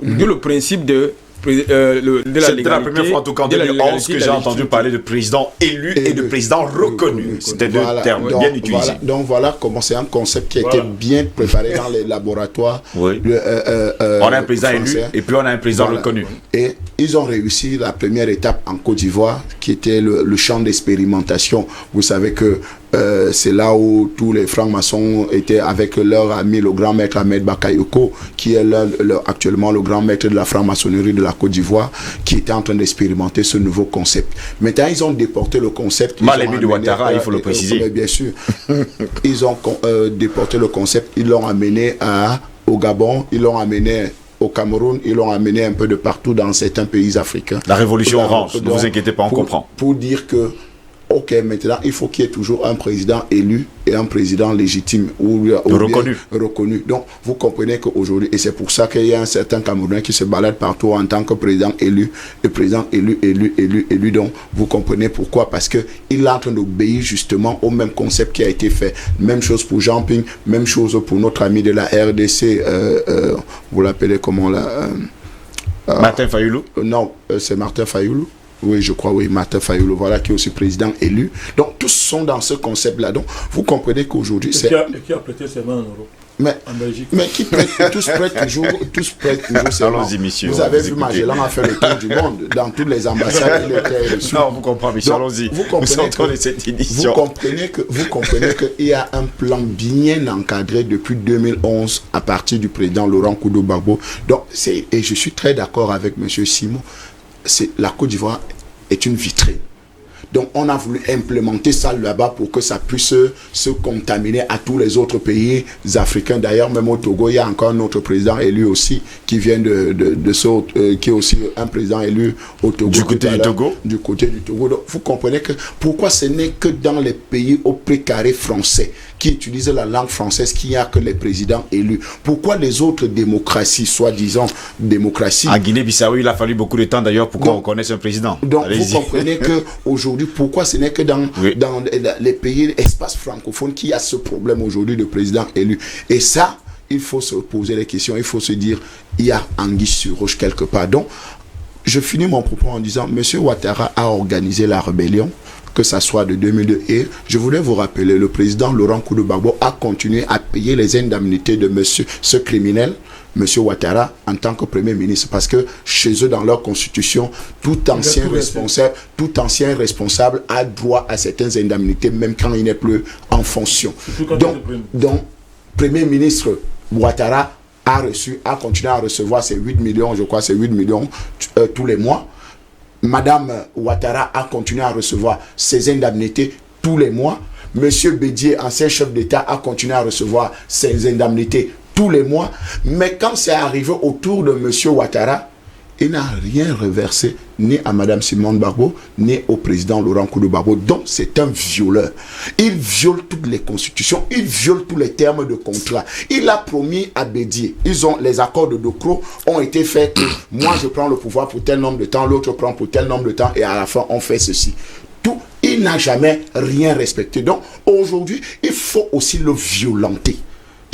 le principe de c'était la première fois en tout cas en 2011 que j'ai entendu parler de président élu et de président reconnu. C'était deux termes bien utilisés. Donc voilà comment c'est un concept qui a été bien préparé dans les laboratoires. On a un président élu et puis on a un président reconnu. Et ils ont réussi la première étape en Côte d'Ivoire qui était le champ d'expérimentation. Vous savez que c'est là où tous les francs-maçons étaient avec leur ami le grand maître Ahmed Bakayoko, qui est actuellement le grand maître de la franc-maçonnerie de la Côte d'Ivoire, qui était en train d'expérimenter ce nouveau concept. Maintenant, ils ont déporté le concept. Mal-aimé de Ouattara, il faut le préciser. Bien sûr. Ils ont déporté le concept, ils l'ont amené au Gabon, ils l'ont amené au Cameroun, ils l'ont amené un peu de partout dans certains pays africains. La révolution orange, ne vous inquiétez pas, on comprend. Pour dire que ok, maintenant, il faut qu'il y ait toujours un président élu et un président légitime ou reconnu. Donc, vous comprenez qu'aujourd'hui, et c'est pour ça qu'il y a un certain Camerounais qui se balade partout en tant que président élu, et président élu. Donc, vous comprenez pourquoi? Parce qu'il est en train d'obéir justement au même concept qui a été fait. Même chose pour Jean Ping, même chose pour notre ami de la RDC, vous l'appelez comment là Martin Fayoulou? Non, c'est Martin Fayoulou. Oui, je crois, oui, Martin Fayoulou, voilà, qui est aussi président élu. Donc, tous sont dans ce concept-là. Donc, vous comprenez qu'aujourd'hui, c'est... Qui a prêté ses mains en Europe? En Belgique. Mais qui prête, tous prêtent toujours ses mains. Vous avez vu, Magellan a fait le tour du monde. Dans toutes les ambassades, il était reçu. Non, vous comprenez, Michel, allons-y. Vous sortons de cette édition. Vous comprenez qu'il y a un plan bien encadré depuis 2011 à partir du président Laurent Gbagbo. Donc, et je suis très d'accord avec M. Simon. La Côte d'Ivoire est une vitrine. Donc, on a voulu implémenter ça là-bas pour que ça puisse se contaminer à tous les autres pays africains. D'ailleurs, même au Togo, il y a encore un autre président élu aussi qui vient qui est aussi un président élu au Togo. Du côté du Togo. Du côté du Togo. Donc, vous comprenez que pourquoi ce n'est que dans les pays au précaré français qui utilisent la langue française qu'il n'y a que les présidents élus. Pourquoi les autres démocraties, soi-disant démocraties... À Guinée-Bissau, il a fallu beaucoup de temps d'ailleurs pour qu'on reconnaisse un président. Donc, vous comprenez qu'aujourd'hui, pourquoi ce n'est que dans les pays, l'espace francophone, qu'il y a ce problème aujourd'hui de président élu. Et ça, il faut se poser les questions, il faut se dire, il y a anguille sur roche quelque part. Donc, je finis mon propos en disant, M. Ouattara a organisé la rébellion, que ça soit de 2002. Et je voulais vous rappeler, le président Laurent Gbagbo a continué à payer les indemnités de ce criminel, M. Ouattara, en tant que Premier ministre, parce que chez eux, dans leur constitution, tout ancien responsable a droit à certaines indemnités, même quand il n'est plus en fonction. Donc, Premier ministre Ouattara a continué à recevoir ces 8 millions, je crois, c'est 8 millions tous les mois. Madame Ouattara a continué à recevoir ses indemnités tous les mois. Monsieur Bédié, ancien chef d'État, a continué à recevoir ses indemnités tous les mois. Mais quand c'est arrivé autour de Monsieur Ouattara, il n'a rien reversé ni à Madame Simone Gbagbo, ni au président Laurent Gbagbo. Donc, c'est un violeur. Il viole toutes les constitutions, il viole tous les termes de contrat. Il a promis à Bédié. Les accords de Docro ont été faits que moi, je prends le pouvoir pour tel nombre de temps, l'autre prend pour tel nombre de temps, et à la fin, on fait ceci. Il n'a jamais rien respecté. Donc, aujourd'hui, il faut aussi le violenter.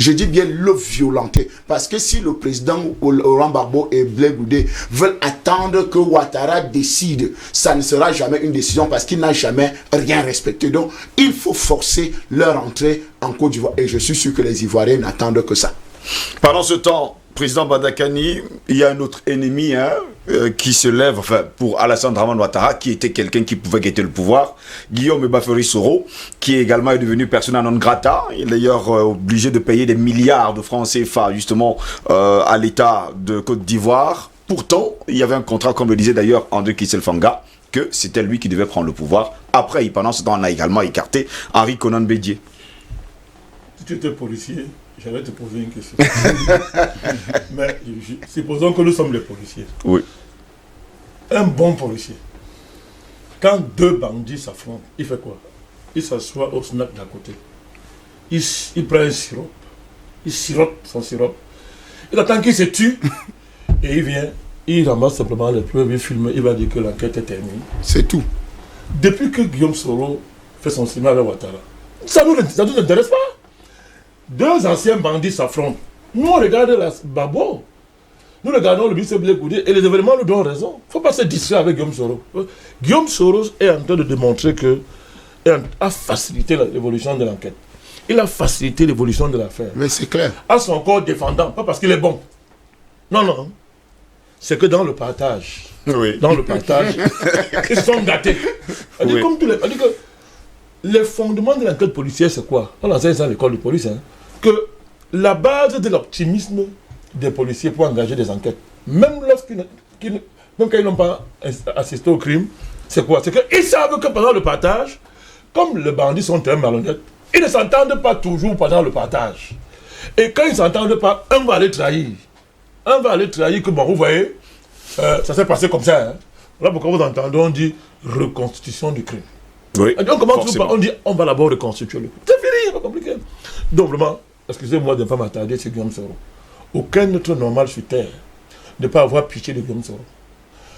Je dis bien le violenter. Parce que si le président Laurent Gbagbo et Blaise Goudé veulent attendre que Ouattara décide, ça ne sera jamais une décision parce qu'il n'a jamais rien respecté. Donc, il faut forcer leur entrée en Côte d'Ivoire. Et je suis sûr que les Ivoiriens n'attendent que ça. Pendant ce temps, président Bandakani, il y a un autre ennemi qui se lève, enfin, pour Alassane Dramane Ouattara, qui était quelqu'un qui pouvait guetter le pouvoir, Guillaume Baféry Soro, qui également est devenu persona non grata. Il est d'ailleurs obligé de payer des milliards de francs CFA, justement, à l'État de Côte d'Ivoire. Pourtant, il y avait un contrat, comme le disait d'ailleurs André Kisselfanga, que c'était lui qui devait prendre le pouvoir. Après, pendant ce temps, on a également écarté Henri Konan Bédié. Si tu étais policier, j'allais te poser une question. Mais supposons que nous sommes les policiers. Oui. Un bon policier, quand deux bandits s'affrontent, il fait quoi? Il s'assoit au snack d'à côté. Il prend un sirop. Il sirote son sirop. Il attend qu'il se tue. Et il vient. Il ramasse simplement les preuves, il filme. Il va dire que l'enquête est terminée. C'est tout. Depuis que Guillaume Soro fait son cinéma avec Ouattara, ça nous intéresse pas. Deux anciens bandits s'affrontent. Nous, on regarde la Babo. Nous regardons le ministre Blaise Goudé et les événements nous donnent raison. Il ne faut pas se distraire avec Guillaume Soro. Guillaume Soro est en train de démontrer qu'il a facilité l'évolution de l'enquête. Il a facilité l'évolution de l'affaire. Mais c'est clair. À son corps défendant, pas parce qu'il est bon. Non, non. C'est que dans le partage. Oui. Dans le partage, ils sont gâtés. Oui. Comme tous les, que les fondements de l'enquête policière, c'est quoi? On enseigne ça à l'école de police. Que la base de l'optimisme des policiers pour engager des enquêtes, même quand ils n'ont pas assisté au crime, c'est quoi? C'est qu'ils savent que pendant le partage, comme les bandits sont très malhonnêtes, ils ne s'entendent pas toujours pendant le partage. Et quand ils ne s'entendent pas, un va aller trahir. Un va aller trahir que, bon, vous voyez, ça s'est passé comme ça. Là, pourquoi vous entendez, on dit reconstitution du crime. Oui. Et donc, comment on dit, on va d'abord reconstituer le crime. C'est fini, c'est pas compliqué. Donc, vraiment, excusez-moi de ne pas m'attarder sur Guillaume Soro. Aucun autre normal sur Terre ne peut avoir pitié de Guillaume Soro.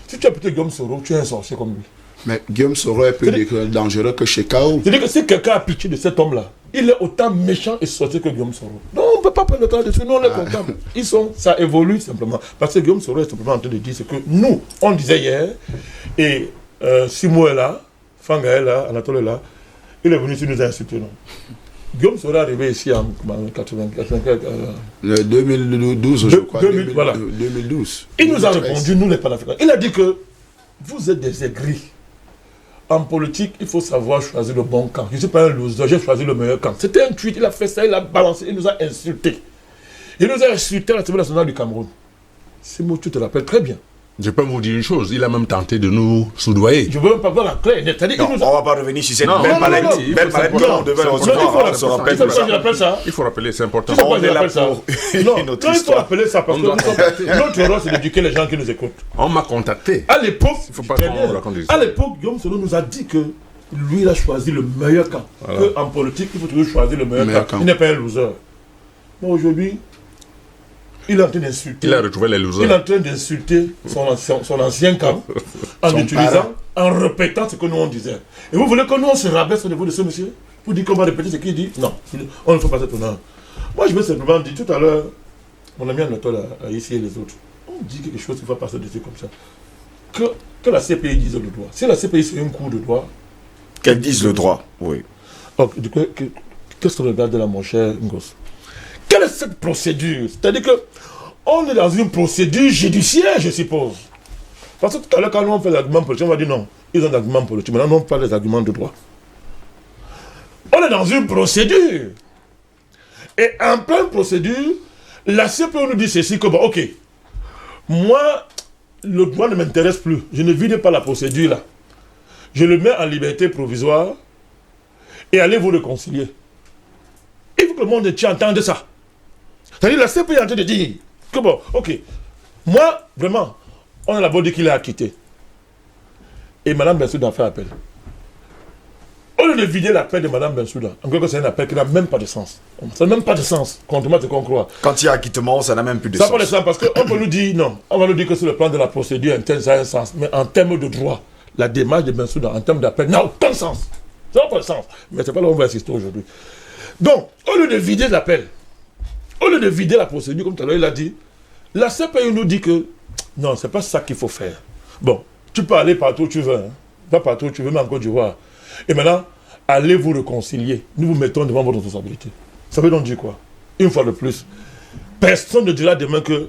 Si tu as pitié de Guillaume Soro, tu es un sorcier comme lui. Mais Guillaume Soro est plus dangereux que Chekao. C'est-à-dire que si quelqu'un a pitié de cet homme-là, il est autant méchant et sorcier que Guillaume Soro. Non, on ne peut pas prendre le temps dessus, nous on est contents. Ça évolue simplement. Parce que Guillaume Soro est simplement en train de dire ce que nous, on disait hier, et Simo est là, Fanga est là, Anatole est là, il est venu ici nous insulter. Non. Guillaume Soro est arrivé ici en 2012, je crois. 2012. Il nous a répondu, nous les panafricains. Il a dit que vous êtes des aigris. En politique, il faut savoir choisir le bon camp. Je ne suis pas un loser, j'ai choisi le meilleur camp. C'était un tweet, il a fait ça, il a balancé, il nous a insultés. Il nous a insultés à l'Assemblée nationale du Cameroun. C'est moi, tu te rappelles très bien. Je peux vous dire une chose, il a même tenté de nous soudoyer. Je ne veux même pas voir la clé. Non, on ne va pas revenir sur cette belle maladie. Belle maladie, on devait le recevoir. Il faut rappeler, c'est important. On est là pour notre histoire. Il faut rappeler ça parce que notre rôle, c'est d'éduquer les gens qui nous écoutent. On m'a contacté. À l'époque, Guillaume Soro nous a dit que lui, il a choisi le meilleur camp. Voilà. En politique, il faut toujours choisir le meilleur camp. Il n'est pas un loser. Mais aujourd'hui, il est en train d'insulter. Il a retrouvé les losers. Il est en train d'insulter son ancien camp en utilisant, en répétant ce que nous on disait. Et vous voulez que nous on se rabaisse au niveau de ce monsieur? Vous dites qu'on va répéter ce qu'il dit? Non, on ne fait pas ça tournant. Moi je veux simplement dire tout à l'heure, mon ami Anatole a ici et les autres, on dit quelque chose qui va passer dessus comme ça. Que la CPI dise le droit. Si la CPI c'est un cours de droit, qu'elle dise le droit, oui. Donc, qu'est-ce qu'on regarde là, mon cher Ngos? Quelle est cette procédure? C'est-à-dire que on est dans une procédure judiciaire, je suppose. Parce que tout à l'heure, quand on fait l'argument politique, on va dire non, ils ont des arguments politiques. Maintenant, on parle des arguments de droit. On est dans une procédure. Et en pleine procédure, la CPI nous dit ceci, que bon, ok, moi, le droit ne m'intéresse plus. Je ne vide pas la procédure là. Je le mets en liberté provisoire et allez vous réconcilier. Il faut que le monde entier entende ça. C'est-à-dire la CPI est en train de dire que bon, ok, moi, vraiment, on a d'abord dit qu'il est acquitté. Et Mme Bensouda a fait appel. Au lieu de vider l'appel de Mme Bensouda, en quelque sorte, c'est un appel qui n'a même pas de sens. Ça n'a même pas de sens, contrairement à ce qu'on croit. Quand il y a acquittement, ça n'a même plus de sens. Ça n'a pas de sens parce qu'on peut nous dire non. On va nous dire que sur le plan de la procédure interne, ça a un sens. Mais en termes de droit, la démarche de Bensouda, en termes d'appel, n'a aucun sens. Ça n'a pas de sens. Mais c'est pas là où on va assister aujourd'hui. Donc, au lieu de vider l'appel, Au lieu de vider la procédure, comme tout à l'heure, il a dit, la CPI nous dit que non, c'est pas ça qu'il faut faire. Bon, tu peux aller partout où tu veux, hein. Pas partout où tu veux, mais en Côte d'Ivoire. Et maintenant, allez vous réconcilier. Nous vous mettons devant votre responsabilité. Ça veut donc dire quoi? Une fois de plus, personne ne dira demain que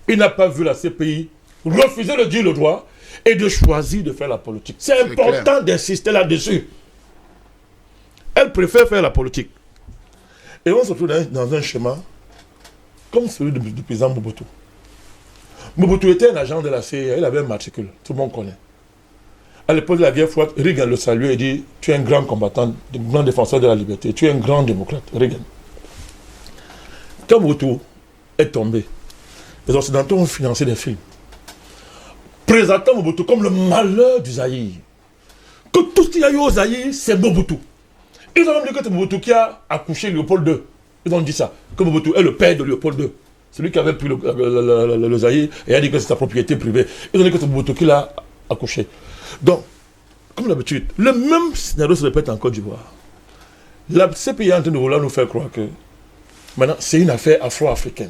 il n'a pas vu la CPI refuser de dire le droit et de choisir de faire la politique. C'est important d'insister là-dessus. Elle préfère faire la politique. Et on se trouve dans un schéma comme celui du président Mobutu. Mobutu était un agent de la CIA, il avait un matricule, tout le monde connaît. À l'époque de la guerre froide, Reagan le saluait et dit « Tu es un grand combattant, un grand défenseur de la liberté, tu es un grand démocrate, Reagan. » Quand Mobutu est tombé, les Occidentaux ont financé des films présentant Mobutu comme le malheur du Zaïre. Que tout ce qu'il y a eu au Zaïre, c'est Mobutu. Ils ont même dit que c'est Mobutu qui a accouché Léopold II. Ils ont dit ça, que Mobutu est le père de Léopold II. Celui qui avait pris le Zaïre et a dit que c'est sa propriété privée. Ils ont dit que c'est Mobutu qui l'a accouché. Donc, comme d'habitude, le même scénario se répète en Côte d'Ivoire. La CPI est en train de vouloir nous faire croire que maintenant, c'est une affaire afro-africaine.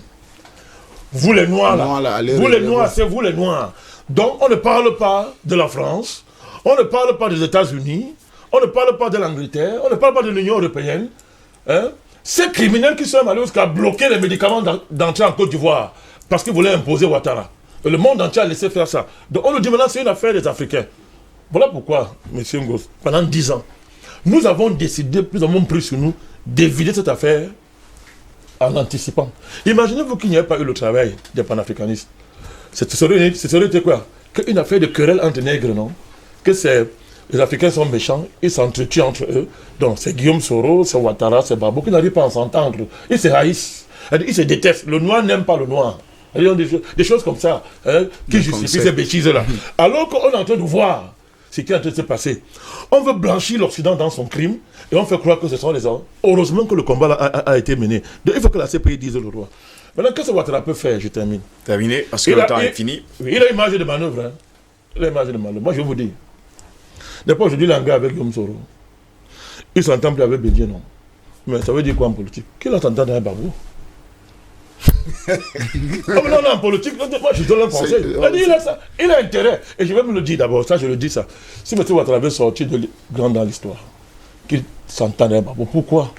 Vous les Noirs, là, vous les Noirs, c'est vous les Noirs. Donc, on ne parle pas de la France, on ne parle pas des États-Unis, on ne parle pas de l'Angleterre, on ne parle pas de l'Union européenne. Hein? Ces criminels qui sont allés jusqu'à bloquer les médicaments d'entrée en Côte d'Ivoire parce qu'ils voulaient imposer Ouattara. Et le monde entier a laissé faire ça. Donc, on nous dit maintenant c'est une affaire des Africains. Voilà pourquoi, M. Ngos, pendant 10 ans, nous avons décidé, nous avons pris sur nous d'éviter cette affaire en anticipant. Imaginez-vous qu'il n'y ait pas eu le travail des panafricanistes. Ce serait été quoi? Une affaire de querelle entre nègres, non? Que les Africains sont méchants, ils s'entretuent entre eux. Donc c'est Guillaume Soro, c'est Ouattara, c'est Babo qui n'arrivent pas à s'entendre. Ils se haïssent, ils se détestent. Le noir n'aime pas le noir. Ils ont des choses comme ça, hein, qui justifient ces bêtises-là. Alors qu'on est en train de voir ce qui est en train de se passer. On veut blanchir l'Occident dans son crime et on fait croire que ce sont les hommes. Heureusement que le combat a été mené. Donc il faut que la CPI dise le droit. Maintenant, qu'est-ce que Ouattara peut faire? Je termine. Terminé, parce que le temps est fini. Il a une marge de manœuvre. Hein. Il a une marge de manœuvre. Moi, je vous dis. Depuis aujourd'hui, l'anga avec Guillaume Soro. Il s'entend plus avec Bédier, non. Mais ça veut dire quoi en politique? Qu'il s'entend avec Babou? Non, en politique, moi je donne un conseil. Il a intérêt. Et je vais me le dire d'abord, ça je le dis ça. Si M. Ouattara avait sorti de grand dans l'histoire, qu'il s'entendait avec Babou, pourquoi?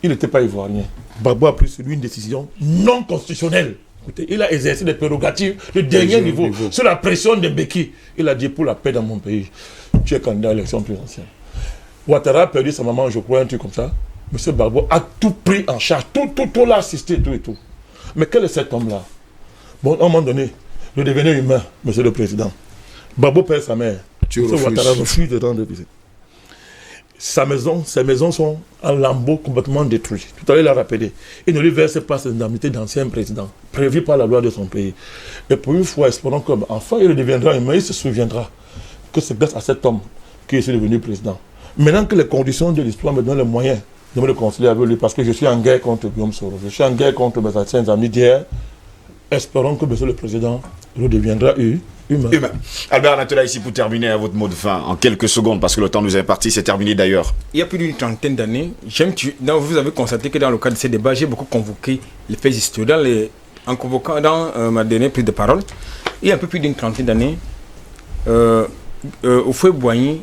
Il n'était pas ivoirien. Babou a pris sur lui une décision non constitutionnelle. Écoutez, il a exercé des prérogatives de dernier niveau, sous la pression de Mbeki. Il a dit pour la paix dans mon pays, tu es candidat à l'élection présidentielle. Ouattara a perdu sa maman, je crois, un truc comme ça. M. Babou a tout pris en charge, tout l'a assisté, tout et tout. Mais quel est cet homme-là? Bon, à un moment donné, le devenir humain, monsieur le président. Babou perd sa mère. M. Ouattara refuse de rendre visite. Ses maisons sont en lambeaux complètement détruites. Tout à l'heure, il a rappelé. Il ne lui verse pas ses indemnités d'ancien président, prévues par la loi de son pays. Et pour une fois, espérons qu'enfin il deviendra humain, il se souviendra que c'est grâce à cet homme qu'il est devenu président. Maintenant que les conditions de l'histoire me donnent les moyens de me réconcilier avec lui, parce que je suis en guerre contre Guillaume Soro, je suis en guerre contre mes anciens amis d'hier, espérons que monsieur le président redeviendra humain. Albert Anatola ici pour terminer à votre mot de fin en quelques secondes parce que le temps nous est imparti, c'est terminé d'ailleurs. Il y a plus d'une trentaine d'années, vous avez constaté que dans le cadre de ces débats, j'ai beaucoup convoqué les faits historiques en convoquant dans ma dernière prise de parole. Il y a un peu plus d'une trentaine d'années, Houphouët-Boigny,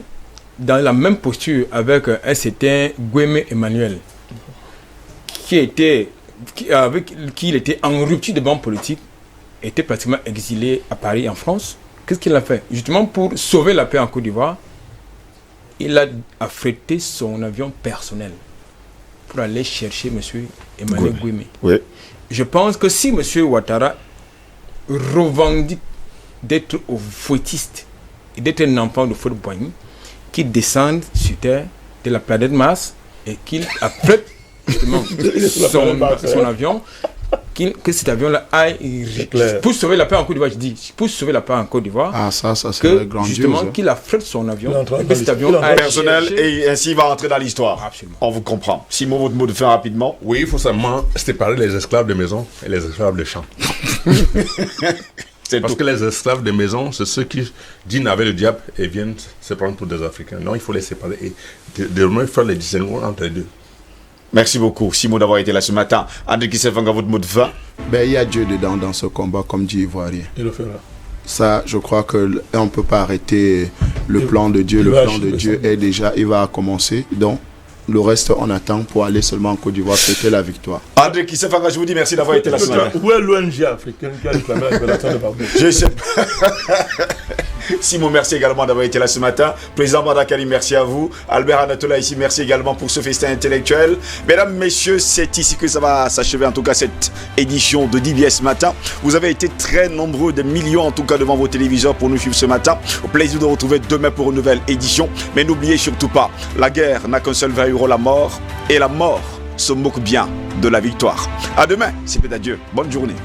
dans la même posture avec un certain Guémé Emmanuel, qui était en rupture de banc politique, était pratiquement exilé à Paris, en France. Qu'est-ce qu'il a fait? Justement pour sauver la paix en Côte d'Ivoire, il a affrété son avion personnel pour aller chercher M. Emmanuel Guémé. Oui. Je pense que si M. Ouattara revendique d'être fouettiste et d'être un enfant de Houphouët-Boigny, qu'il descende sur terre de la planète Mars et qu'il affrète justement son avion, que cet avion-là aille pour sauver la paix en Côte d'Ivoire. Je dis pour sauver la paix en Côte d'Ivoire. Ça c'est grandiose. Justement, qu'il affrète son avion et que cet avion aille personnel et ainsi il va rentrer dans l'histoire. Absolument. On vous comprend. Simon, votre mot de fin rapidement. Oui, il faut seulement séparer les esclaves de maison et les esclaves de champ. Parce que les esclaves de maison, c'est ceux qui dînent avec le diable et viennent se prendre pour des Africains. Non, il faut les séparer et de faire les discernements entre les deux. Merci beaucoup, Simon, d'avoir été là ce matin. André Kisefanga, votre mot de fin? Il y a Dieu dedans dans ce combat, comme dit Ivoirien. Il le fera. Ça, je crois qu'on ne peut pas arrêter le plan de Dieu. Le plan de Dieu est déjà, il va commencer. Donc, le reste, on attend pour aller seulement en Côte d'Ivoire fêter la victoire. André Kisefanga, je vous dis merci d'avoir été là ce matin. Où est l'ONG africaine qui a réclamé la révélation de Babou? Je sais pas. Simon, merci également d'avoir été là ce matin. Président Bandakani, merci à vous. Albert Anatola ici, merci également pour ce festin intellectuel. Mesdames, messieurs, c'est ici que ça va s'achever, en tout cas, cette édition de DBS Matin. Vous avez été très nombreux, des millions en tout cas, devant vos téléviseurs pour nous suivre ce matin. Au plaisir de vous retrouver demain pour une nouvelle édition. Mais n'oubliez surtout pas, la guerre n'a qu'un seul vainqueur, la mort. Et la mort se moque bien de la victoire. À demain, c'est peut-être adieu. Bonne journée.